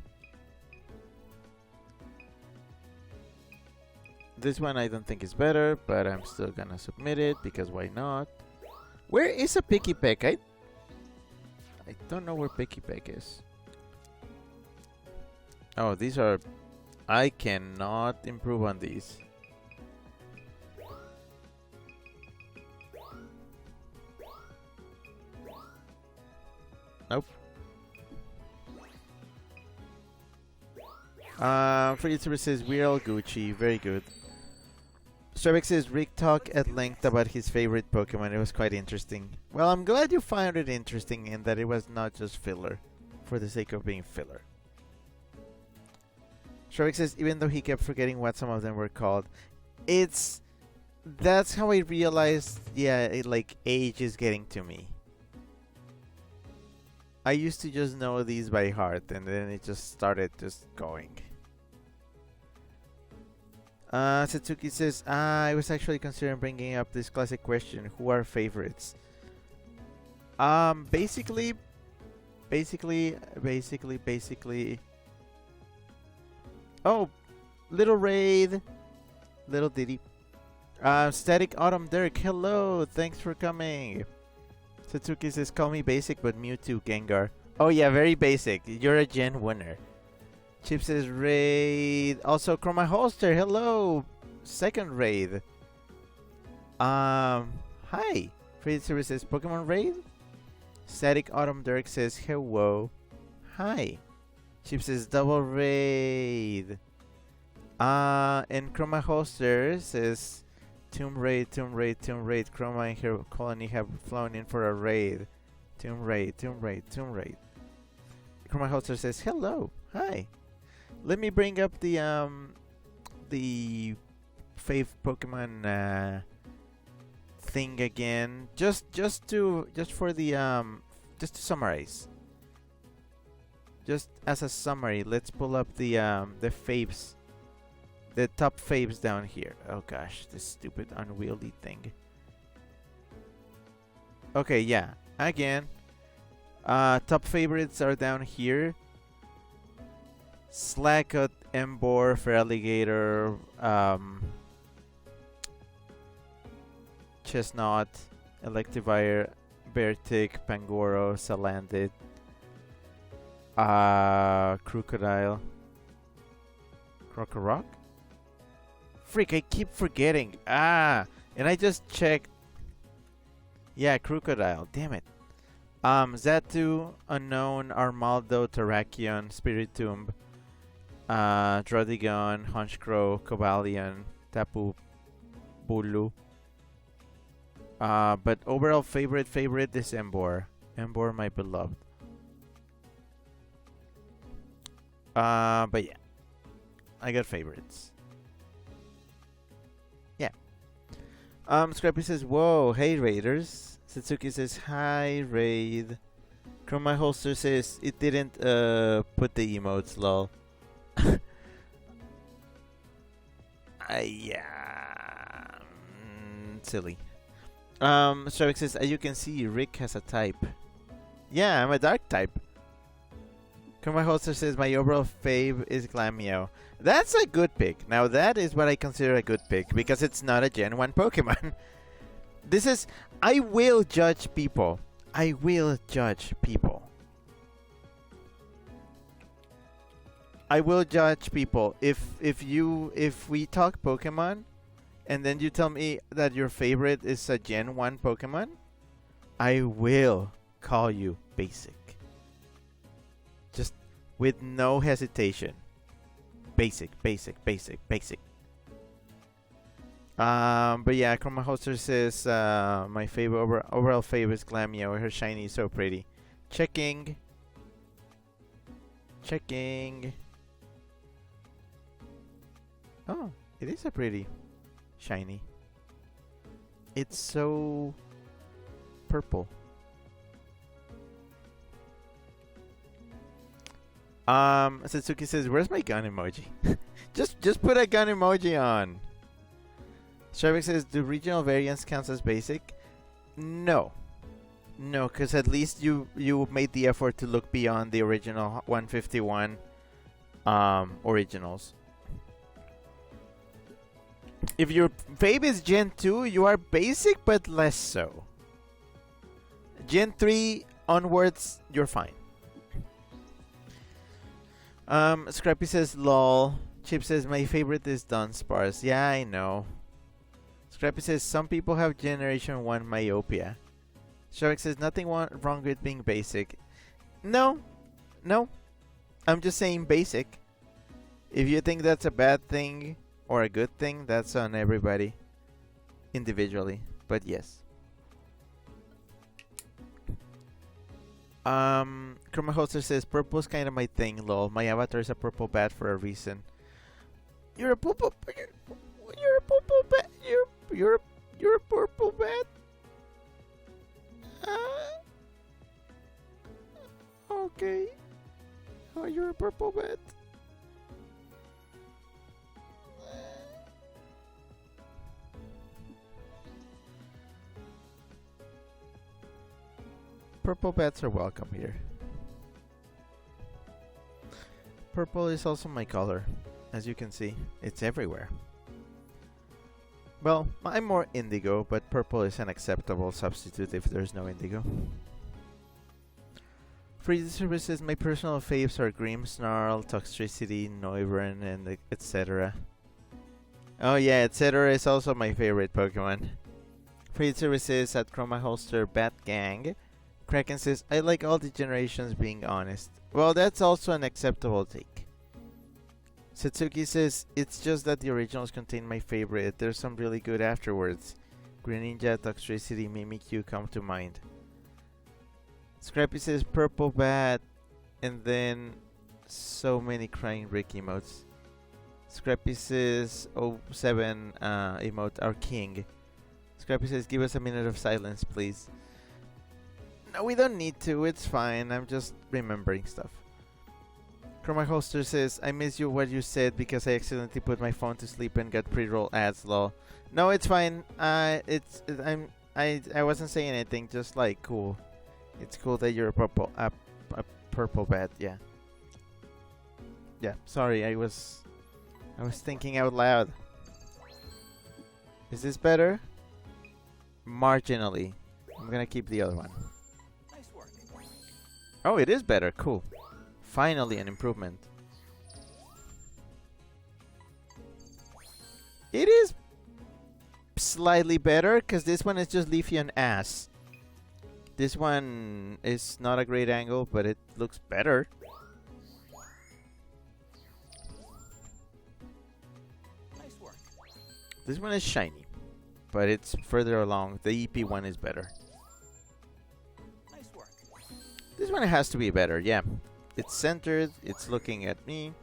This one I don't think is better, but I'm still gonna submit it because why not? Where is a Picky Peck? I don't know where Picky Peck is. Oh, these are... I cannot improve on these. Nope. For YouTuber says, we're all Gucci. Very good. Stravik says, Rick talked at length about his favorite Pokemon. It was quite interesting. Well, I'm glad you found it interesting and that it was not just filler for the sake of being filler. Stravik says, even though he kept forgetting what some of them were called, that's how I realized, yeah, like age is getting to me. I used to just know these by heart, and then it just started just going. Satsuki says, I was actually considering bringing up this classic question, who are favorites? Basically, oh, Little Raid, Little Diddy. Static Autumn Dirk, hello, thanks for coming. Satsuki says, call me basic, but Mewtwo, Gengar. Oh yeah, very basic. You're a gen winner. Chip says, raid. Also, Chroma Holster, hello. Second raid. Hi. Freddy Service says, Pokemon raid? Static Autumn Dirk says, hello. Hi. Chip says, double raid. And Chroma Holster says, Tomb Raid. Chroma and her colony have flown in for a raid. Tomb Raid. Chroma Holster says, hello. Hi. Let me bring up the fave Pokemon thing again. Just to summarize. Just as a summary, let's pull up the faves. The top faves down here. Oh gosh, this stupid unwieldy thing. Okay, yeah. Again. Top favorites are down here. Slackot, Embor, Feraligatr, Chestnut, Electivire, Beartick, Pangoro, Salandit, Crocodile, Crocorock? Freak, I keep forgetting. And I just checked. Yeah, Crocodile. Damn it. Zatu, Unknown, Armaldo, Terrakion, Spiritomb, Drodigon, Honchkrow, Cobalion, Tapu Bulu. But overall favorite is Embor. Embor, my beloved. But yeah. I got favorites. Yeah. Scrappy says, whoa, hey Raiders. Satsuki says, hi Raid. Chroma Holster says, it didn't put the emotes, lol. Yeah. Silly. Stravik says, as you can see, Rick has a type. Yeah, I'm a dark type. Chroma Holster says my overall fave is Glammeow. That's a good pick. Now that is what I consider a good pick because it's not a Gen 1 Pokemon. This is... I will judge people. I will judge people. I will judge people. If we talk Pokemon and then you tell me that your favorite is a Gen 1 Pokemon, I will call you basic. Just with no hesitation. Basic, basic, basic, basic. But yeah, Chroma Holster says my favorite overall favorite is Glammeow. Her shiny is so pretty. Checking. Oh, it is a pretty shiny. It's so purple. Satsuki says, "Where's my gun emoji?" just put a gun emoji on. Sharvik says, "Do regional variants count as basic?" No, because at least you made the effort to look beyond the original 151 originals. If your fave is Gen 2, you are basic, but less so. Gen 3 onwards, you're fine. Scrappy says, "Lol." Chip says, "My favorite is Dunsparce." Yeah, I know. Scrappy says, "Some people have Generation 1 myopia." Shark says, "Nothing wrong with being basic." No. I'm just saying basic. If you think that's a bad thing or a good thing, that's on everybody individually. But yes. Chroma Holster says, "Purple's kind of my thing, lol. My avatar is a purple bat for a reason." You're a purple bat. You're a purple bat. You're a purple bat. Okay. Oh, you're a purple bat. Purple bats are welcome here. Purple is also my color. As you can see, it's everywhere. Well, I'm more indigo, but purple is an acceptable substitute if there's no indigo. Free services, my personal faves are Grimmsnarl, Toxtricity, Noivern, and etc. Oh yeah, etc. is also my favorite Pokemon. Free services at Chroma Holster Bat Gang. Kraken says, "I like all the generations being honest." Well, that's also an acceptable take. Satsuki says, "It's just that the originals contain my favorite. There's some really good afterwards. Greninja, Toxtricity, Mimikyu come to mind." Scrappy says, "Purple Bat," and then so many crying Rick emotes. Scrappy says, "07 emote, our king." Scrappy says, "Give us a minute of silence, please." No, we don't need to. It's fine. I'm just remembering stuff. Chroma Holster says, "I miss you what you said because I accidentally put my phone to sleep and got pre-roll ads, lol." No, it's fine. I wasn't saying anything. Just like cool. It's cool that you're a purple bat. Yeah. Yeah. Sorry, I was thinking out loud. Is this better? Marginally. I'm gonna keep the other one. Nice work. Oh, it is better. Cool. Finally an improvement. It is slightly better because this one is just leafy and ass. This one is not a great angle, but it looks better. Nice work. This one is shiny, but it's further along. The EP one is better. Nice work. This one has to be better, yeah. It's centered, it's looking at me.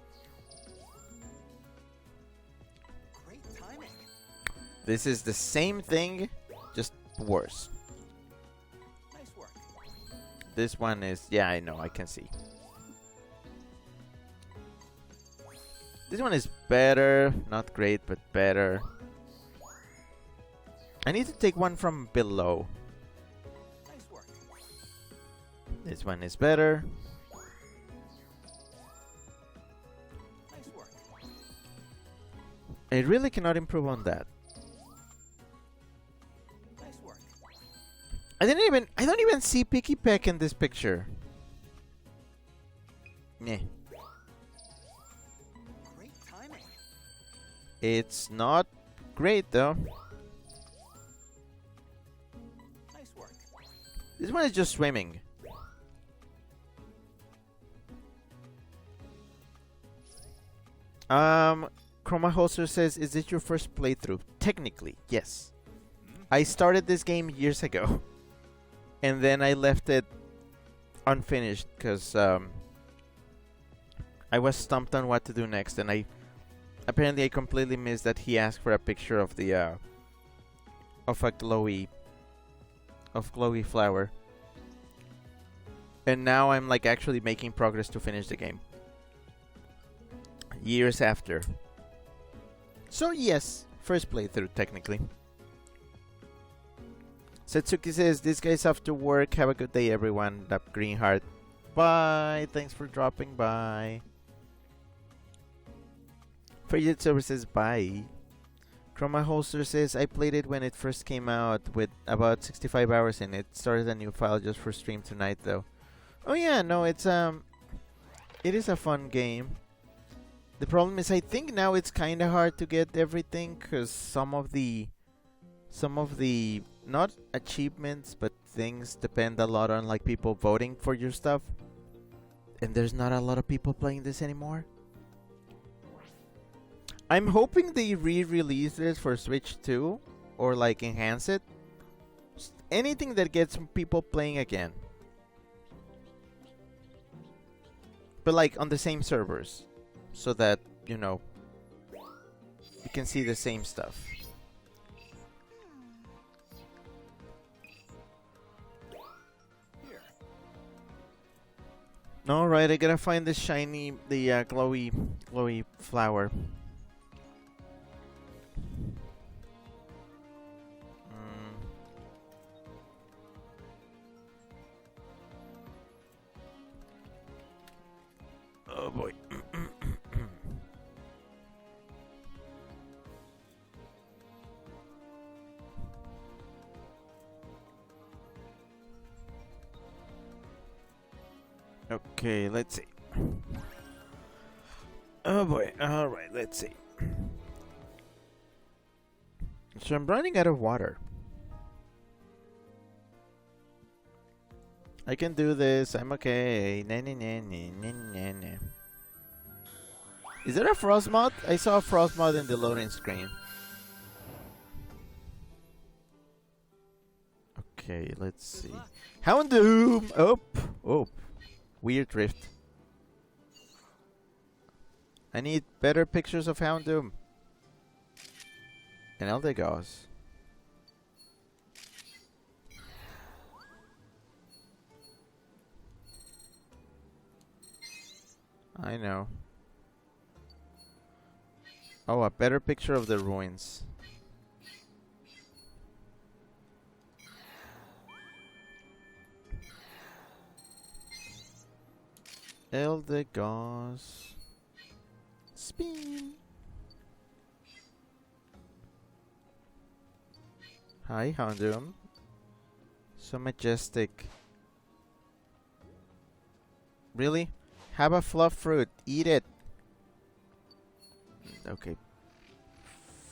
Great timing. This is the same thing, just worse. Nice work. This one is, yeah, I know, I can see. This one is better, not great, but better. I need to take one from below. Nice work. This one is better. I really cannot improve on that. Nice work. I don't even see Picky Peck in this picture. Meh. Great timing. It's not great though. Nice work. This one is just swimming. Chroma Holster says, is this your first playthrough? Technically, yes. I started this game years ago. And then I left it unfinished because I was stumped on what to do next, and I completely missed that he asked for a picture of the of a glowy flower. And now I'm like actually making progress to finish the game. Years after. So yes, first playthrough technically. Setsuki says, this guy's off to work. Have a good day, everyone. Up green heart. Bye. Thanks for dropping by. Frigid Services, bye. Chroma Holster says, I played it when it first came out with about 65 hours in it. Started a new file just for stream tonight, though. Oh yeah, no, it is a fun game. The problem is, I think now it's kind of hard to get everything because some of the not achievements but things depend a lot on like people voting for your stuff, and there's not a lot of people playing this anymore. I'm hoping they re-release this for Switch 2 or like enhance it. Anything that gets people playing again, but like on the same servers, so that you know you can see the same stuff. Alright, I gotta find the glowy flower. Oh boy. Okay, let's see. Oh boy, alright, let's see. So I'm running out of water. I can do this, I'm okay. Is there a frost mod? I saw a frost mod in the loading screen. Okay, let's see. Houndoom! Oh. Weird drift. I need better pictures of Houndoom. And Eldegoss. I know. Oh, a better picture of the ruins. Eldegoss. Spin. Hi, Houndoom. So majestic. Really? Have a fluff fruit. Eat it. Okay.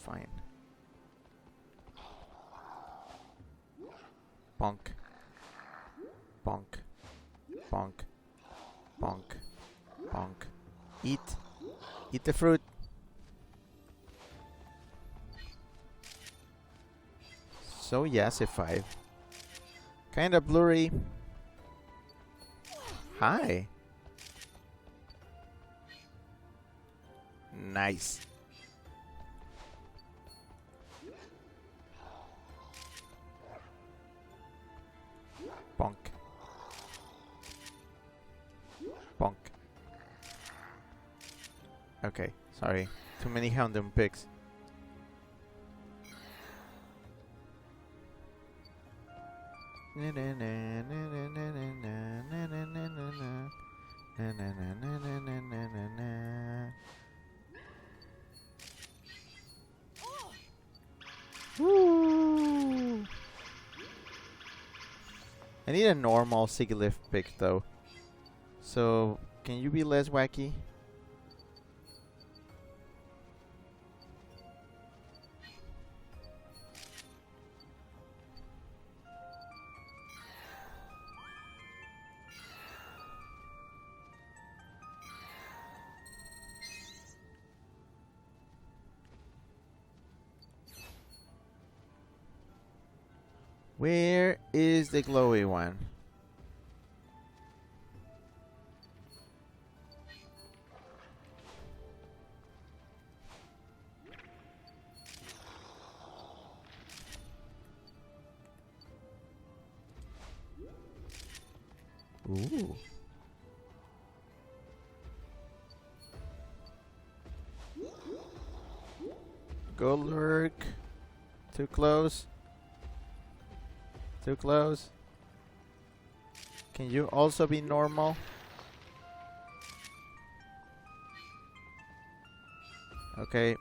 Fine. Bonk. Bonk. Bonk. Bonk. Bonk. Eat. Eat the fruit. So yassified. Kinda blurry. Hi. Nice. Bonk. Bonk. Okay, sorry. Too many Houndoom pics. Woo! I need a normal Sigilyph pick though. So, can you be less wacky? Where is the glowy one? Ooh. Go lurk. Too close. Too close. Can you also be normal? Okay.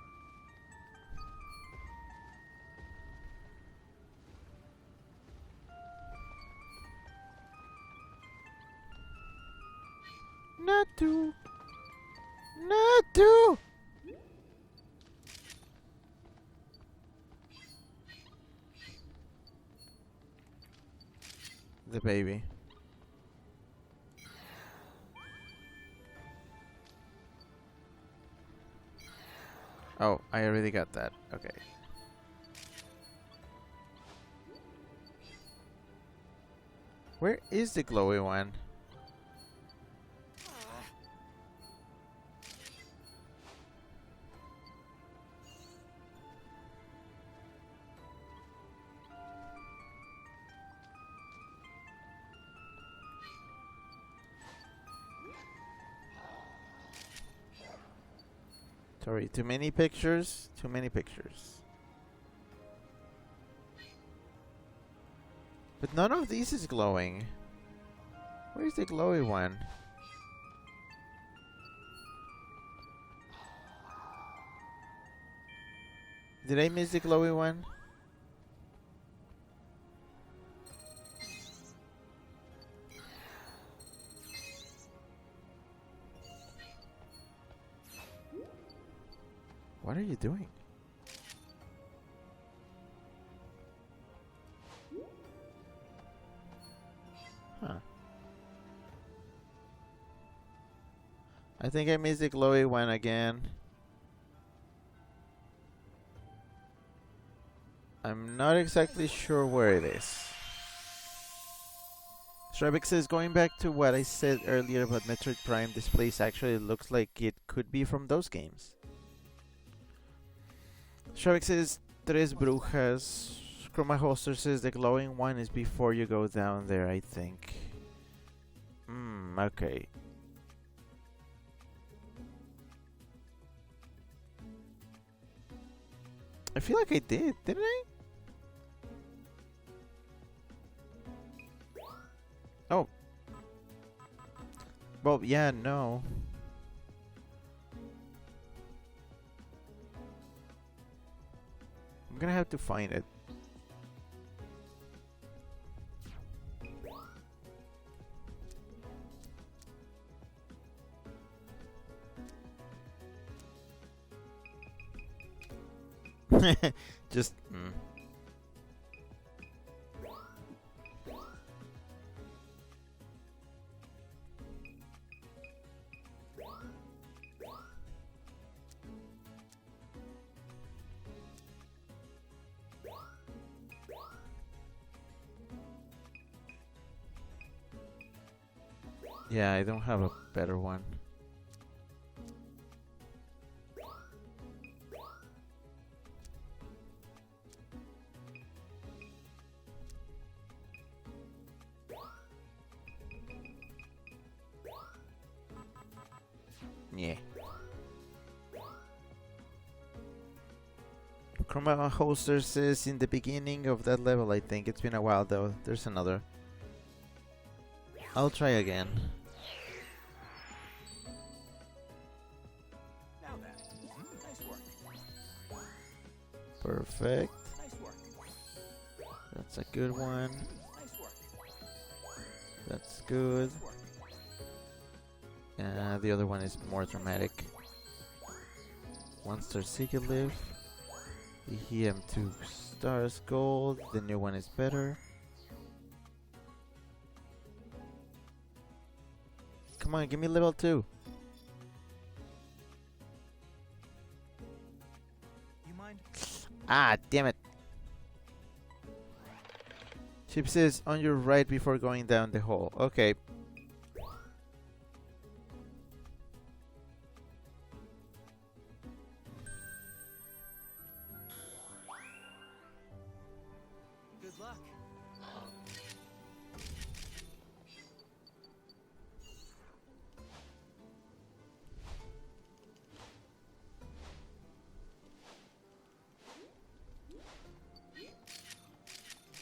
Not to. Not to. The baby. Oh, I already got that. Okay. Where is the glowy one? Sorry, too many pictures? Too many pictures. But none of these is glowing. Where's the glowy one? Did I miss the glowy one? What are you doing? Huh. I think I missed the glowy one again. I'm not exactly sure where it is. Stravik says, going back to what I said earlier about Metroid Prime, this place actually looks like it could be from those games. Stravik says, Tres Brujas. Chroma Holster says, the glowing one is before you go down there, I think. Okay. I feel like I did, didn't I? Oh. Well, yeah, no. I'm gonna have to find it. Just. Yeah, I don't have a better one. Yeah. Chroma Holster says in the beginning of that level, I think. It's been a while though. There's another. I'll try again. Now then. Nice work. Perfect. Nice work. That's a good one. Nice work. That's good. Nice work. The other one is more dramatic. 1-star Secret Live. The EM 2 stars gold. The new one is better. Come on, give me level 2. You mind? Ah, damn it. Chip says on your right before going down the hole. Okay. Good luck.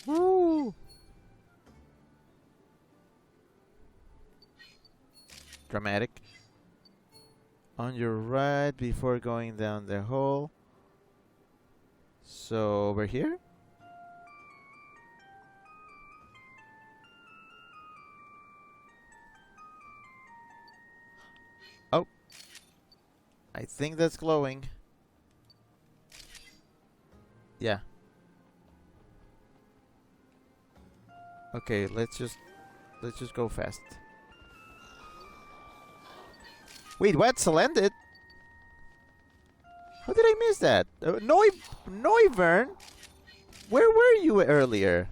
Woo! Dramatic. On your right before going down the hole. So over here? Oh. I think that's glowing. Yeah. Okay, let's just go fast. Wait, what? Selended? How did I miss that? Noivern? Where were you earlier?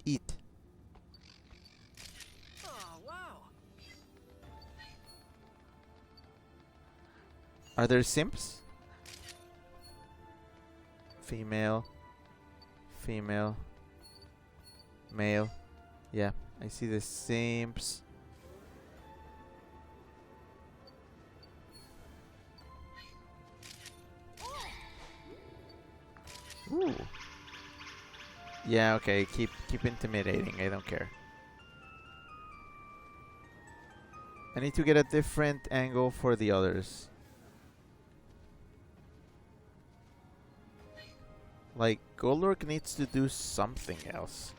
Eat. Oh, wow. Are there simps? Female. Female. Male. Yeah, I see the simps. Ooh. Yeah, okay, keep intimidating, I don't care. I need to get a different angle for the others. Like, Golurk needs to do something else.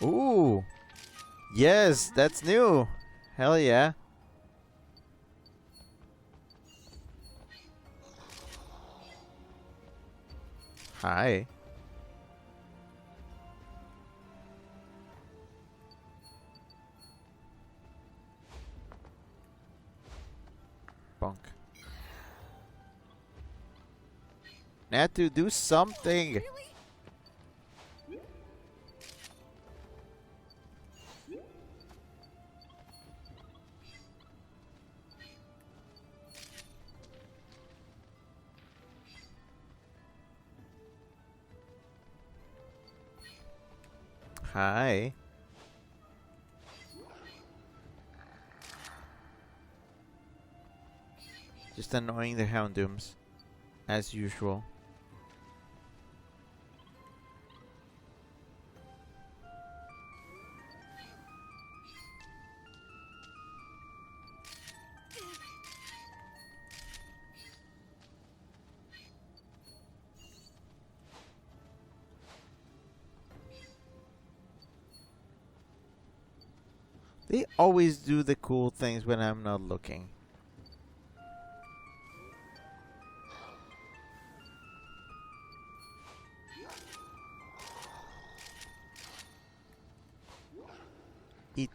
Ooh! Yes, that's new! Hell yeah. Hi. Bonk. Natu, do something! Hi. Just annoying the Houndooms, as usual. They always do the cool things when I'm not looking. Eat.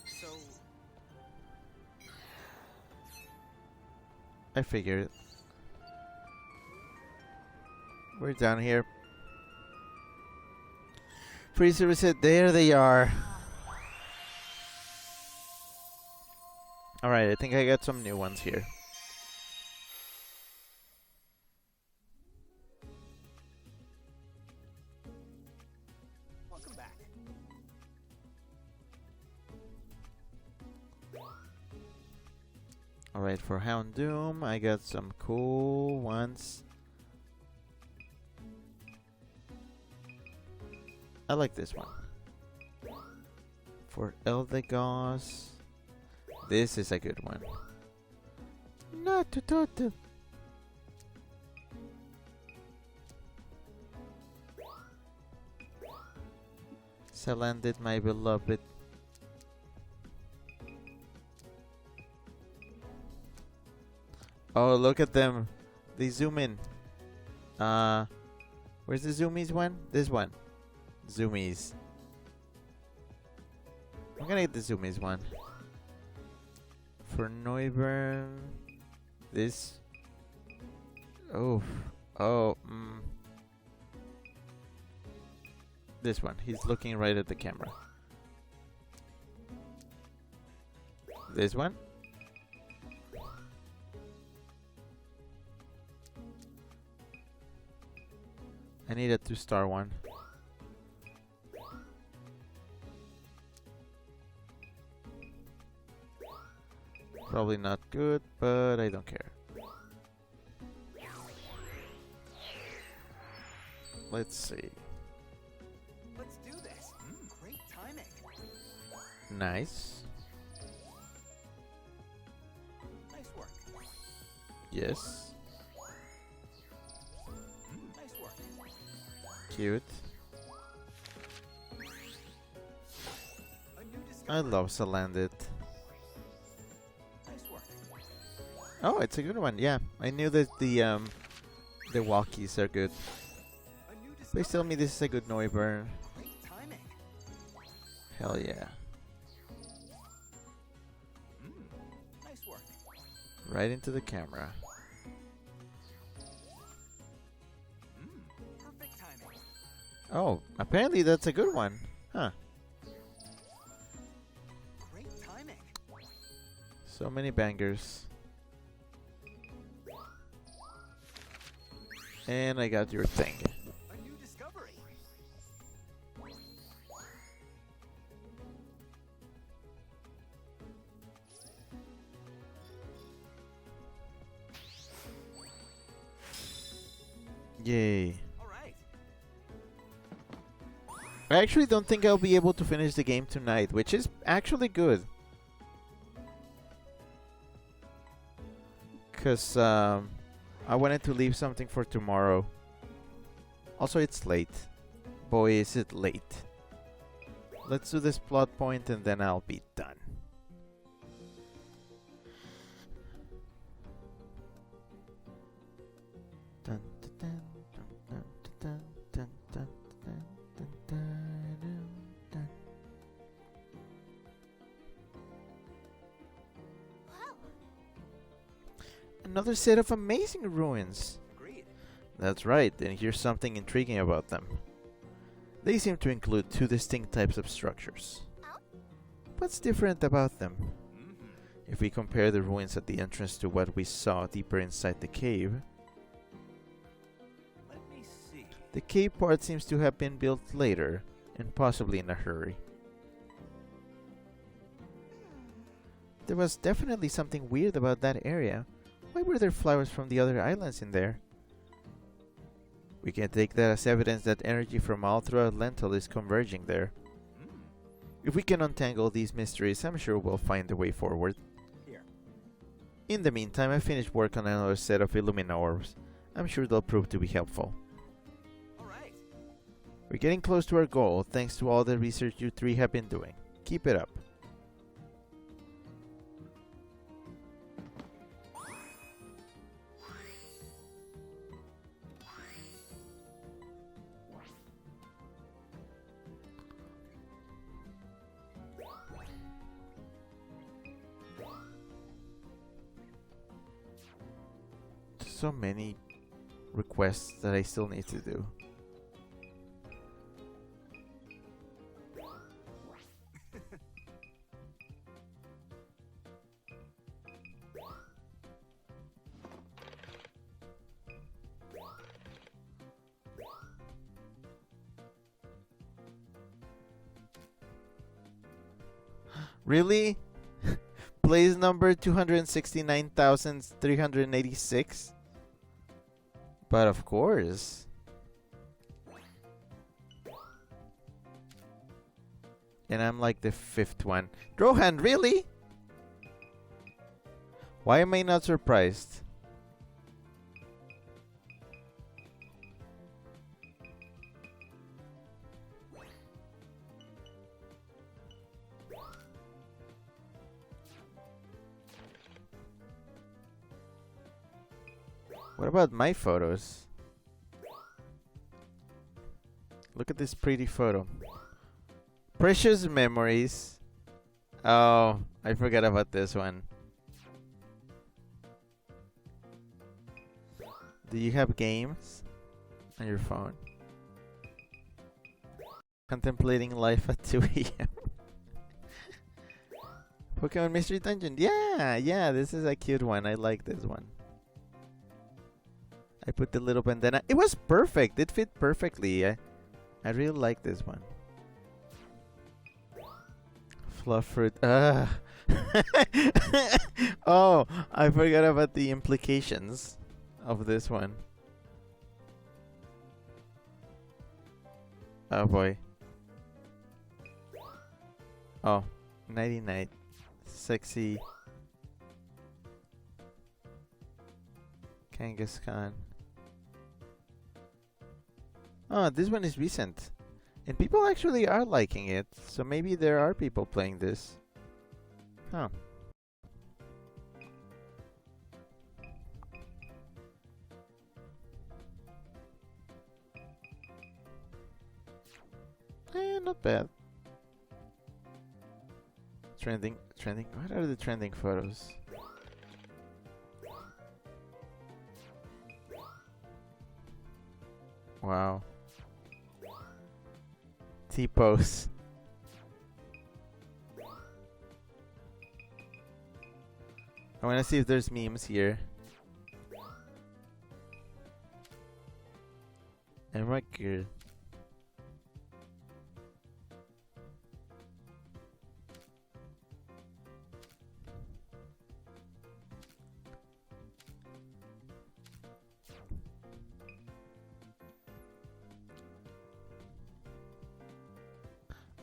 So, I figured. We're down here. Freezer said, there they are. Alright, I think I got some new ones here. Alright, for Houndoom, I got some cool ones. I like this one. For Eldegoss, this is a good one. Not to total. Salandit, my beloved. Oh, look at them. They zoom in. Where's the zoomies one? This one. Zoomies. I'm gonna get the zoomies one. For Neuburn, this. Oh, this one. He's looking right at the camera. This one. I need a 2-star one. Probably not good, but I don't care. Let's see. Let's do this. Great timing. Nice. Nice work. Yes. Nice work. Cute. A new I discovery. love Salandit. Nice work. Oh, it's a good one. Yeah, I knew that the walkies are good. A new Please discovery. tell me this is a good Neuburn. Great timing. Hell yeah. Nice work. Right into the camera. Perfect timing. Oh, apparently that's a good one. Huh. Great timing. So many bangers. And I got your thing. A new discovery. Yay. All right. I actually don't think I'll be able to finish the game tonight, which is actually good. Because I wanted to leave something for tomorrow. Also, it's late. Boy, is it late. Let's do this plot point and then I'll be done. Dun, dun, dun, dun, dun, dun, dun, dun, dun, dun, dun, dun. Whoa. Another set of amazing ruins. Agreed. That's right, and here's something intriguing about them. They seem to include 2 distinct types of structures. Oh? What's different about them? If we compare the ruins at the entrance to what we saw deeper inside the cave, Let me see. the cave part seems to have been built later, and possibly in a hurry. There was definitely something weird about that area. Why were there flowers from the other islands in there? We can take that as evidence that energy from all throughout Lentil is converging there. If we can untangle these mysteries, I'm sure we'll find a way forward. Here. In the meantime, I finished work on another set of Illumina orbs. I'm sure they'll prove to be helpful. All right. We're getting close to our goal, thanks to all the research you 3 have been doing. Keep it up. So many requests that I still need to do. Really? Place number 269,386. But of course. And I'm like the 5th one. Rohan, really? Why am I not surprised? What about my photos? Look at this pretty photo. Precious memories. Oh, I forgot about this one. Do you have games on your phone? Contemplating life at 2 a.m. Pokemon Mystery Dungeon. Yeah, this is a cute one. I like this one. I put the little bandana. It was perfect. It fit perfectly. I really like this one. Fluff fruit. Oh, I forgot about the implications of this one. Oh boy. Oh, nighty night. Sexy. Kangaskhan. Oh, this one is recent. And people actually are liking it. So maybe there are people playing this. Huh. Not bad. Trending. What are the trending photos? Wow. T-pose. I want to see if there's memes here. Emma girl.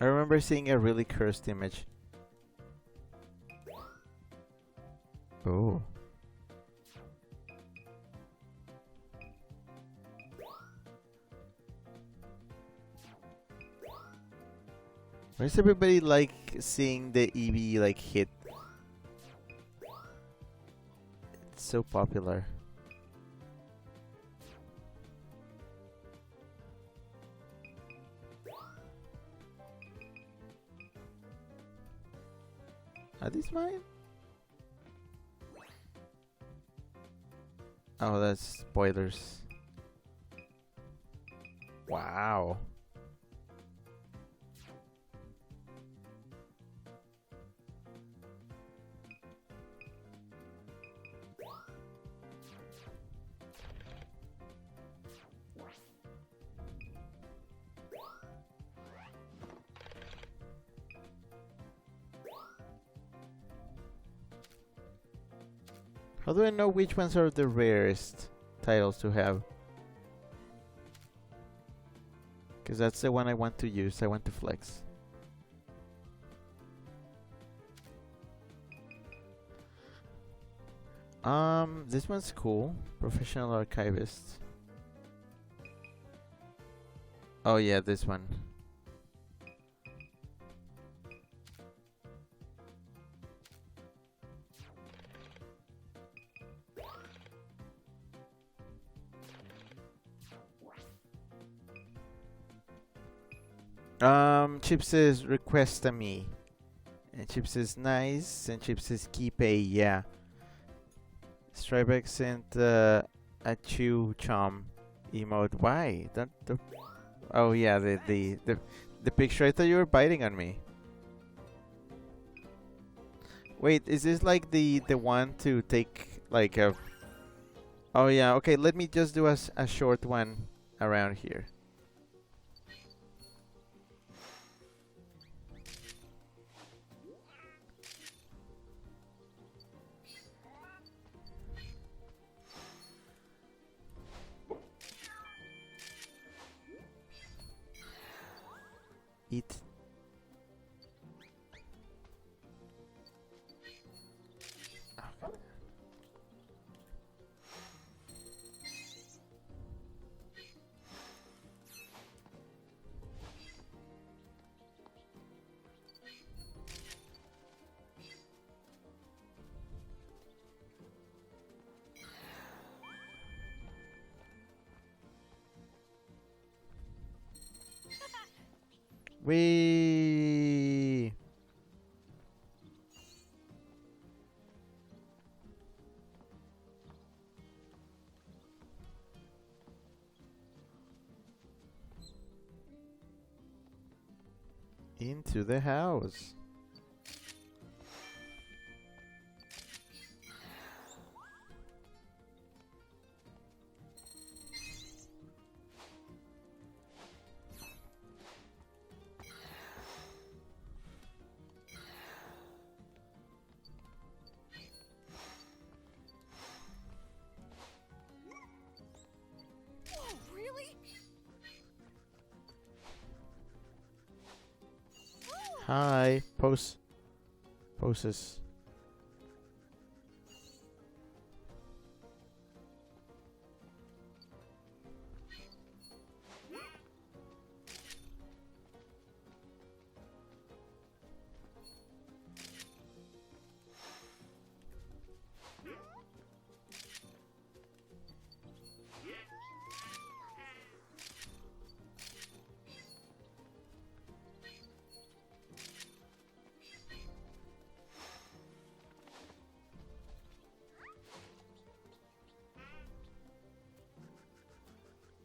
I remember seeing a really cursed image. Oh. Why does everybody like seeing the Eevee like hit? It's so popular. Are these mine? Oh, that's spoilers. Wow. How do I know which ones are the rarest titles to have? Because that's the one I want to use. I want to flex. This one's cool. Professional archivist. Oh yeah, this one. Chip says request a me. And Chip says nice. And Chip says keep a yeah. Stripex sent a chew chom emote. Why? Don't. Oh yeah, the picture. I thought you were biting on me. Wait, is this like the one to take like a? Oh yeah. Okay, let me just do a short one around here. Eat. We into the house. Whoa, really? Hi, poses.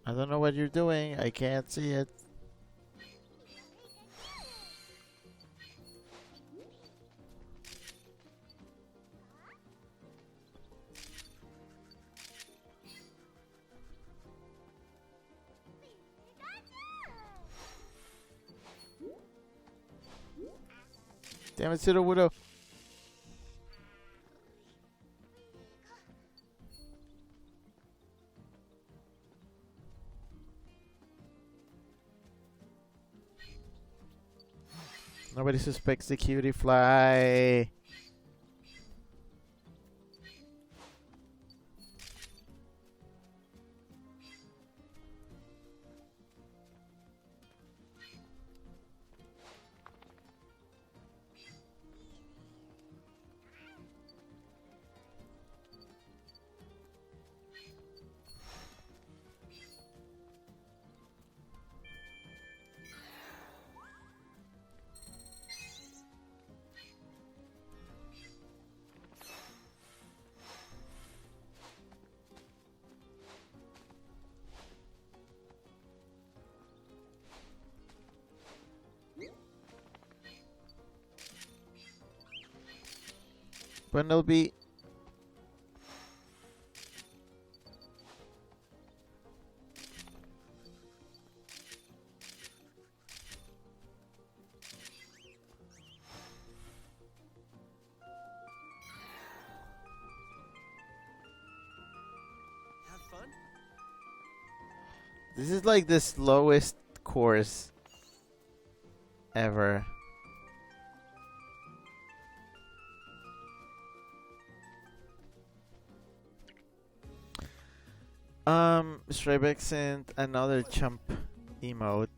I don't know what you're doing. I can't see it. Damn it, Widow. Nobody suspects the cutie fly. Bunnelby. Have fun? This is like the slowest course ever. Strybeck sent another chump emote.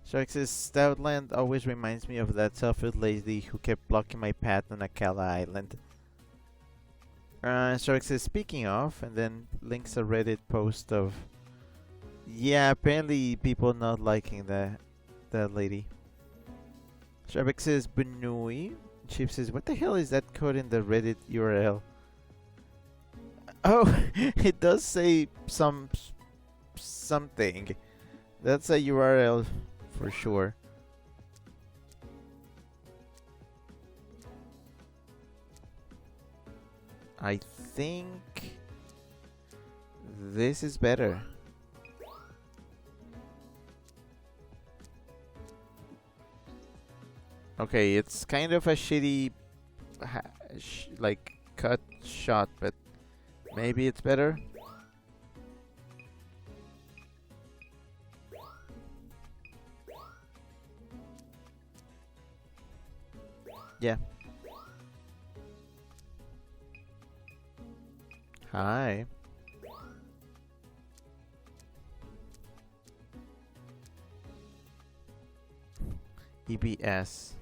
Shark says, Stoutland always reminds me of that selfish lady who kept blocking my path on Akala Island. Shark says, speaking of, and then links a Reddit post of, yeah, apparently people not liking that lady. Strybeck says, Benui. Chip says, what the hell is that code in the Reddit URL? Oh, it does say something. That's a URL for sure. I think this is better. Okay, it's kind of a shitty like cut shot, but maybe it's better. Yeah. Hi. EBS.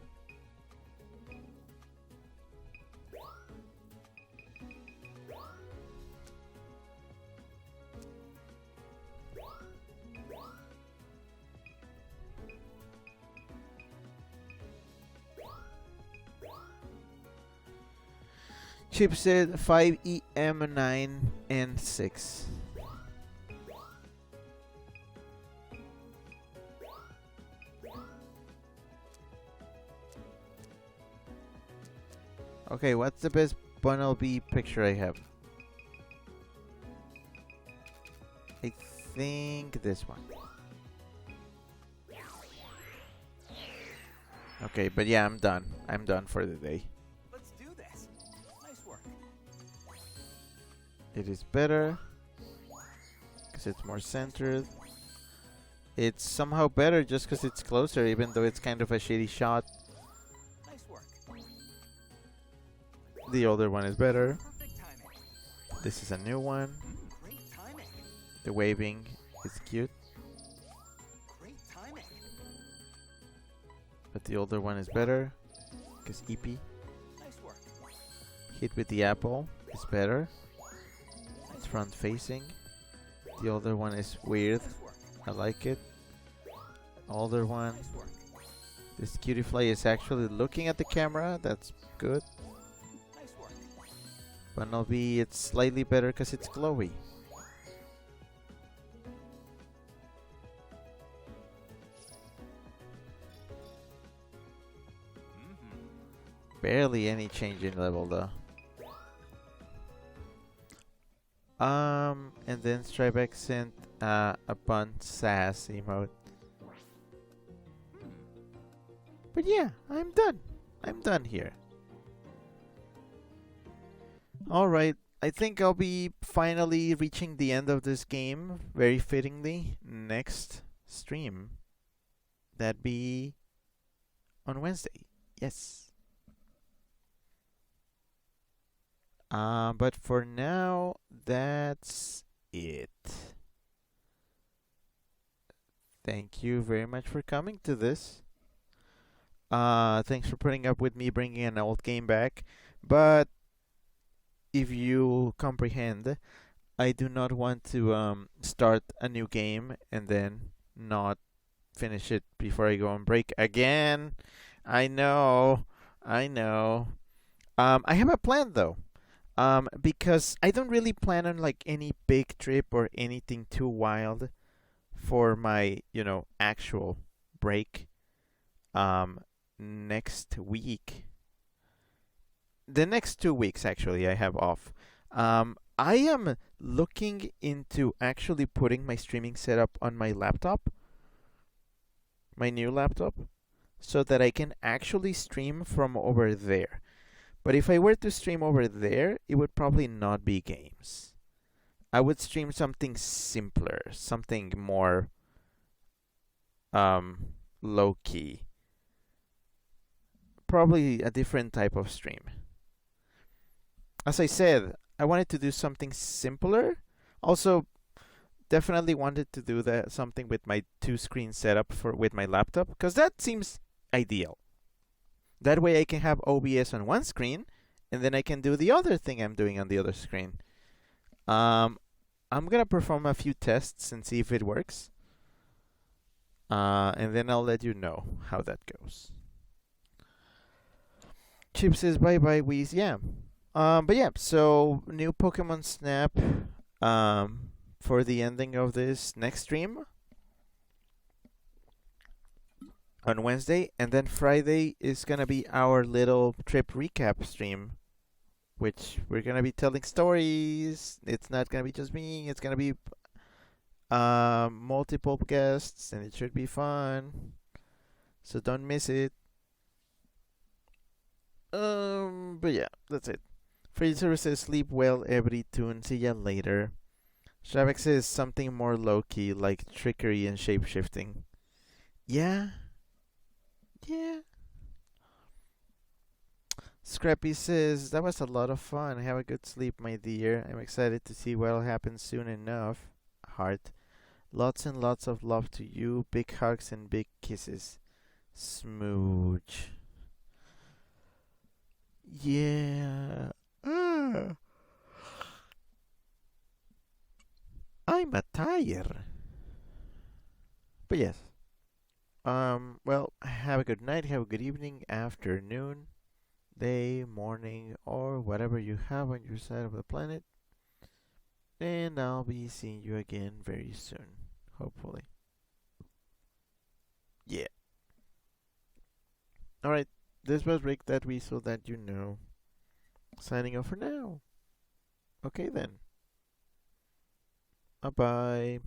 Chipset 5EM9 and 6. Okay, what's the best Bunnelby picture I have? I think this one. Okay, but yeah, I'm done. I'm done for the day. Let's do this. Nice work. It is better because it's more centered. It's somehow better just because it's closer, even though it's kind of a shitty shot. Nice work. The older one is better. Perfect timing. This is a new one. Great timing. The waving is cute, Great timing. but the older one is better because EP. Nice work. Hit with the apple is better. It's front facing. The older one is weird. Nice work. I like it. Older one. Nice work. This cutie fly is actually looking at the camera. That's good. Nice work. Bunnelby, it's slightly better because it's glowy. Barely any change in level though. And then Stripex sent a bun sass emote. But yeah, I'm done. I'm done here. Alright, I think I'll be finally reaching the end of this game, very fittingly, next stream. That'd be on Wednesday. Yes. But for now, that's it. Thank you very much for coming to this. Thanks for putting up with me bringing an old game back. But if you comprehend, I do not want to start a new game and then not finish it before I go on break again. I know. I have a plan though. Because I don't really plan on like any big trip or anything too wild for my, actual break next week. The next 2 weeks actually I have off. I am looking into actually putting my streaming setup on my laptop, my new laptop, so that I can actually stream from over there. But if I were to stream over there, it would probably not be games. I would stream something simpler, something more low key. Probably a different type of stream. As I said, I wanted to do something simpler. Also, definitely wanted to do that something with my 2-screen setup with my laptop, because that seems ideal. That way I can have OBS on one screen, and then I can do the other thing I'm doing on the other screen. I'm going to perform a few tests and see if it works. And then I'll let you know how that goes. Chip says bye-bye, Wheeze. Yeah. But yeah, so new Pokemon Snap for the ending of this next stream. On Wednesday, and then Friday is gonna be our little trip recap stream, which we're gonna be telling stories. It's not gonna be just me. It's gonna be multiple guests, and it should be fun. So don't miss it. But yeah, that's it. Freezer says sleep well, every tune. See ya later. Shavak says something more low key, like trickery and shape shifting. Yeah. Yeah. Scrappy says, that was a lot of fun. Have a good sleep, my dear. I'm excited to see what'll happen soon enough. Heart. Lots and lots of love to you. Big hugs and big kisses. Smooch. Yeah. Ah, I'm a tired. But yes. Well, have a good night, have a good evening, afternoon, day, morning, or whatever you have on your side of the planet. And I'll be seeing you again very soon. Hopefully. Yeah. Alright. This was Rick That Weasel That You Know. Signing off for now. Okay then. Bye bye.